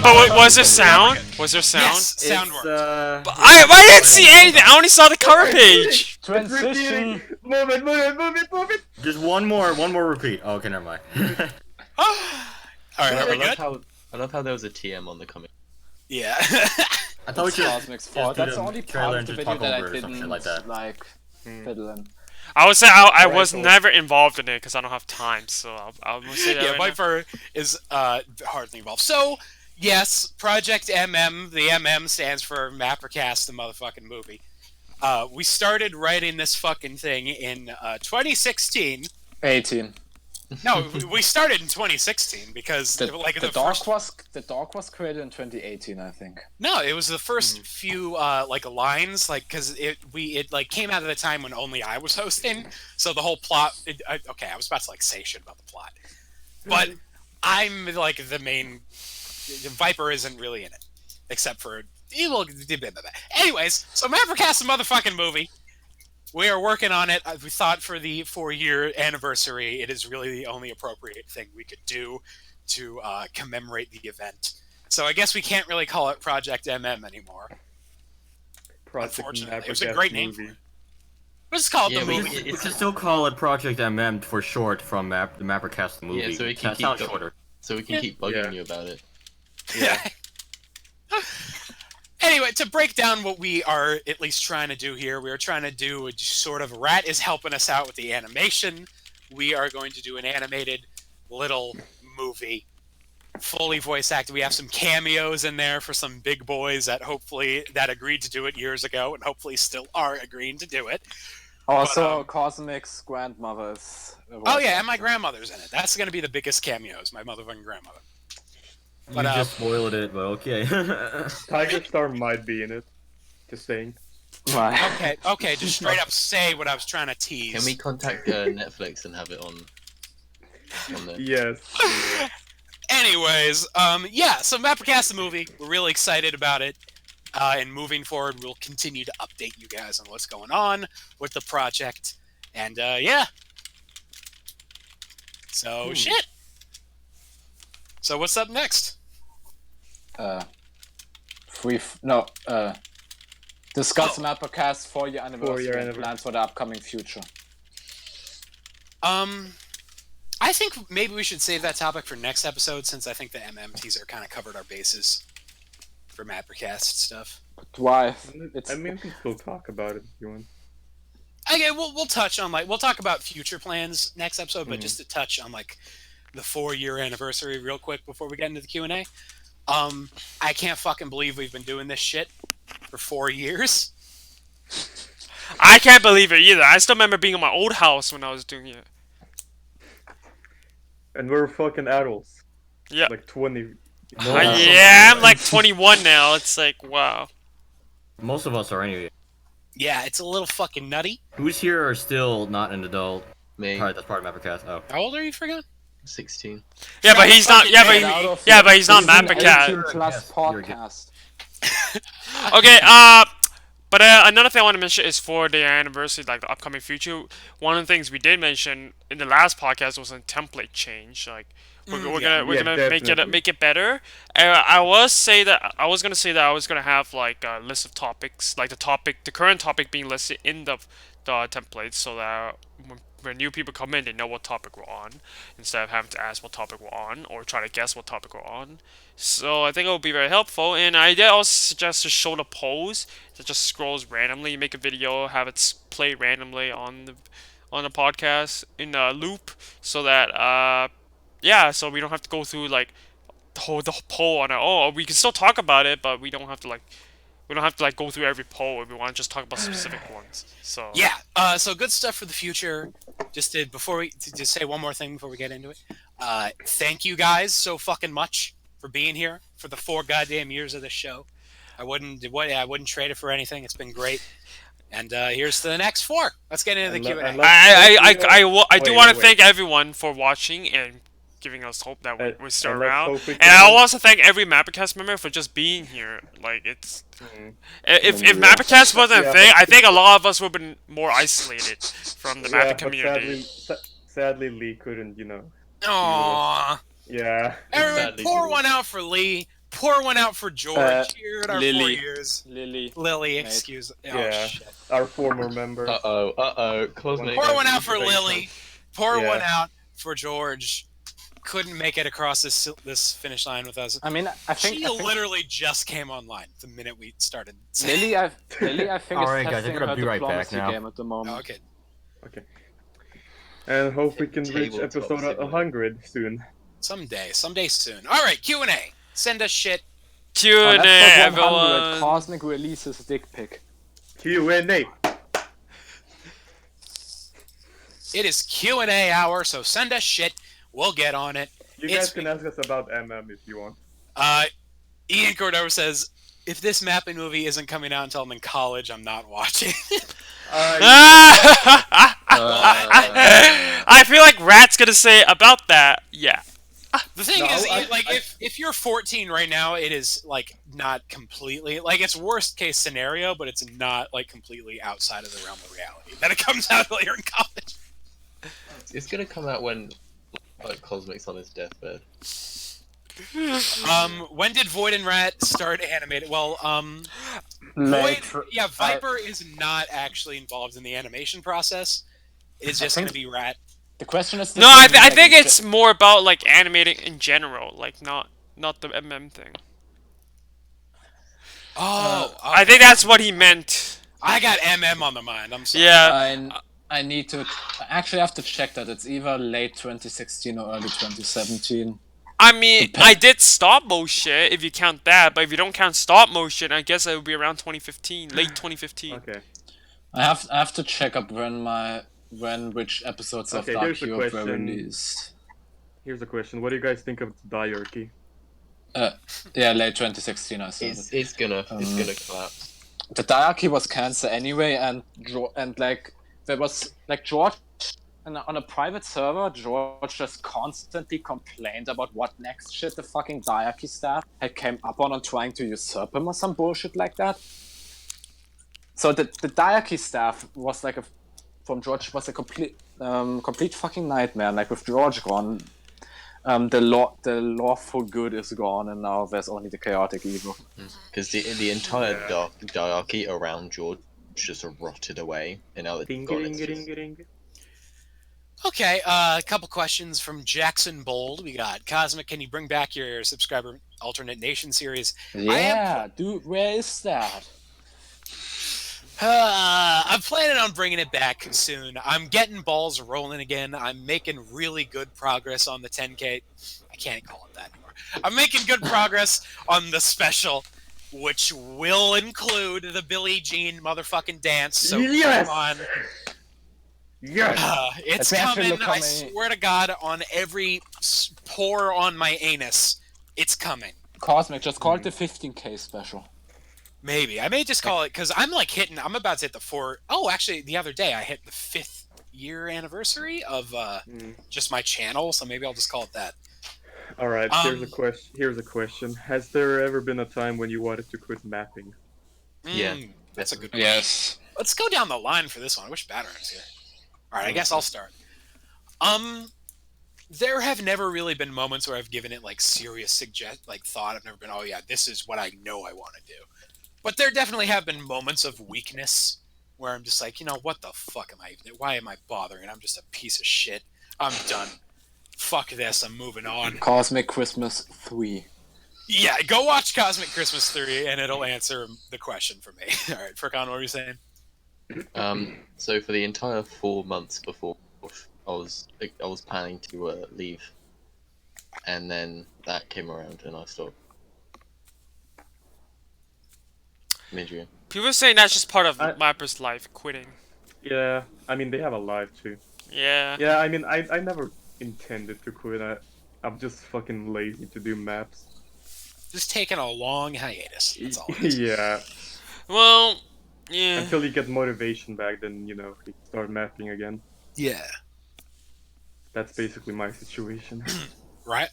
was there sound? Was there sound? Yes, sound It's, worked. I didn't see anything. I only saw the cover page. Transition. Move it. Just one more repeat. Oh, okay, never mind. All right, are we good? I love how there was a TM on the comic. Yeah. I thought we should Cosmic's fault. do That's the only trailer part of and the just video talk that I over it or some didn't shit like that. fiddle in. I would say I was Right, never involved in it because I don't have time. So I'll say that. Yeah, right now. Viper is hardly involved. So, yes, Project MM. The MM stands for MapperCast, the motherfucking movie. We started writing this fucking thing in 2016. 18. No, we started in 2016 because The first. dog was created in 2018, I think. No, it was the first few lines, because it came out at the time when only I was hosting, so the whole plot. Okay, I was about to say shit about the plot, but I'm the main. Viper isn't really in it, except for anyways. So MapperCast, the motherfucking movie. We are working on it. We thought for the 4-year anniversary, it is really the only appropriate thing we could do to commemorate the event. So I guess we can't really call it Project MM anymore. Unfortunately, it was a great name for it. Let's call it the movie. We should still call it Project MM for short from the MapperCast movie. Yeah, so we can that sounds keep shorter. So we can keep bugging you about it. Yeah. Anyway, to break down what we are at least trying to do here, we are trying to do Rat is helping us out with the animation. We are going to do an animated little movie, fully voice acted. We have some cameos in there for some big boys that agreed to do it years ago and hopefully still are agreeing to do it. Also, Cosmic's grandmother is. Oh yeah, and my grandmother's in it. That's going to be the biggest cameos, my motherfucking grandmother. You just spoiled it, but okay. Tiger Star might be in it. Just saying. Right. Okay, just straight up say what I was trying to tease. Can we contact Netflix and have it on there? Yes. Anyways, so MapperCast the movie. We're really excited about it. And moving forward, we'll continue to update you guys on what's going on with the project. And, yeah. So, shit. So, what's up next? Discuss MapperCast 4-year anniversary and plans for the upcoming future. I think maybe we should save that topic for next episode, since I think the MM teaser kind of covered our bases for MapperCast stuff. Why? We can still talk about it if you want. Okay, we'll touch on we'll talk about future plans next episode, but just to touch on the 4-year anniversary real quick before we get into the Q&A. I can't fucking believe we've been doing this shit for 4 years. I can't believe it either. I still remember being in my old house when I was doing it. And we're fucking adults. Yeah. 20. Yeah, I'm 21 now. It's wow. Most of us are anyway. Yeah, it's a little fucking nutty. Who's here are still not an adult? Me. That's part of MapperCast. Oh. How old are you, forgot? 16. Yeah, but he's not. Yeah, but he's not MapperCast. 18+ podcast. Okay. But another thing I want to mention is for the anniversary, the upcoming future. One of the things we did mention in the last podcast was a template change. We're gonna make it better. I was gonna say that I was gonna have a list of topics, the current topic being listed in the templates, so that when new people come in, they know what topic we're on, instead of having to ask what topic we're on or try to guess what topic we're on. So I think it will be very helpful. And I did also suggest to show the polls that just scrolls randomly. You make a video, have it play randomly on the podcast in a loop, so that so we don't have to go through the whole poll on it. Oh, we can still talk about it, but we don't have to go through every poll if we want to just talk about specific ones. So yeah, so good stuff for the future. Just say one more thing before we get into it. Thank you guys so fucking much for being here for the 4 goddamn years of this show. I wouldn't trade it for anything. It's been great. And here's to the next 4. Let's get into the Q&A. I do want to thank everyone for watching and giving us hope that we're still around. And I also thank every MapperCast member for just being here. If MapperCast wasn't a thing, I think a lot of us would have been more isolated from the Mapping community. Sadly, Lee couldn't, Aww. Yeah. Everyone, pour one out for Lee. Pour one out for George here at our 4 Lily. years. Lily. Lily, Mate. excuse. Oh, Yeah. shit. Our former member. Cosmic. Pour one out for Lily. Pour Yeah. one out for George. Couldn't make it across this finish line with us. I mean, I think She literally just came online the minute we started. Lily, I think Alright, is guys, I'm testing gonna her be right back diplomacy now. game at the moment. Oh, okay. And hope we can reach Tabletop episode simulator. 100 soon. Someday soon. All right, Q&A. Send us shit. Q&A, On episode 100, everyone. Cosmic releases dick pic. Q&A. It is Q&A hour, so send us shit. We'll get on it. You It's- guys can ask us about MM if you want. Ian Cordova says, if this mapping movie isn't coming out until I'm in college, I'm not watching. I feel like Rat's gonna say about that. Yeah. The thing No, is, I- if you're 14 right now, it is like not completely like it's worst case scenario, but it's not like completely outside of the realm of reality. Then it comes out later in college. It's gonna come out when like Cosmic's on his deathbed. When did Void and Rat start animated? Well, Late. Void, yeah, Viper is not actually involved in the animation process. It's just going to be Rat. The question is... No, I think it's more about like animating in general, like not the MM thing. Oh, I think that's what he meant. I got MM on the mind. I'm sorry. Yeah. I need to... I actually have to check that. It's either late 2016 or early 2017. I mean, I did stop motion if you count that, but if you don't count stop motion, I guess it would be around 2015, late 2015. Okay. I have to check up which episodes of Okay, Dark here's the Cube were question. released. Here's a question. What do you guys think of Diarchy? Yeah, late 2016 I said it. It's gonna collapse. The diarchy was cancelled anyway, and like there was like George on a private server. George just constantly complained about what next shit the fucking diarchy staff had came up on trying to usurp him or some bullshit like that. So the diarchy staff was like from George was a complete fucking nightmare. Like with George gone, the lawful good is gone, and now there's only the chaotic evil. Because the entire diarchy around George just rotted away, and now Ding, it's gone. ding, It's ding, just- ding. Okay, a couple questions from Jackson Bold. We got Cosmic. Can you bring back your subscriber alternate nation series? Yeah, dude, where is that? I'm planning on bringing it back soon. I'm getting balls rolling again. I'm making really good progress on the 10K. I can't call it that anymore. I'm making good progress on the special, which will include the Billie Jean motherfucking dance. So Yes! come on. Yes! It's That's actually coming. I coming. swear to God, on every pore on my anus, it's coming. Cosmic, just call it the 15K special. Maybe. I may just call it, because I'm about to hit the 4. Oh, actually, the other day I hit the 5th year anniversary of just my channel, so maybe I'll just call it that. Alright, here's a question. Has there ever been a time when you wanted to quit mapping? Yeah. That's a good question. Yes. Let's go down the line for this one. I wish Batteran's here. Alright, I guess I'll start. There have never really been moments where I've given it like serious thought. I've never been, oh yeah, this is what I know I want to do. But there definitely have been moments of weakness where I'm just like, you know, what the fuck why am I bothering? I'm just a piece of shit. I'm done. Fuck this, I'm moving on. Cosmic Christmas 3. Yeah, go watch Cosmic Christmas 3 and it'll answer the question for me. Alright, Furkan, what were you saying? So for the entire 4 months before, I was planning to leave, and then that came around and I stopped. Mindria. People are saying that's just part of Mapper's life, quitting. Yeah, I mean, they have a life too. Yeah. Yeah, I mean, I never intended to quit. I'm just fucking lazy to do maps. Just taking a long hiatus. That's all it is. Yeah. Well, yeah. Until you get motivation back, then, you know, you start mapping again. Yeah. That's basically my situation. Right?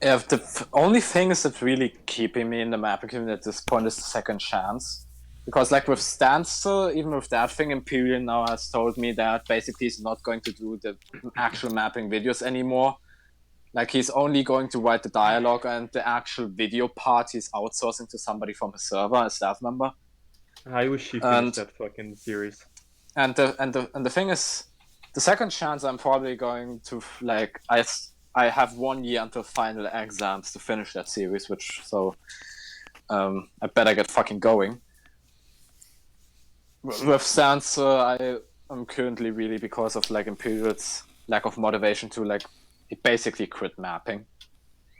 Yeah, the only thing is that's really keeping me in the mapping community at this point is the second chance. Because like with Standstill, even with that thing, Imperial now has told me that basically he's not going to do the actual mapping videos anymore. Like he's only going to write the dialogue, and the actual video part he's outsourcing to somebody from his server, a staff member. I wish he finished that fucking series. And the thing is, the second chance I'm probably going to like I have 1 year until final exams to finish that series, I better get fucking going. With Sans, I am currently really, because of like Imperial's lack of motivation to like, it basically quit mapping.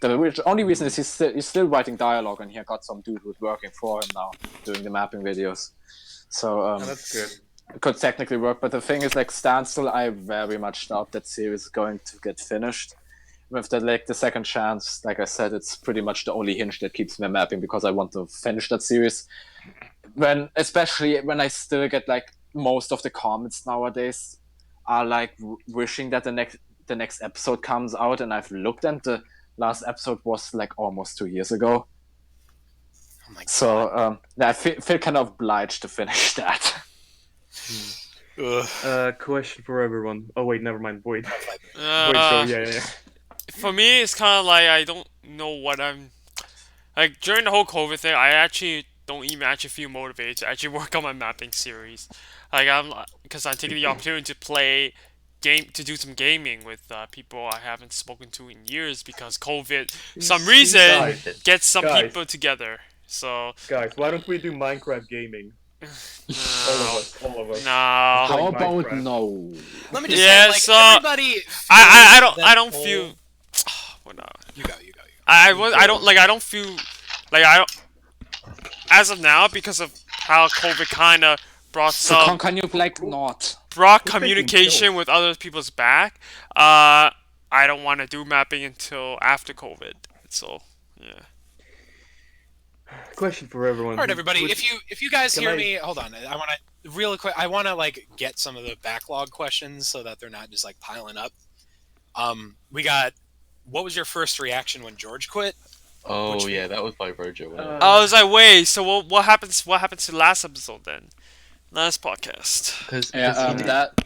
The only reason is he's still writing dialogue, and he got some dude who's working for him now doing the mapping videos. So that's good. it could technically work, but the thing is, like, Standstill, I very much doubt that series is going to get finished. With the second chance, like I said, it's pretty much the only hinge that keeps me mapping, because I want to finish that series. Especially when I still get like most of the comments nowadays are like wishing that the next episode comes out, and I've looked, and the last episode was like almost 2 years ago. Oh my God. So I feel kind of obliged to finish that. Question for everyone. Oh wait, never mind. Void. Yeah. For me, it's kind of like I don't know what I'm... Like, during the whole COVID thing, I actually don't even actually feel motivated to actually work on my mapping series. Like, because I'm taking the opportunity to do some gaming with people I haven't spoken to in years, because COVID, for some reason, gets some people together. So... Guys, why don't we do Minecraft gaming? All of us. No. How about no? Let me just say, like, so everybody. I don't feel. Well, no. You go. I don't feel like I don't. As of now, because of how COVID kind of brought some. Can you like not? Brought communication with other people's back. I don't want to do mapping until after COVID. So yeah. Question for everyone. All right, everybody. If you guys hear me, hold on. I want to real quick. I want to like get some of the backlog questions so that they're not just like piling up. We got. What was your first reaction when George quit? Oh yeah, that was by Roger. I was like, wait. So what happens? What happens to the last episode then? Last podcast.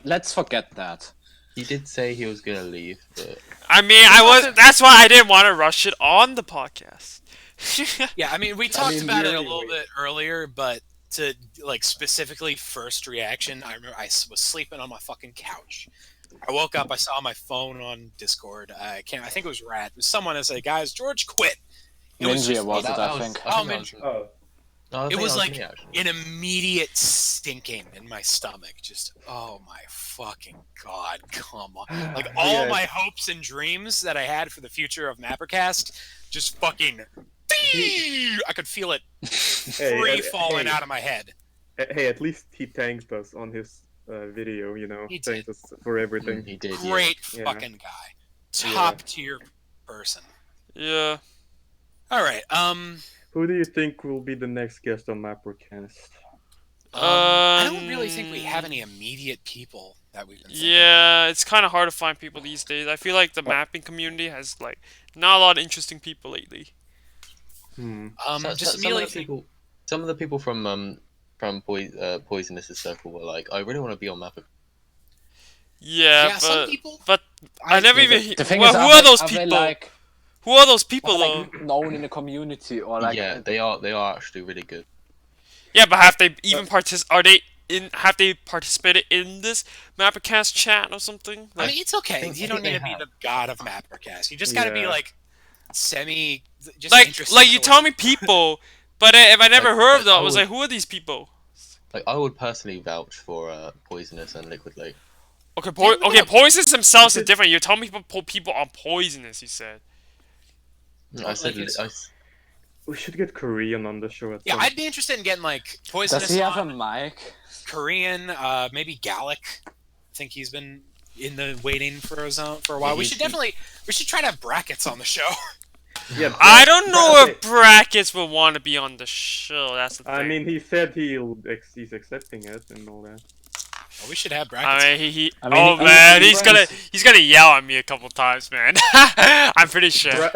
Let's forget that. He did say he was gonna leave, but I mean, that's why I didn't want to rush it on the podcast. Yeah, I mean, we talked about it a little bit earlier, but to like specifically first reaction, I remember I was sleeping on my fucking couch. I woke up, I saw my phone on Discord. I think it was Rat. It was someone that said, "Guys, George quit." Mindria was it, I think. It was like an immediate stinking in my stomach. Just, oh my fucking God, come on. Like, all my hopes and dreams that I had for the future of MapperCast just fucking... I could feel it falling out of my head. Hey, at least he thanked us on his video, you know. He thanked us for everything. he did. Great fucking guy. Top tier person. Yeah. All right, Who do you think will be the next guest on MapperCast? I don't really think we have any immediate people that we've been thinking. Yeah, it's kind of hard to find people these days. I feel like the mapping community has like not a lot of interesting people lately. Just immediately. Some of the people from Poisonous' circle were like, "I really want to be on Mapper." Yeah, some people. but I never even. The thing Well, is, who are those they, people? like, Who are those people though? like known in the community, or like? Yeah, they are actually really good. Yeah, but have they even have they participated in this MapperCast chat or something? I mean, it's okay. You don't need to be the god of MapperCast. You just gotta be like just interested. Like you tell me people, but if I never heard of them, I was like, who are these people? Like, I would personally vouch for Poisonous and Liquid Lake. Okay, Poisonous themselves are different. You're telling me people on Poisonous, you said. I said We should get Korean on the show at some I'd be interested in getting like Poisonous. Does he have a mic? Korean, maybe Gallic. I think he's been in the waiting for a while. We should try to have Brackets on the show. Yeah, I don't know if Brackets will want to be on the show. That's the thing. I mean, he said he's accepting it and all that. Well, we should have Brackets. He's gonna yell at me a couple times, man. I'm pretty sure.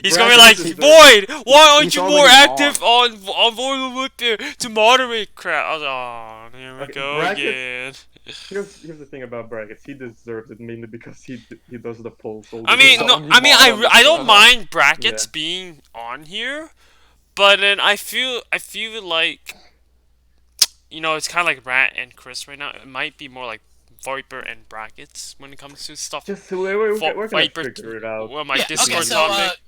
He's gonna be like, Void, why aren't you more active on Void to moderate crap? I was like, oh, here we go again. Here's the thing about brackets. He deserves it mainly because he does the polls. All I the mean, time. no, only I mean, mod on the I don't server. mind brackets Yeah. being on here, but then I feel like, you know, it's kind of like Rat and Chris right now. It might be more like Viper and brackets when it comes to stuff. Just we're gonna Viper, figure it out. well, my Yeah, Discord okay, so, topic.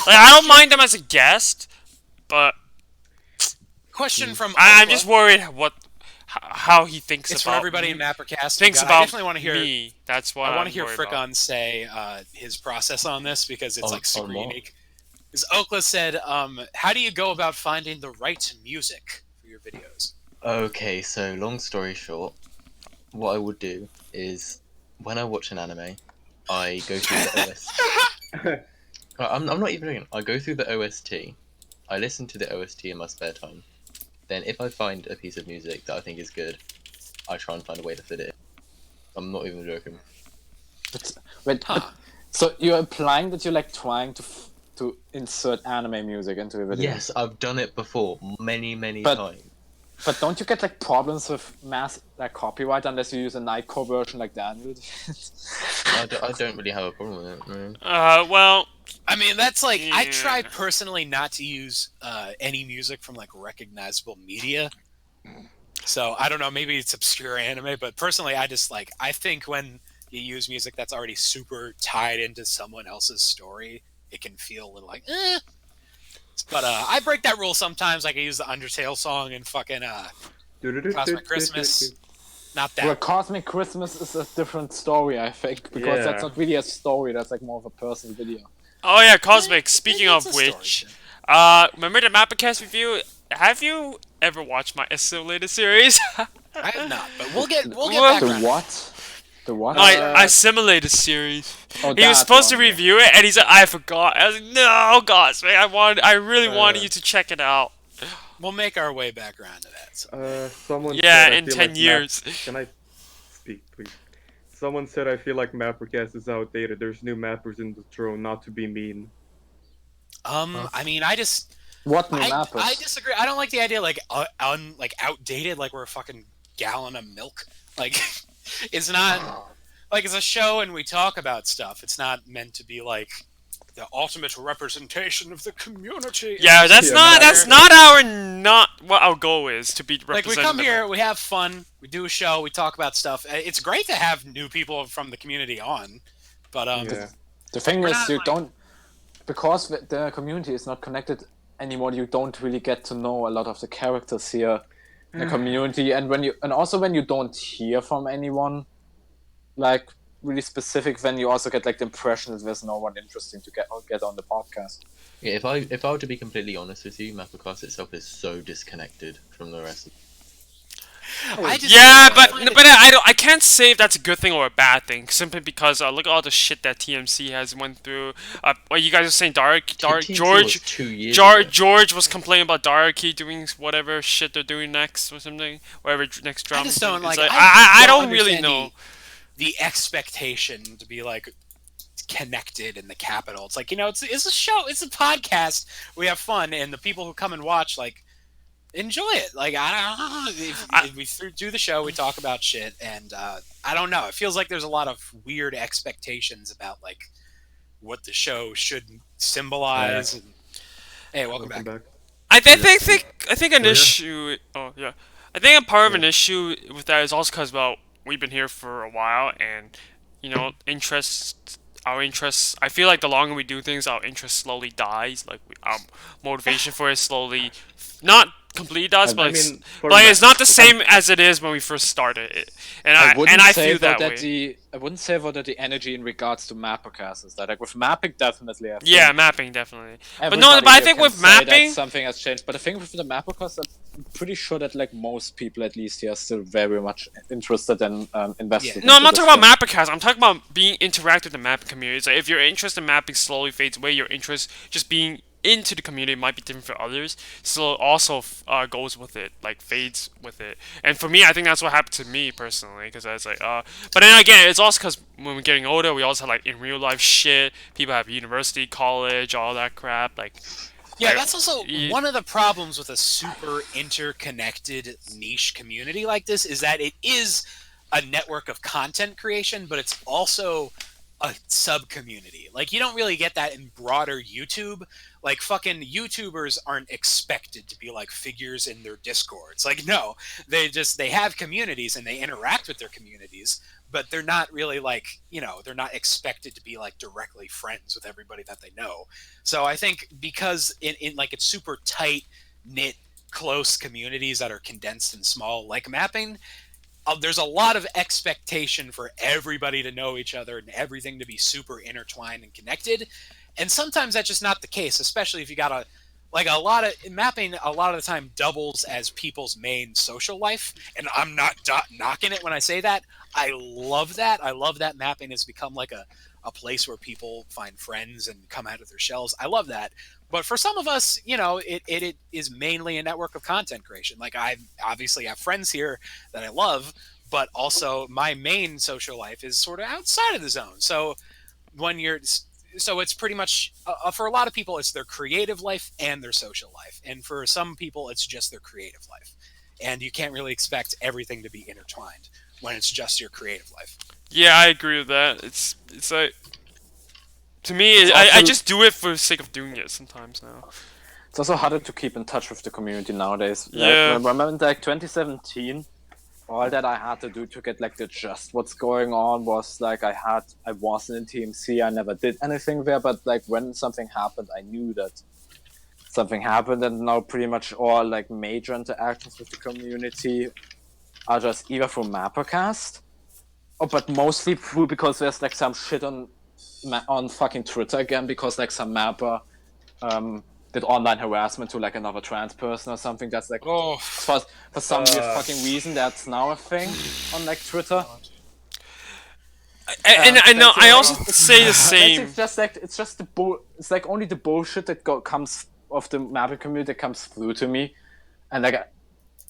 Like, I don't mind them as a guest, but question from I'm Opa. just worried how he thinks It's about for everybody in me. MapperCast. Thinks I about definitely want to hear. me. That's what I want I'm to hear worried about. Fricon say his process on this because it's On- like super on what? unique. Because Okla said, "How do you go about finding the right music for your videos?" Okay, so long story short, what I would do is when I watch an anime, I go through the OST. I'm not even doing it. I go through the OST. I listen to the OST in my spare time. Then, if I find a piece of music that I think is good, I try and find a way to fit it in. I'm not even joking. Wait, Huh. so you're implying that you're like trying to insert anime music into your video? Yes, I've done it before, many But- times. But don't you get like problems with mass like copyright unless you use a Nightcore version like Daniel? I don't really have a problem with it. No. Well, I mean, that's like I Yeah. try personally not to use any music from like recognizable media. So I don't know, maybe it's obscure anime, but personally, I think when you use music that's already super tied into someone else's story, it can feel a little like, eh. But I break that rule sometimes. Like I use the Undertale song and fucking Cosmic Christmas. Not that. Well, one. Cosmic Christmas is a different story, I think, because Yeah. that's not really a story. That's like more of a personal video. oh yeah, Cosmic. Speaking It's of a story, which, too. remember the MapperCast review? Have you ever watched my Assimilated series? I have not, but we'll get Well, back The around. what? The what? My Assimilated series. Oh, He was that supposed to one, yeah. review it, and he's like, I forgot. I was like, no, Cosmic, I really wanted you to check it out. We'll make our way back around to that. So. Someone Yeah, said, I in feel 10 like years. Can I speak, please? Someone said I feel like MapperCast is outdated. There's new mappers in the throne. Not to be mean. I mean, I just What new I mappers? disagree. I don't like the idea like like outdated, like we're a fucking gallon of milk. Like it's not like it's a show and we talk about stuff. It's not meant to be like the ultimate representation of the community. Yeah, that's Yeah, not what our goal is to be Like we representative. come here, we have fun, we do a show, we talk about stuff. It's great to have new people from the community on, but Yeah. The thing We're is, not you like- don't, because the community is not connected anymore. You don't really get to know a lot of the characters here in the community, and also when you don't hear from anyone, like really specific, then you also get like the impression that there's no one interesting to get on the podcast. Yeah, if I were to be completely honest with you, MapperCast itself is so disconnected from the rest. I just Yeah, I but find it- I can't say if that's a good thing or a bad thing. Simply because look at all the shit that TMC has went through. What you guys are saying, Dark TMC George. was 2 years ago. George was complaining about Darky doing whatever shit they're doing next or something. Whatever next drama. I just don't It's like. I don't really understand know. the expectation to be like connected in the capital. It's like, you know, it's a show, it's a podcast. We have fun, and the people who come and watch like enjoy it. Like I don't know. If we do the show, we talk about shit, and I don't know. It feels like there's a lot of weird expectations about like what the show should symbolize. And, hey, welcome back. I think an Yeah. issue. Oh yeah, I think a part of an issue with that is also because we've been here for a while, and you know, our interests. I feel like the longer we do things, our interest slowly dies. Like our motivation for it slowly, not completely dies, but it's not the same as it is when we first started it. And I feel that way. I wouldn't say that the energy in regards to MapperCast is that like with mapping definitely. I think Yeah, mapping definitely. But everybody I here think can with say that mapping, something has changed. But the thing with the MapperCast, I'm pretty sure that like most people at least here are still very much interested and invested. no, I'm into not this talking about thing. MapperCast. I'm talking about being interactive with the mapping community. It's like if your interest in mapping slowly fades away, your interest just being into the community might be different for others. So also goes with it, like fades with it. And for me, I think that's what happened to me personally, because I was like, but then again, it's also because when we're getting older, we also have like in real life shit. People have university, college, all that crap. Like, Yeah, that's also Yeah. one of the problems with a super interconnected niche community like this is that it is a network of content creation, but it's also a sub community. Like, you don't really get that in broader YouTube. Like, fucking YouTubers aren't expected to be like figures in their discords. Like, no, they have communities and they interact with their communities, but they're not really like, they're not expected to be like directly friends with everybody that they know. So I think because in like it's super tight knit, close communities that are condensed and small, like mapping, there's a lot of expectation for everybody to know each other and everything to be super intertwined and connected. And sometimes that's just not the case, especially if you got a lot of mapping a lot of the time doubles as people's main social life. And I'm not knocking it when I say that. I love that. I love that mapping has become like a place where people find friends and come out of their shells. I love that. But for some of us, it is mainly a network of content creation. Like, I obviously have friends here that I love, but also my main social life is sort of outside of the zone. So it's pretty much for a lot of people, it's their creative life and their social life, and for some people, it's just their creative life. And you can't really expect everything to be intertwined when it's just your creative life. Yeah, I agree with that. It's like, to me, I just do it for the sake of doing it sometimes now. It's also harder to keep in touch with the community nowadays. Yeah. Like, remember, like 2017, all that I had to do to get like the just what's going on was like I wasn't in TMC, I never did anything there, but like when something happened, I knew that something happened, and now pretty much all like major interactions with the community are just either through MapperCast, but mostly through because there's like some shit on fucking Twitter again because like some mapper did online harassment to like another trans person or something. That's like for some weird fucking reason that's now a thing on like Twitter. And I know I also say the same. It's just like it's like only the bullshit that comes of the mapping community that comes through to me, and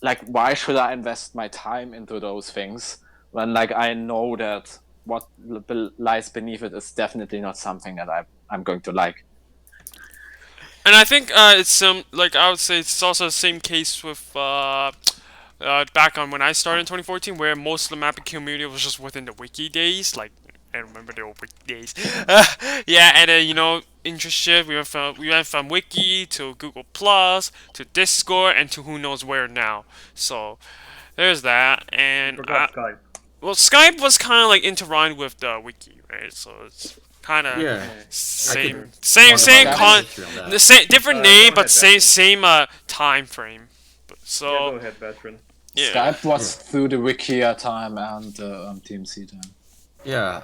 like why should I invest my time into those things when like I know that what lies beneath it is definitely not something that I'm going to like. And I think it's like I would say it's also the same case with back on when I started in 2014, where most of the mapping community was just within the wiki days. Like, I remember the old wiki days. Yeah, and then interested. We went from wiki to Google Plus to Discord and to who knows where now. So there's that. And Forgot Skype. well, Skype was kind of like intertwined with the wiki, right? So it's kind of Yeah. same that. the same different name, go but ahead, same time frame. Yeah, So go ahead, veteran. yeah. Skype was through the Wikia time and TMC time. Yeah,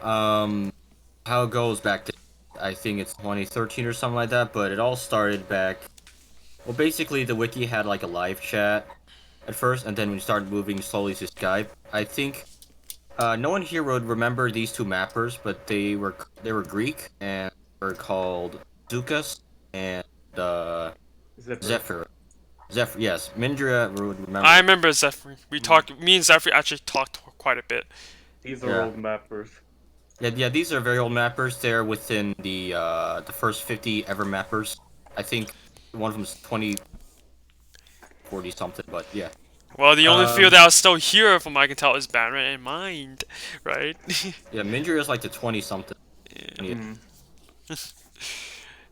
how it goes back to, I think it's 2013 or something like that, but it all started back, well, basically the wiki had like a live chat at first, and then we started moving slowly to Skype. I think no one here would remember these two mappers, but they were Greek and were called Zukas and Zephyr. Zephyr, yes, Mindria would remember. I remember Zephyr. Me and Zephyr actually talked quite a bit. These are old mappers. Yeah, these are very old mappers. They're within the first 50 ever mappers. I think one of them's 2040 something, but yeah. Well, the only field that was still here, from what I can tell, is Batman and Mind, right? Yeah, Mindria is like the 20 something. Yeah.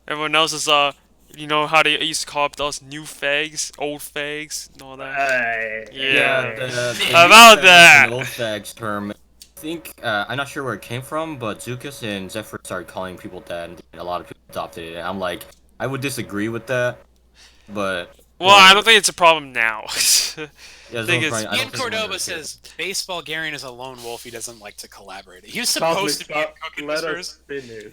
Everyone else is you know how they used to call up those new fags, old fags, and all that. How about that? The old fags term. I think I'm not sure where it came from, but Zukas and Zephyr started calling people that, and a lot of people adopted it. And I'm like, I would disagree with that, but. Well, I don't think it's a problem now. Yeah, Ian Cordoba says Baseball Garion is a lone wolf. He doesn't like to collaborate. He was supposed to be in Cooking Let Whispers. us finish.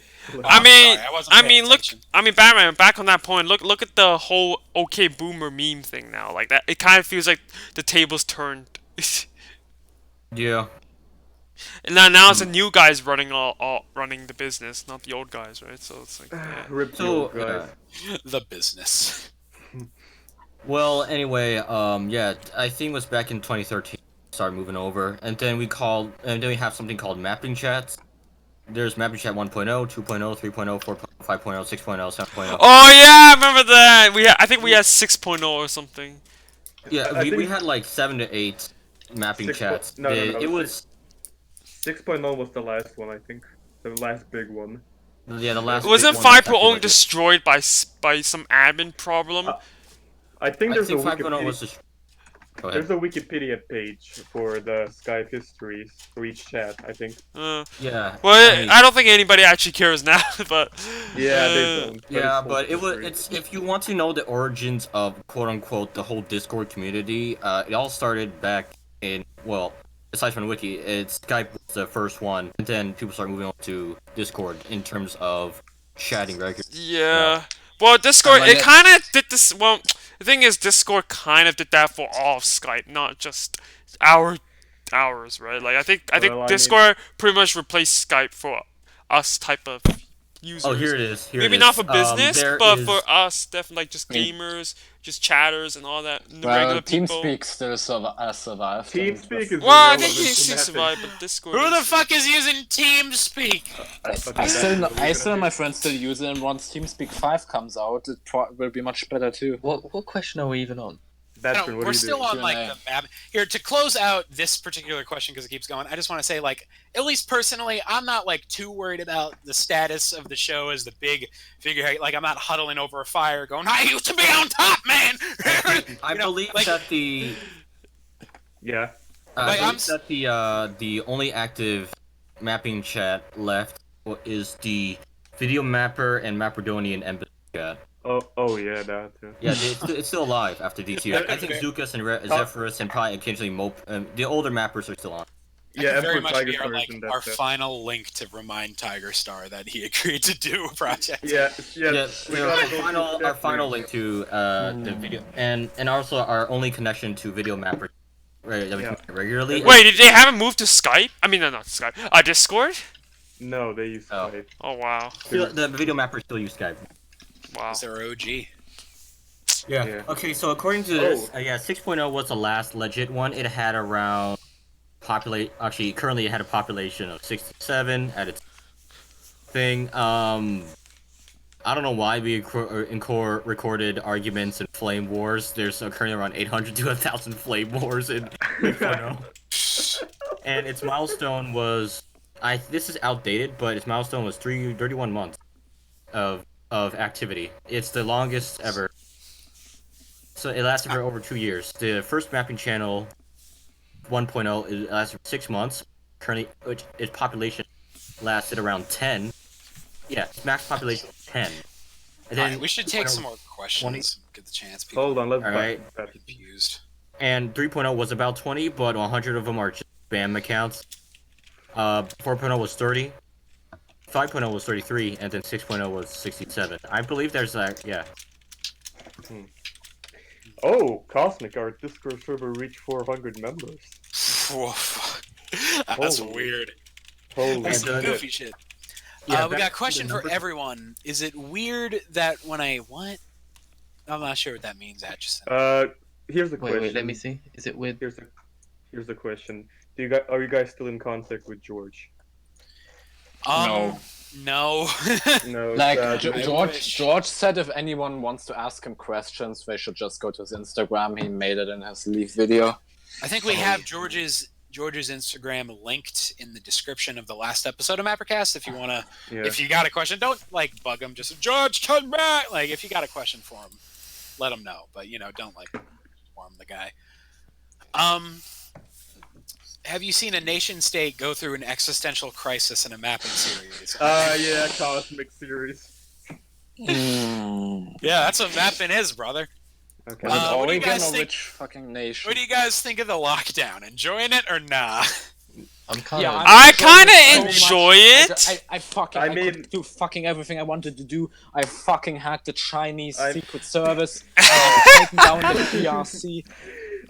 Batman. Back on that point. Look at the whole OK Boomer meme thing now. Like that, it kind of feels like the tables turned. Yeah. And now it's the new guys running running the business, not the old guys, right? So it's like Rip the old guys. The business. Well, anyway, yeah, I think it was back in 2013. Started moving over, and then we have something called mapping chats. There's mapping chat 1.0, 2.0, 3.0, 4.0, 5.0, 6.0, 7.0. Oh yeah, I remember that. I think we had 6.0 or something. Yeah, we had like 7 to 8 mapping chats. No, it was 6.0 was the last one, I think. The last big one. Yeah, the last. Wasn't big one that's 5.0 actually legit. destroyed by some admin problem? I think I there's think a 5.0 Wikipedia. was just. Go ahead. There's a Wikipedia page for the Skype histories for each chat, I think. Yeah. Well, I mean, I don't think anybody actually cares now, but Yeah, they don't. yeah, it's but full history. it's if you want to know the origins of quote unquote the whole Discord community, it all started back in aside from the wiki, Skype was the first one, and then people started moving on to Discord in terms of chatting regularly. yeah. Well, Discord, And when it kind of did this. Well, the thing is, Discord kind of did that for all of Skype, not just ours, right? Like I think Well, I mean- Discord pretty much replaced Skype for us type of users. Oh, here it is. Maybe not for business, there but is- for us, definitely like just I mean- gamers, just chatters and all that. The Well, regular people. TeamSpeak still survived. and TeamSpeak was- is Well, I irrelevant think to he mapping. survived, but Discord. Who the is- fuck is using TeamSpeak? I still know my friends still use it, and once TeamSpeak 5 comes out, it will be much better too. What question are we even on? Batman, what We're do you still do? on like Q&A. the map here to close out this particular question because it keeps going. I just want to say, like, at least personally, I'm not like too worried about the status of the show as the big figurehead. Like, I'm not huddling over a fire going, "I used to be on top, man." I You know, believe like- that the Yeah. Like, I I'm believe that the only active mapping chat left is the video mapper and Mapperdonian embassy chat. Oh yeah, that. Yeah. Yeah, it's still alive after these years. I think Zukas and Zephyrus and probably occasionally Mope. The older mappers are still on. Yeah, That could very Emperor much Tiger be our, Star is like, in that our chat. final link to remind Tiger Star that he agreed to do a project. Yeah. Yeah, we our gotta go final through our that final link. link to the video and also our only connection to video mapper that we Yeah. do regularly. Wait, did they haven't moved to Skype? I mean, no, not Skype. Discord? No, they use Oh. Skype. Oh wow, The video mappers still use Skype. wow. Is there OG? Yeah. Okay, so according to this, 6.0 was the last legit one. It had around currently it had a population of 67 at its thing. I don't know why we recorded arguments and flame wars. There's currently around 800 to 1,000 flame wars in 3.0. And its milestone was, this is outdated, but its milestone was 31 months of activity. It's the longest ever. So it lasted for over 2 years. The first mapping channel 1.0 it lasted for 6 months. Currently, its population lasted around 10. Yeah, its max population was 10. And then Alright, we should take 3.0 some more questions. Get the chance. People Hold on, let's Alright. back. confused. And 3.0 was about 20, but 100 of them are just spam accounts. 4.0 was 30. 5.0 was 33, and then 6.0 was 67. I believe there's yeah. Oh, Cosmic, our Discord server reached 400 members. Whoa, fuck. That's Holy. weird. Holy That's some shit. goofy shit. Yeah, We back got a to question the for numbers. everyone. Is it weird that when I what? I'm not sure what that means, Atchison. Here's the question. Wait, let me see. Is it with? Here's the question. Are you guys still in contact with George? No. No. Like sadly. George said, if anyone wants to ask him questions, they should just go to his Instagram. He made it in his leave video. I think we have George's Instagram linked in the description of the last episode of MapperCast. If you wanna, Yeah. if you got a question, don't like bug him. Just George, come back. Like if you got a question for him, let him know. But don't like warm the guy. Have you seen a nation state go through an existential crisis in a mapping series? Yeah, Cosmic series. Yeah, that's what mapping is, brother. Okay. what do you Oregon guys or think? which fucking nation? What do you guys think of the lockdown? Enjoying it or nah? I'm kind Yeah, of. I enjoyed kind it of so enjoy much. it. I I mean- could do fucking everything I wanted to do. I fucking hacked the Chinese I'm- Secret Service. I've taken down the PRC.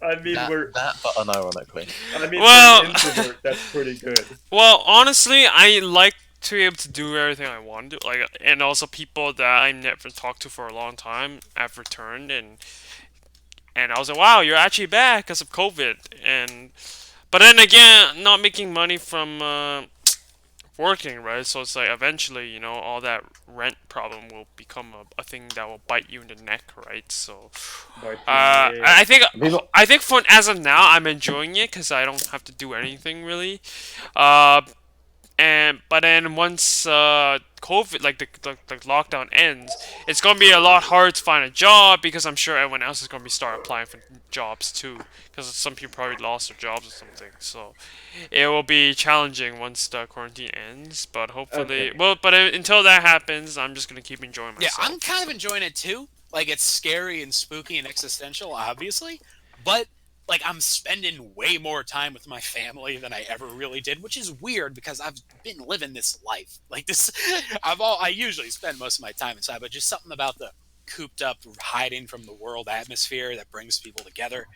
I mean, That, but unironically. Well- for an introvert, that's pretty good. Well, honestly, I like to be able to do everything I want to, like, and also people that I never talked to for a long time have returned, and I was like, wow, you're actually back because of COVID, but then again, not making money from working, right? So it's like eventually, all that rent problem will become a thing that will bite you in the neck, right? So, But I think People- for as of now, I'm enjoying it because I don't have to do anything really. Uh, but then once COVID, like the lockdown ends, it's gonna be a lot harder to find a job because I'm sure everyone else is gonna be start applying for jobs too. Because some people probably lost their jobs or something. So it will be challenging once the quarantine ends. But hopefully, Okay. well, but until that happens, I'm just gonna keep enjoying Yeah, myself. I'm kind of enjoying it too. Like, it's scary and spooky and existential, obviously, but like I'm spending way more time with my family than I ever really did, which is weird because I've been living this life. Like this, I usually spend most of my time inside, but just something about the cooped up, hiding from the world atmosphere that brings people together.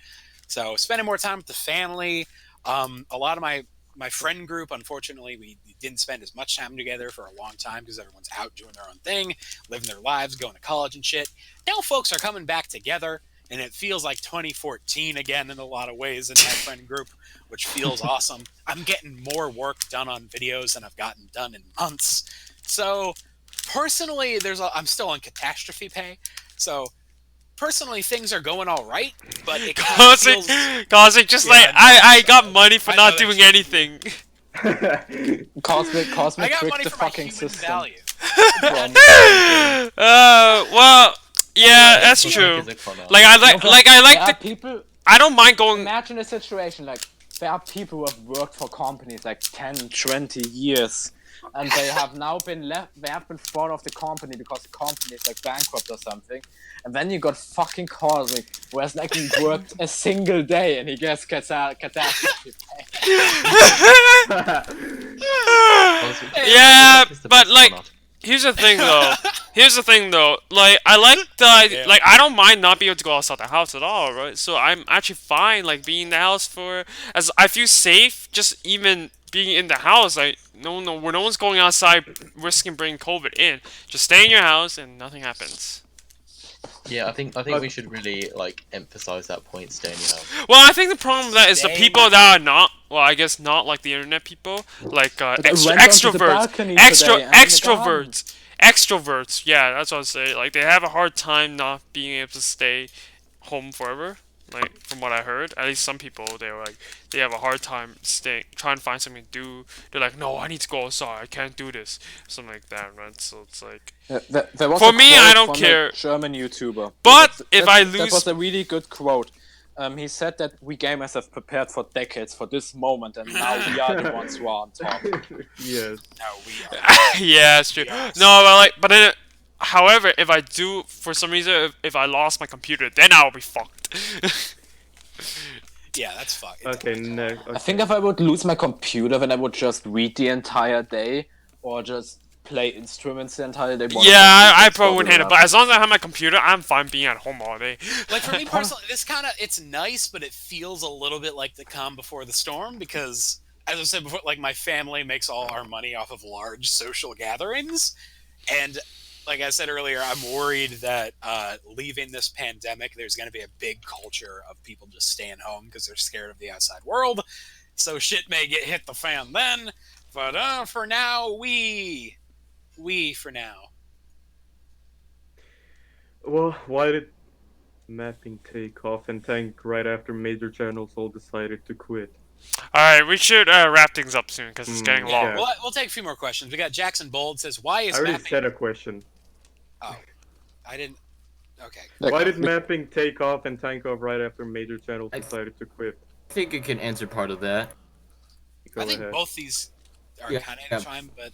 So spending more time with the family. A lot of my friend group, unfortunately, we didn't spend as much time together for a long time because everyone's out doing their own thing, living their lives, going to college and shit. Now folks are coming back together, and it feels like 2014 again in a lot of ways in my friend group, which feels awesome. I'm getting more work done on videos than I've gotten done in months. So personally, I'm still on catastrophe pay. So personally, things are going all right, but it kind of feels... Cosmic, just Yeah, like I know, I got so- money for I know not that doing you- anything. Cosmic I got tricked money the for my fucking human system. value. Well, yeah, that's Yeah. true. Is a con Like I like, No, like I there like are the. people. I don't mind going. Imagine a situation like there are people who have worked for companies like 10, 20 years, and they have now they have been thrown off the company because the company is like bankrupt or something. And then you got fucking Cosmic, who has like worked a single day, and he gets catastrophe pay. Yeah, It's the but best like, con art. here's the thing though. Like, I like like, I don't mind not being able to go outside the house at all, right? So I'm actually fine, like, being in the house as I feel safe, just even being in the house. Like, when no one's going outside risking bringing COVID in. Just stay in your house and nothing happens. Yeah, I think we should really like emphasize that point. Stay in your house. Well, I think the problem with that is the Stay people that are not, well, I guess not like the internet people, like But I went onto the extroverts, balcony today and in the garden. extroverts. Yeah, that's what I say. Like, they have a hard time not being able to stay home forever. Like, from what I heard, at least some people, they have a hard time trying to find something to do. They're like, no, I need to go outside. I can't do this, something like that, right? So it's like, There was For a me, quote I don't from care. a German YouTuber. But if I that lose- was a really good quote. He said that we gamers have prepared for decades for this moment, and now we are the ones who are on top. Yes. No, we are. yeah, it's true. Yes. No, but then, however, if I do, for some reason, if I lost my computer, then I'll be fucked. Yeah, that's fucked. Okay, next. I think if I would lose my computer, then I would just read the entire day, or just play instruments the entire day. Yeah, I probably wouldn't handle it. But as long as I have my computer, I'm fine being at home all day. Like, for me personally, it's nice, but it feels a little bit like the calm before the storm because, as I said before, like, my family makes all our money off of large social gatherings, and like I said earlier, I'm worried that leaving this pandemic, there's going to be a big culture of people just staying home because they're scared of the outside world. So shit may hit the fan then, but for now, we for now. Well, why did mapping take off and tank right after major channels all decided to quit? Alright, we should wrap things up soon because it's getting long. Yeah. We'll take a few more questions. We got Jackson Bold says, "Why is I already mapping?" said a question. Oh, I didn't. Okay. Why did mapping take off and tank off right after major channels decided to quit? I think you can answer part of that. Go I think ahead. both these are Yeah, kind of yeah. fine, but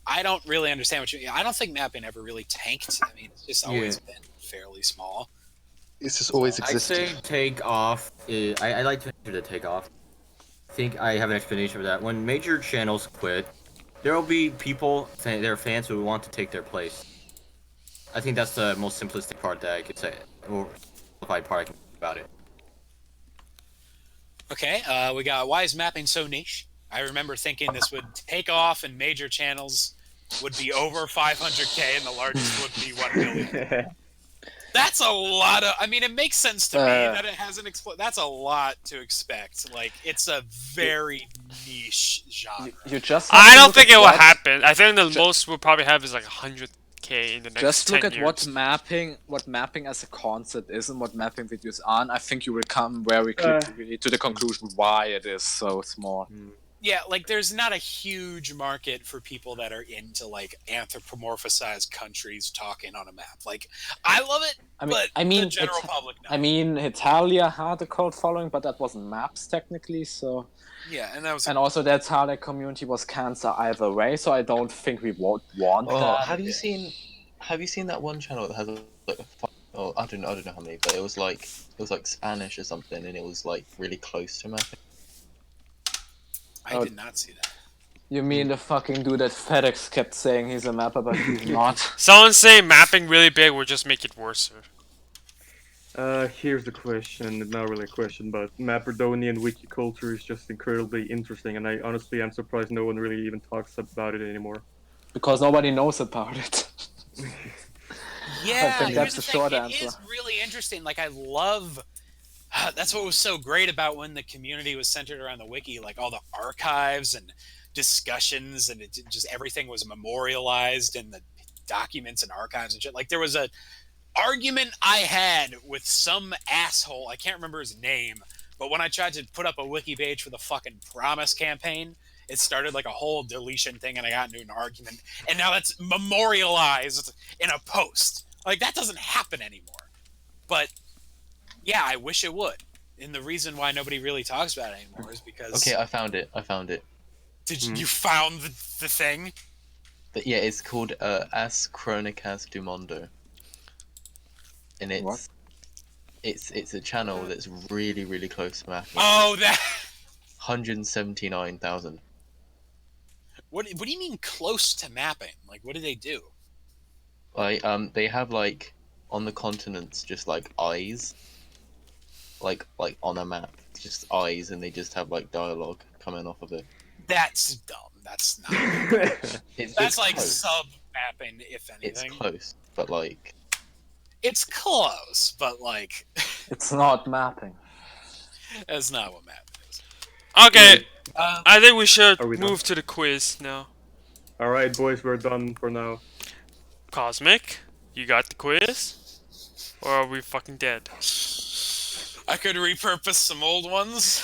I don't really understand what you. I don't think mapping ever really tanked. I mean, it's just always been fairly small. It's just always I say existed. take off. I like to answer the take off. I think I have an explanation for that. When major channels quit, there will be people, their fans, who want to take their place. I think that's the most simplistic part that I could say, or simplified part I can say about it. Okay, we got why is mapping so niche? I remember thinking this would take off and major channels would be over 500k and the largest would be 1 million. That's a lot of. I mean, it makes sense to me that it hasn't exploded. That's a lot to expect. Like, it's a very niche genre. You just have I to don't look think at it will what- happen. I think the most we'll probably have is like 100K in the next Just 10 look at years. what mapping as a concept is and what mapping videos are, and I think you will come very quickly to the conclusion why it is so small. Yeah, like there's not a huge market for people that are into like anthropomorphized countries talking on a map. Like, I love it, but the general public. No. I mean, Italia had a cult following, but that wasn't maps technically. So yeah, and that was. And also, the Italia community was cancer either way. So I don't think we would want that. Have you seen that one channel that has like I don't know how many, but it was like Spanish or something, and it was like really close to mapping. I did not see that. You mean the fucking dude that FedEx kept saying he's a mapper, but he's not? Someone's saying mapping really big will just make it worse. Here's the question, not really a question, but Mapperdonian wiki culture is just incredibly interesting, and I honestly am surprised no one really even talks about it anymore. Because nobody knows about it. Yeah, I think that's the short answer. It is really interesting. Like, I love. That's what was so great about when the community was centered around the wiki, like all the archives and discussions, and it just everything was memorialized in the documents and archives and shit. Like, there was a argument I had with some asshole, I can't remember his name, but when I tried to put up a wiki page for the fucking Promise campaign, it started like a whole deletion thing, and I got into an argument, and now that's memorialized in a post. Like, that doesn't happen anymore. But yeah, I wish it would. And the reason why nobody really talks about it anymore is because... Okay, I found it. Did you found the thing? But yeah, it's called As Chronicas du Mondo. And it's a channel that's really, really close to mapping. Oh, that... 179,000. What do you mean close to mapping? Like, what do they do? Like, they have, like, on the continents, just, like, eyes. Like on a map. Just eyes, and they just have, like, dialogue coming off of it. That's dumb. That's not... That's like close. sub-mapping, if anything. It's close, but, like... It's close, but, like... It's not mapping. That's not what mapping is. Okay, I think we should Are we move done? to the quiz now. Alright, boys, we're done for now. Cosmic, you got the quiz? Or are we fucking dead? I could repurpose some old ones.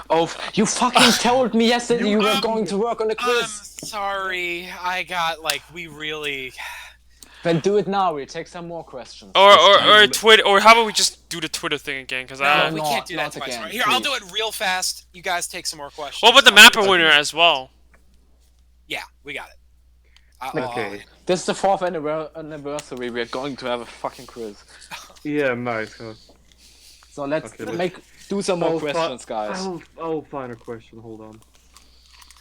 Oh, you fucking told me yesterday you were going to work on the I'm quiz. sorry. I got, like, we really... Then do it now. We'll take some more questions. Or Twitter, or how about we just do the Twitter thing again? Because we no, can't do that not twice. again, Right? Here, I'll please. do it real fast. You guys take some more questions. what about the mapper winner as well? Yeah, we got it. Okay. This is the 4th anniversary. We're going to have a fucking quiz. Yeah, nice. So let's Okay, do some more I'll questions, guys. I'll find a question, hold on.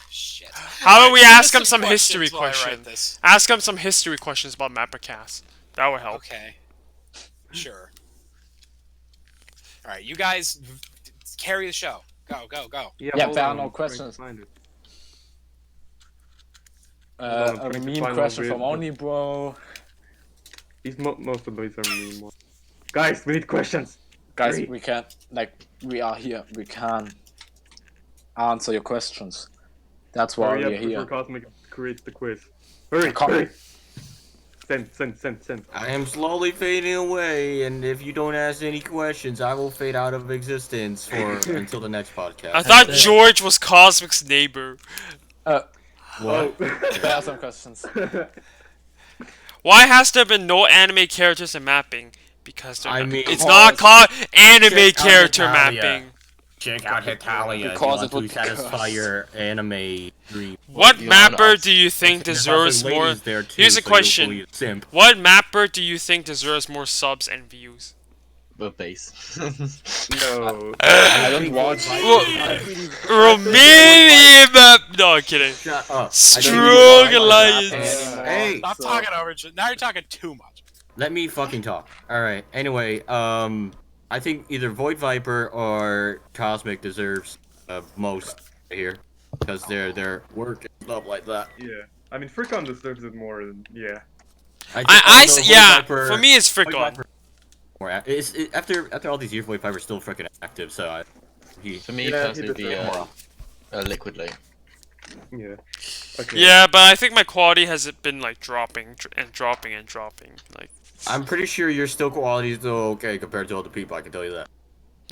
Shit. How about we ask him some questions history while I write questions? this. Ask him some history questions about MapperCast. That would help. Okay. Sure. Alright, you guys carry the show. Go, go, go. Yeah, hold there are on, no I'm trying to questions. find it. A trying to meme find question one from with- Only Bro. Most of these are meme ones. Guys, we need questions! Guys, Hurry. we can, like, we are here. We can answer your questions. That's why Hurry we're up here. before Cosmic creates the quiz. Hurry, Come. hurry! Send. I am slowly fading away, and if you don't ask any questions, I will fade out of existence for until the next podcast. I thought George was Cosmic's neighbor. What? There are some questions. Why has there been no anime characters in mapping? Because they're I not, mean, it's not called anime Check out character Italia. mapping. Check out Italia Because if it you want would to satisfy curse. your anime dream. What Beyond mapper us. do you think There's deserves also more? ladies there too, Here's a so you'll question. be a simp. What mapper do you think deserves more subs and views? The base. No. I don't watch. Romanian map. No, I'm kidding. Shut up. Strong I don't alliance. anymore. Hey, Stop talking over each other. Now you're talking too much. let me fucking talk. Alright, anyway, I think either Void Viper or Cosmic deserves most here. Because their work and stuff like that. Yeah. I mean, Fricon deserves it more than... Yeah. I Yeah. Void Viper- For me, it's Void Fricon. Viper- After all these years, Wave 5 are still freaking active. So For me Yeah, personally, he the does Liquid Lake. Yeah. Okay. Yeah, but I think my quality has been like dropping and dropping and dropping. Like, I'm pretty sure your still quality is still okay compared to other people. I can tell you that.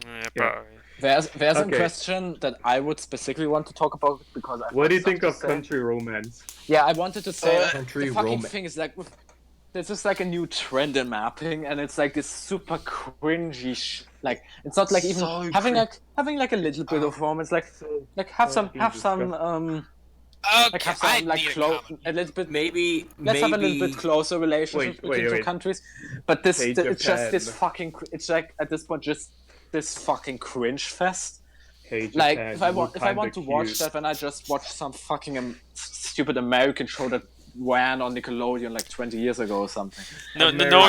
yeah, Yeah. probably. There's a Okay. question that I would specifically want to talk about because I. What do you have think stuff of to say. country romance? Yeah, I wanted to say Country the fucking romance. thing is like this is like a new trend in mapping, and it's like this super cringy. Like it's not like even So having like a little bit of romance. Like have some like have some I like need a close comment. a little bit. Maybe. Let's have a little bit closer relationship Wait, between two wait. countries, but this Hey, it's just Japan. this fucking. It's like at this point just this fucking cringe fest. Hey, Japan, Like if I want kinda to watch cute. that, then I just watch some fucking stupid American show that ran on Nickelodeon like 20 years ago or something. No American.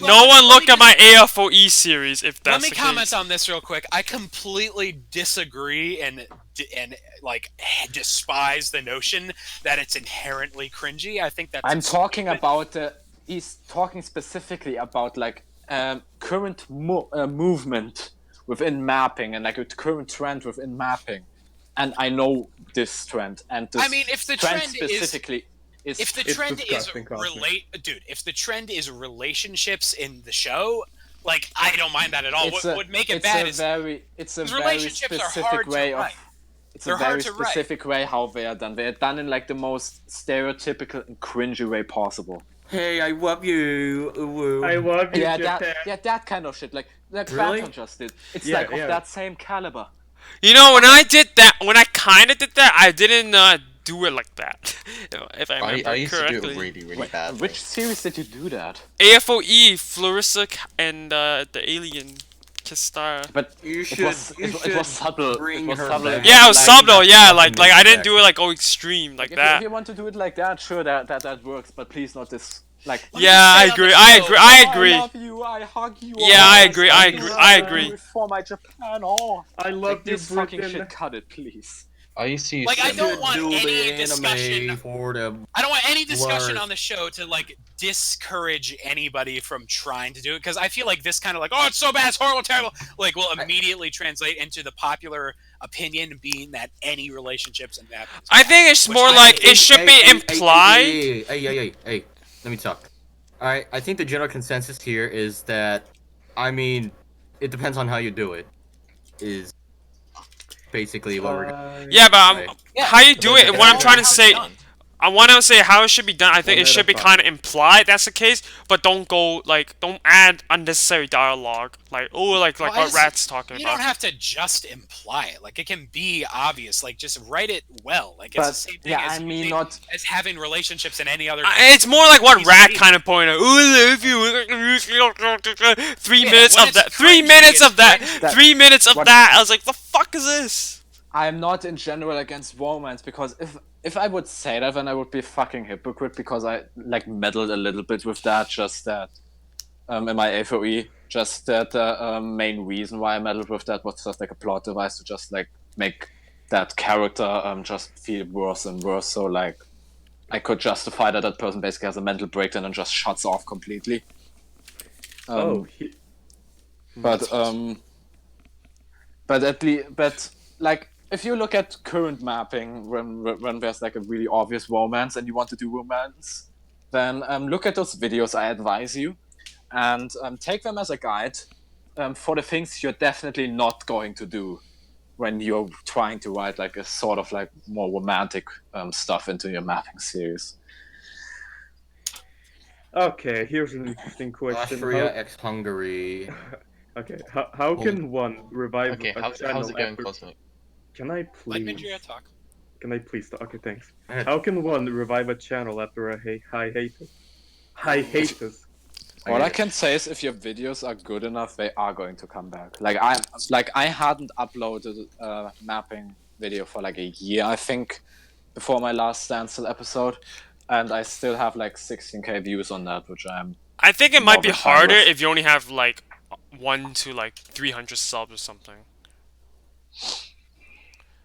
one look at my AFOE series if that's Let me the comment case. on this real quick. I completely disagree and like despise the notion that it's inherently cringy. I think that's. I'm talking about he's talking specifically about like current movement within mapping and like a current trend within mapping, and I know this trend and this I mean, if the trend trend is specifically is if the It's trend is disgusting content. if the trend is relationships in the show, like I don't mind that at all. What would make it bad is it's a these very relationships are specific hard to way of write. it's They're a very hard to write. specific way how they are done. They are done in like the most stereotypical and cringy way possible. Hey, I love you. Woo. I love you, Yeah, Japan. that kind of shit. Like Really? Phantom just did. It's Yeah, like of yeah. that same caliber. You know, when I did that, when I kind of did that, I didn't do it like that. If I remember I used correctly. to do it really, really Wait, badly. which series did you do that? AFOE, Florissa, and the alien Kistar. But You it should. was you it should was subtle. Bring It was her subtle. back. Yeah, it was Like, subtle. Yeah, fucking like I didn't back. do it like extreme like If that. you want to do it like that, sure, that works. But please not this. Like. Let me Yeah, just I say on agree. the I show- agree. I agree. I love you. I hug you. Yeah, I agree, I agree, I agree. For my Japan, oh. I love Like you, this fucking Britain. shit. Cut it, please. I used to use Like, I them- don't want Do any the anime discussion- for the. I don't want any discussion Blurs. on the show to like discourage anybody from trying to do it because I feel like this kind of like, oh, it's so bad, it's horrible, terrible, like will immediately translate into the popular opinion being that any relationships in that. I think it's Which more I like hate. it should be implied. Hey, let me talk. Alright, I think the general consensus here is that, I mean, it depends on how you do it. Is basically what we're. Yeah, but Right. how you do it? But What I'm that's trying to how it's say. done. I want to say how it should be done. I think One it should at be a time. kind of implied. That's the case, but don't go like don't add unnecessary dialogue. Like like Well, what Rat's talking You about. don't have to just imply it. Like it can be obvious. Like just write it well. Like it's the But same thing yeah, as, I mean not. as having relationships in any other. It's more like what He's Rat being- kind of pointed out. Ooh, if you 3 Yeah, minutes when of that, it's 3 cringy, minutes it's of that, cringy. 3 minutes of What- that. I was like, the fuck is this? I'm not in general against romance because if I would say that, then I would be a fucking hypocrite because I like meddled a little bit with that. Just that in my AFOE, just that the main reason why I meddled with that was just like a plot device to just like make that character just feel worse and worse. So like I could justify that that person basically has a mental breakdown and just shuts off completely. But like if you look at current mapping when there's like a really obvious romance and you want to do romance, then look at those videos I advise you and take them as a guide for the things you're definitely not going to do when you're trying to write like a sort of like more romantic stuff into your mapping series. Okay, here's an interesting question. Austria x Hungary. Okay, how can one revive Okay, a how's channel it going, after... Cosmic? Can I Let please? Mindria talk. Can I please talk? Okay, thanks. Ahead. How can one revive a channel after a hiatus? Hiatus. All I can say is if your videos are good enough, they are going to come back. I hadn't uploaded a mapping video for like a year, I think, before my last standstill episode, and I still have like 16k views on that, which I'm. I think it might be More than fine harder with. if you only have like 1 to like 300 subs or something.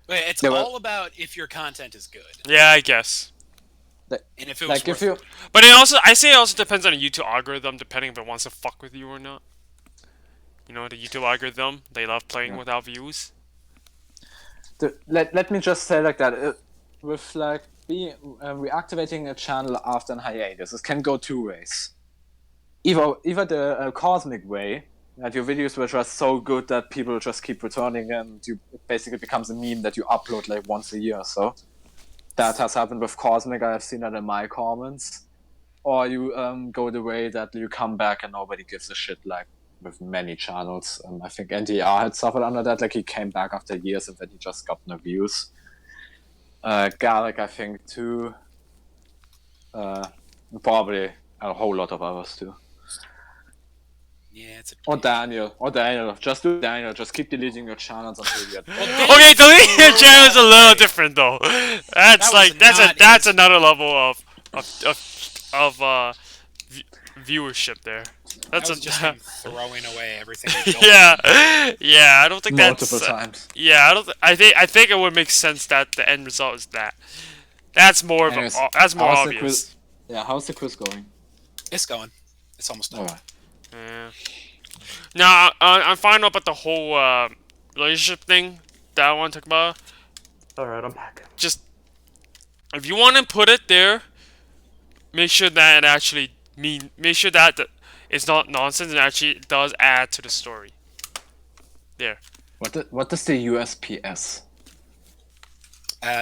Wait, it's Yeah, but- all about if your content is good Yeah, I guess. and if it was Like if worth you, But it also, I say it also depends on the YouTube algorithm, depending if it wants to fuck with you or not. You know, the YouTube algorithm, they love playing Yeah. with our views. Let me just say like that. With like reactivating a channel after an hiatus, it can go two ways. Either the cosmic way, that your videos were just so good that people just keep returning, and it basically becomes a meme that you upload like once a year or so. That has happened with Cosmic. I have seen that in my comments. Or you go the way that you come back and nobody gives a shit, like with many channels. I think NTR had suffered under that. Like he came back after years and then he just got no views. Garlic, I think, too. Probably a whole lot of others too. Yeah, it's a Or Daniel. Just do Daniel. Just keep deleting your channels until you get. Okay, deleting your channel is a little different though. That's That like was not that's his- another level of viewership there. That That's was just him throwing away everything. He built. yeah. I don't think Multiple that's times. yeah. I think it would make sense that the end result is that. That's more of Anyways, that's more how's the obvious. Yeah, how's the quiz going? It's going. It's almost done. Alright. Yeah. Now I'm finding out about the whole relationship thing that I want to talk about. Alright, I'm back. Just if you want to put it there, make sure that it actually make sure that it's not nonsense and actually does add to the story. There. What does the USPS?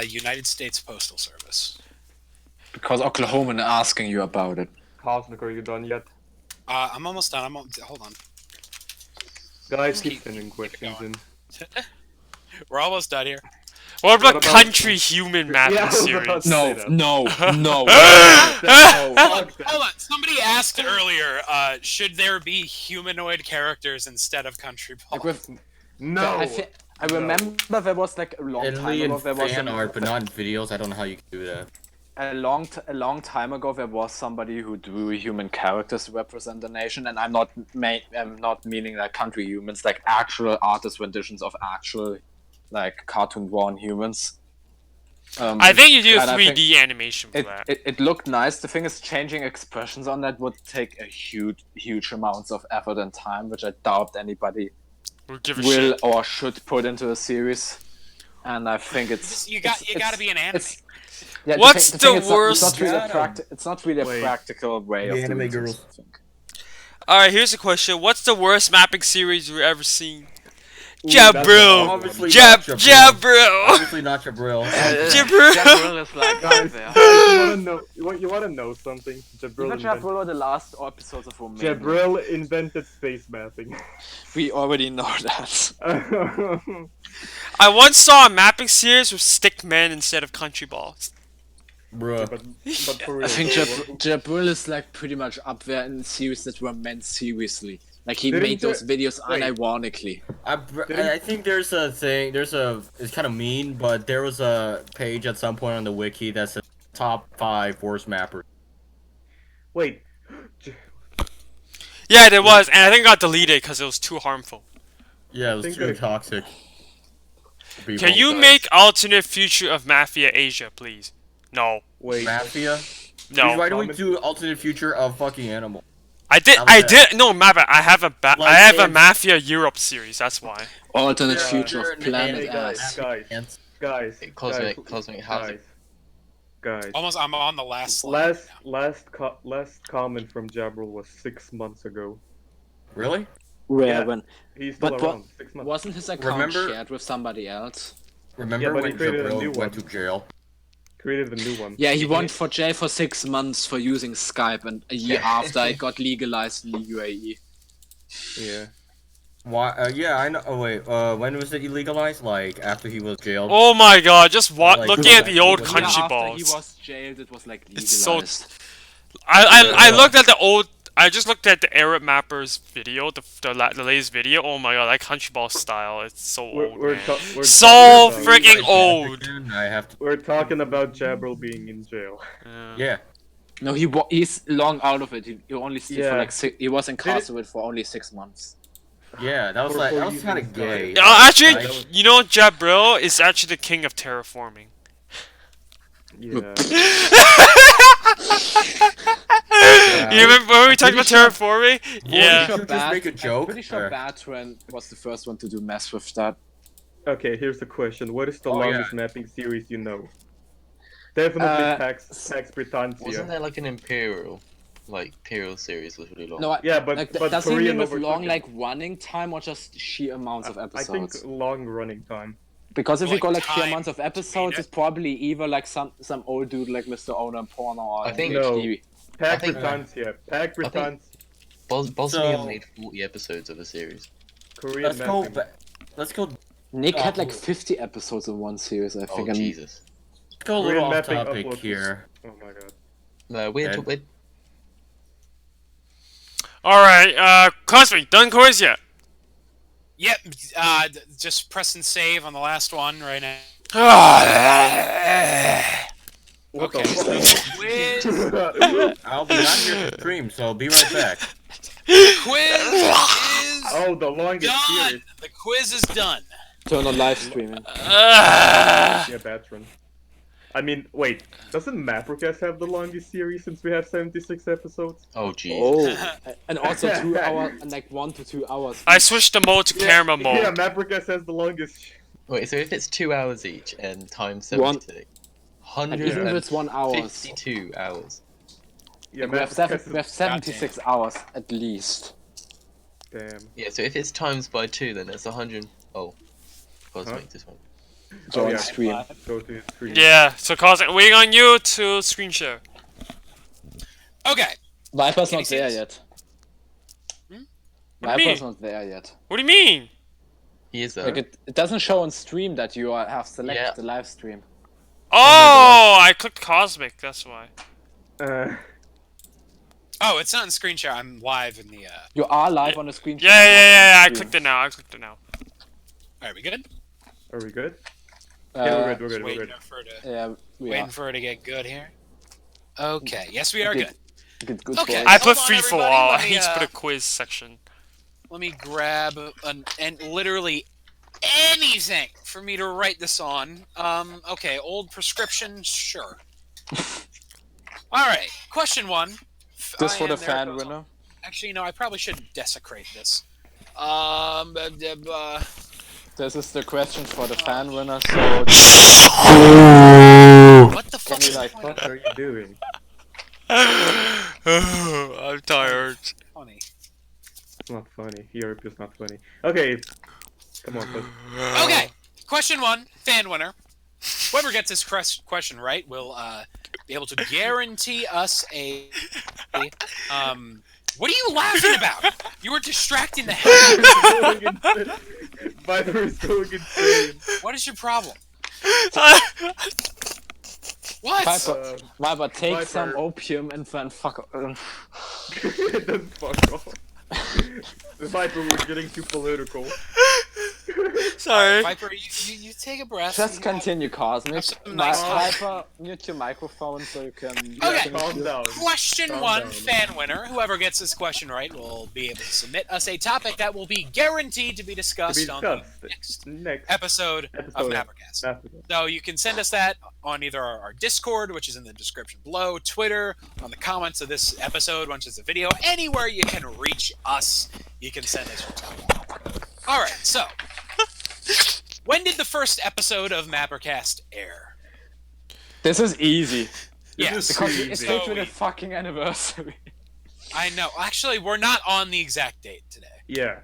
United States Postal Service. Because Oklahoman asking you about it. Cosmic, are you done yet? I'm almost done. Hold on. Guys, keep- keep sending questions going. in. We're almost done here. What about What about- country human mapping Yeah, I was series? about to No, say that. no, no. Hold on. Somebody asked earlier, should there be humanoid characters instead of country Like balls? with, No! I remember there was like a long time Only ago. in There was fan art, but not in videos. I don't know how you can do that. a long time ago. There was somebody who drew human characters to represent the nation, and I'm not meaning like country humans, like actual artist renditions of actual like cartoon drawn humans. I think you do and I 3D animation for that. It looked nice. The thing is, changing expressions on that would take a huge amounts of effort and time, which I doubt anybody We'll give a will shit. or should put into a series. And I think it's You got to be an anime. it's- yeah, What's the thing is, worst- It's not really a Wait. practical way The of anime doing girls. this, I think. Alright, here's a question. What's the worst mapping series you've ever seen? Ooh, Jabril! Obviously Jab not Jabril. Jabril! Obviously not Jabril. Jabril! Jabril is like Guys, there. you wanna know something? Even Jabril or the last episodes of Romania. Jabril invented space mapping. We already know that. I once saw a mapping series with stick men instead of country balls. Bruh. but for real, I think though, Jabril is like pretty much up there in series that were meant seriously. Like he Didn't made those videos wait. unironically. I think there's a thing. It's kind of mean, but there was a page at some point on the wiki that said top 5 worst mappers. wait. Yeah, there was, and I think it got deleted because it was too harmful. Yeah, it was think too I- toxic. People. Can you make alternate future of Mafia Asia, please? No. Wait. Mafia? No. Why don't we Comment- do alternate future of fucking animal? I That was I it. did, no, Mafia, I have a Like I have a ants. Mafia Europe series, that's why. Alternate Yeah, future sure, of Planet Hey guys, Ass. Ants. guys, Cosmic, how's it? guys. Almost, I'm on the last slide. Last comment from Jabril was 6 months ago. Really? Where Yeah. when He's still But around. 6 months. wasn't his account Remember- shared with somebody else? Remember Yeah, but he when created a new Jabril went one. to jail? Created a new one. Yeah, he went for jail for 6 months for using Skype, and a year after it got legalized in the UAE. Yeah. Why? Yeah, I know. Oh wait. When was it illegalized? Like after he was jailed? Oh my god, just Like, looking at the old yeah, Yeah, country after balls. he was jailed, it was like It's so- legalized. I looked at the old. I just looked at the Arab Mappers video, the latest video. Oh my god, that country ball style, it's so old. We're man. talking So about, freaking old. I have to. we're talking about Jabril being in jail. Yeah. No, he's long out of it. He only stayed for Yeah. like he was incarcerated for only 6 months. Yeah, that was For- like for that was using kind of Skype. gay. Actually, Right? you know, Jabril is actually the king of terraforming. Yeah. You remember when we talked about pretty terraforming? Yeah. Did you just make a joke? I'm pretty sure Or- Batran was the first one to do mess with that. Okay, here's the question. What is the Oh, longest mapping series you know? Definitely Pax Britannia. Wasn't there like an imperial series was really long? No, Yeah, but like, but does he Korean mean with long overtook it. like running time or just sheer amounts of I episodes? think long running time. Because if you Like go like sheer time amounts of to read episodes, it? it's probably either like some old dude like Mr. Owner Porno or I think- PhD. Pax think- Britannia. Pax Britannia. Bosnia So- made 40 episodes of a series. Korean Let's go. mapping. Let's go. Nick had like Oh. 50 episodes in one series, I Oh think. and Jesus! Let's go a Korean little off mapping topic uploads. here. Oh my god. No, Ed? we're Alright, Cosmic, done quiz yet? Yep. Just press and save on the last one right now. What Okay. the Quiz. fuck? I'll be not here to stream, so I'll be right back. Quiz is Oh, the longest done. series. The quiz is done. turn on live streaming. Ah. Yeah, Batron. I mean, wait, doesn't MapperCast have the longest series since we have 76 episodes? Oh Jesus! Oh, and also 2 hours, and like 1 to 2 hours. I switched the mode to camera mode. Yeah, MapperCast has the longest. Wait, so if it's 2 hours each and times One- 76, And even if it's 1 hour, 152 hours. Yeah, we have MapperCast we have 76 hours at least. Damn. Yeah, so if it's times by 2, then it's 100. Oh, Cosmic, this one. Join yeah. stream. Go to the screen. Yeah, so Cosmic, waiting on you to screen share. Okay. Viper's Can you not see there this? yet. What do you Viper's mean? not there yet. What do you mean? He is there. Like it doesn't show on stream that you have selected Yeah. the live stream. Oh, I clicked Cosmic, that's why. Oh, it's not in screen share. I'm live in the. You are live on the screen. Yeah, I clicked it now, Alright, we good? Are we good? Uh, Yeah, we're good, Just we're waiting good. for it to yeah, for it to get good here. Okay. Yes, we are Okay. good. good Okay. boy. I put Hold on, free for everybody, all. I let me, hate to put uh, a quiz section. Let me grab and literally anything for me to write this on. Okay, old prescription, sure. All right, question 1. This for the And there it fan goes. winner. Actually, no, I probably shouldn't desecrate this. This is the question for the fan winner. So What the fuck Can you, is like, the What are you doing? I'm tired. funny? It's not funny. Europe is not funny. Okay. Come on, let's... Okay, question 1, fan winner. Whoever gets this question right will be able to guarantee us a what are you laughing about? You were distracting the hell out of me. Viper is going insane. What is your problem? What? Viper, Viper, take Viper. some opium and then fuck. Then fuck off. The Viper was getting too political. Sorry. Viper, you take a breath. Just continue, Cosmic. Have some nice Viper, mute your microphone so you can. Okay. Calm down. Question Calm 1, down. fan winner. Whoever gets this question right will be able to submit us a topic that will be guaranteed to be discussed, on the next Next episode of episode. MapperCast. MapperCast. So you can send us that on either our Discord, which is in the description below, Twitter, on the comments of this episode, which is a video, anywhere you can reach us, you can send us your topic. All right, so when did the first episode of MapperCast air? This is easy. Yes, Because easy. it's So literally the we- fucking anniversary. I know. Actually, we're not on the exact date today. Yeah.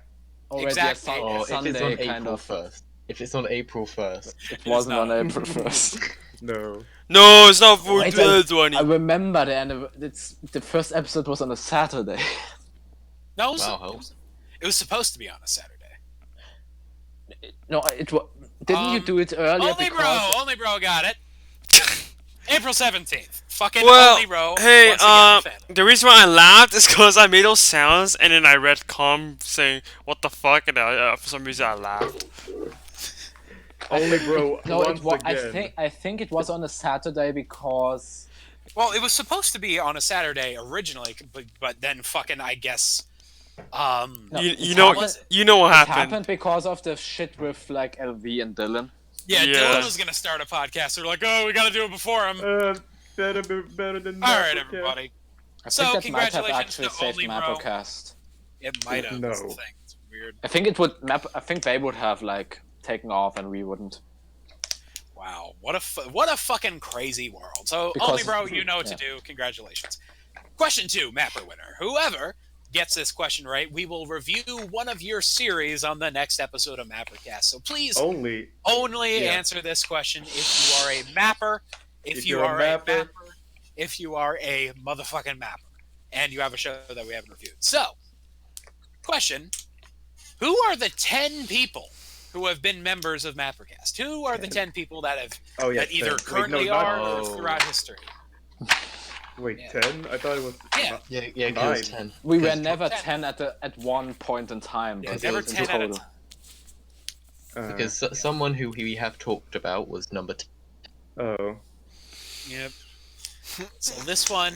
Already Exact a sun- date. Or if Sunday it's on kind April of. 1st. If it's on April 1st. It wasn't not. on April 1st. No. No, it's not for Wait, this one. I remember the first episode was on a Saturday. No, Wow, it was supposed to be on a Saturday. No, it was. Didn't you do it earlier? Only bro got it. April 17th. Fucking Well, Only Bro. hey, once again, the fan. the reason why I laughed is because I made those sounds and then I read com saying what the fuck and for some reason I laughed. Only bro. No, once it was. again. I think it was on a Saturday because. Well, it was supposed to be on a Saturday originally, but then fucking I guess. No, you it know happened- you know what It happened. happened because of the shit with like LV and Dylan. Yeah, Yeah. Dylan was gonna start a podcast. They're like, oh, we gotta do it before him. Better than All right, MapperCast. everybody. I So, think that might have congratulations actually to saved Only Bro. MapperCast. It might have. No. That's the thing. It's weird. I think it would I think they would have like taken off and we wouldn't. Wow, what a fucking crazy world. So, Because- Only Bro, you know what yeah. to do. Congratulations. Question 2, Mapper winner. Whoever gets this question right, we will review one of your series on the next episode of MapperCast. So please Only yeah. answer this question if you are a mapper, if you you're a are mapper. if you are a motherfucking mapper, and you have a show that we haven't reviewed. So, question: who are the 10 people who have been members of MapperCast? Who are the 10 people that have that either 10. currently Wait, no, are not- or throughout history? Wait, Yeah. 10? I thought it was. Yeah. Yeah, because it's 10. We were Because- never 10. 10 at one point in time. Yeah, but Never in 10 at a total. time. Because someone who we have talked about was number 10. Oh. Yep. So this one,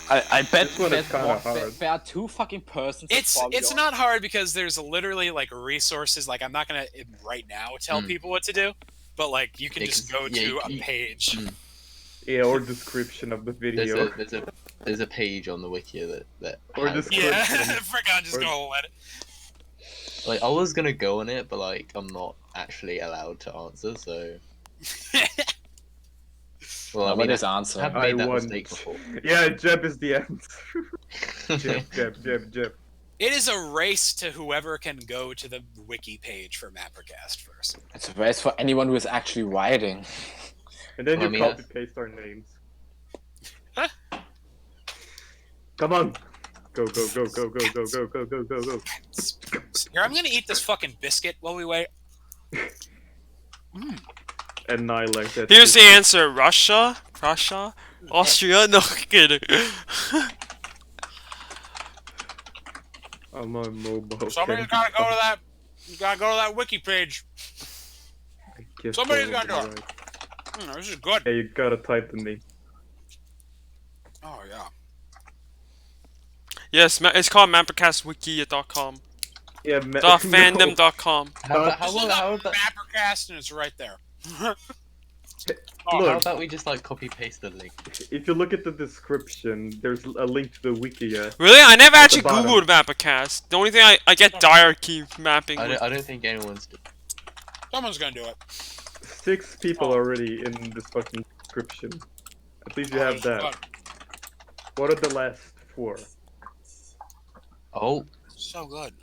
I bet This one is that kinda hard. there are 2 fucking persons. that it's probably are- not hard because there's literally like resources. Like I'm not gonna right now tell people what to do, but like you can Yeah, just 'cause- go yeah, to a you- page. Yeah, or description of the video. There's a page on the wiki that Or has- just- Yeah, Description. frick, I'm just Or- gonna let it. like I was gonna go on it, but like I'm not actually allowed to answer, so well I mean Nobody's I've answering. made that want- mistake before. Yeah, Jeb is the answer. Jeb. It is a race to whoever can go to the wiki page for MapperCast first. It's a race for anyone who is actually writing. And then Well, I you mean, copy paste our names. Huh? Come on. Go. Here, I'm gonna eat this fucking biscuit while we wait. Annihilate that. Here's the shit. answer: Russia, Austria. No kidding. I'm on mobile. Somebody's okay. gotta go to that. You gotta go to that wiki page. I guess somebody's that gotta would do be it. right. This is good. Hey, you gotta type the name. Oh yeah. Yes, it's called MapperCastWiki.com. Yeah, .fandom.com. How This is about the MapperCast, and it's right there. how Look, about we just like copy paste the link? if you look at the description, there's a link to the wiki. Really? I never actually bottom. Googled MapperCast. The only thing I get diarchy mapping. I with. don't think anyone's. Someone's gonna do it. 6 people already in this fucking description. At least you have that. What are the last 4? Oh. So good.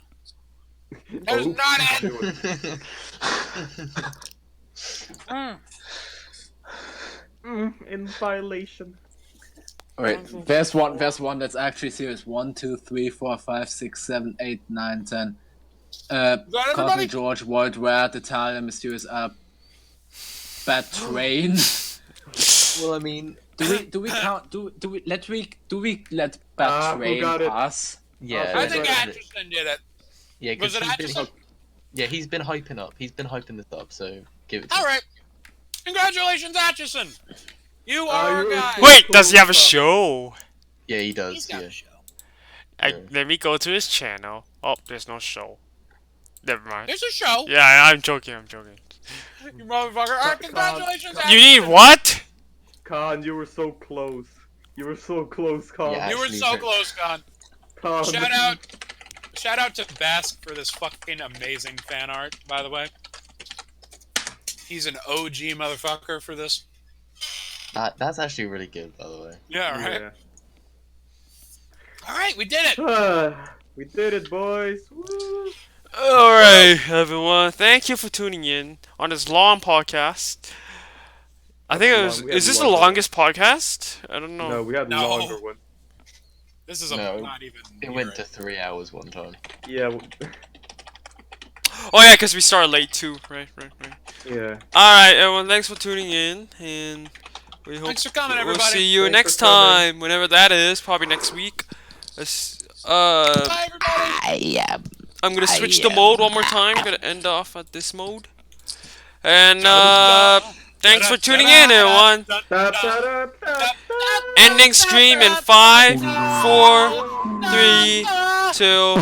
That is not it. In violation. Wait, there's one that's actually serious. 1, 2, 3, 4, 5, 6, 7, 8, 9, 10. Got Coffee everybody? George, World Red, Italian, Mysterious Up, Bad Train. Well, I mean, do we count? Do we let Bad who Train got it? pass? yeah. I think Sorry. Atchison did it. Yeah, Was because it Atchison? he's been hyping up. He's been hyping this up, so give it to All him. right. Congratulations, Atchison. You are a you're guy. cool. Wait, does he have a show? Yeah, he He's does. got Yeah. a show. Yeah. Let me go to his channel. Oh, there's no show. Never mind. There's a show. Yeah, I'm joking. You motherfucker. All right, congratulations, Con- Atchison. You need what? Khan, you were so close. You were so close, Khan. Yeah. You were Actually, so very- close, Con. Khan. Shout out to Bask for this fucking amazing fan art, by the way. He's an OG motherfucker for this. That's actually really good, by the way. Yeah, right. Yeah. All right, we did it. We did it, boys. Woo. Alright, everyone. Thank you for tuning in on this long podcast. I think it was. long. We had Is this the longer. longest podcast? I don't know. No, we had No. longer one. This is No, not even. It near went to 3 hours one time. Yeah, Oh, yeah, because we started late too. Right. yeah. Alright, everyone. Thanks for tuning in. And we hope Thanks for coming, we'll everybody. see you Thanks next for coming. time. Whenever that is. Probably next week. Bye, everybody. I'm gonna switch the mode one more time. Gonna end off at this mode. And thanks for tuning in, everyone. Da, da, da, da, da. Ending stream in 5, 4, 3, 2.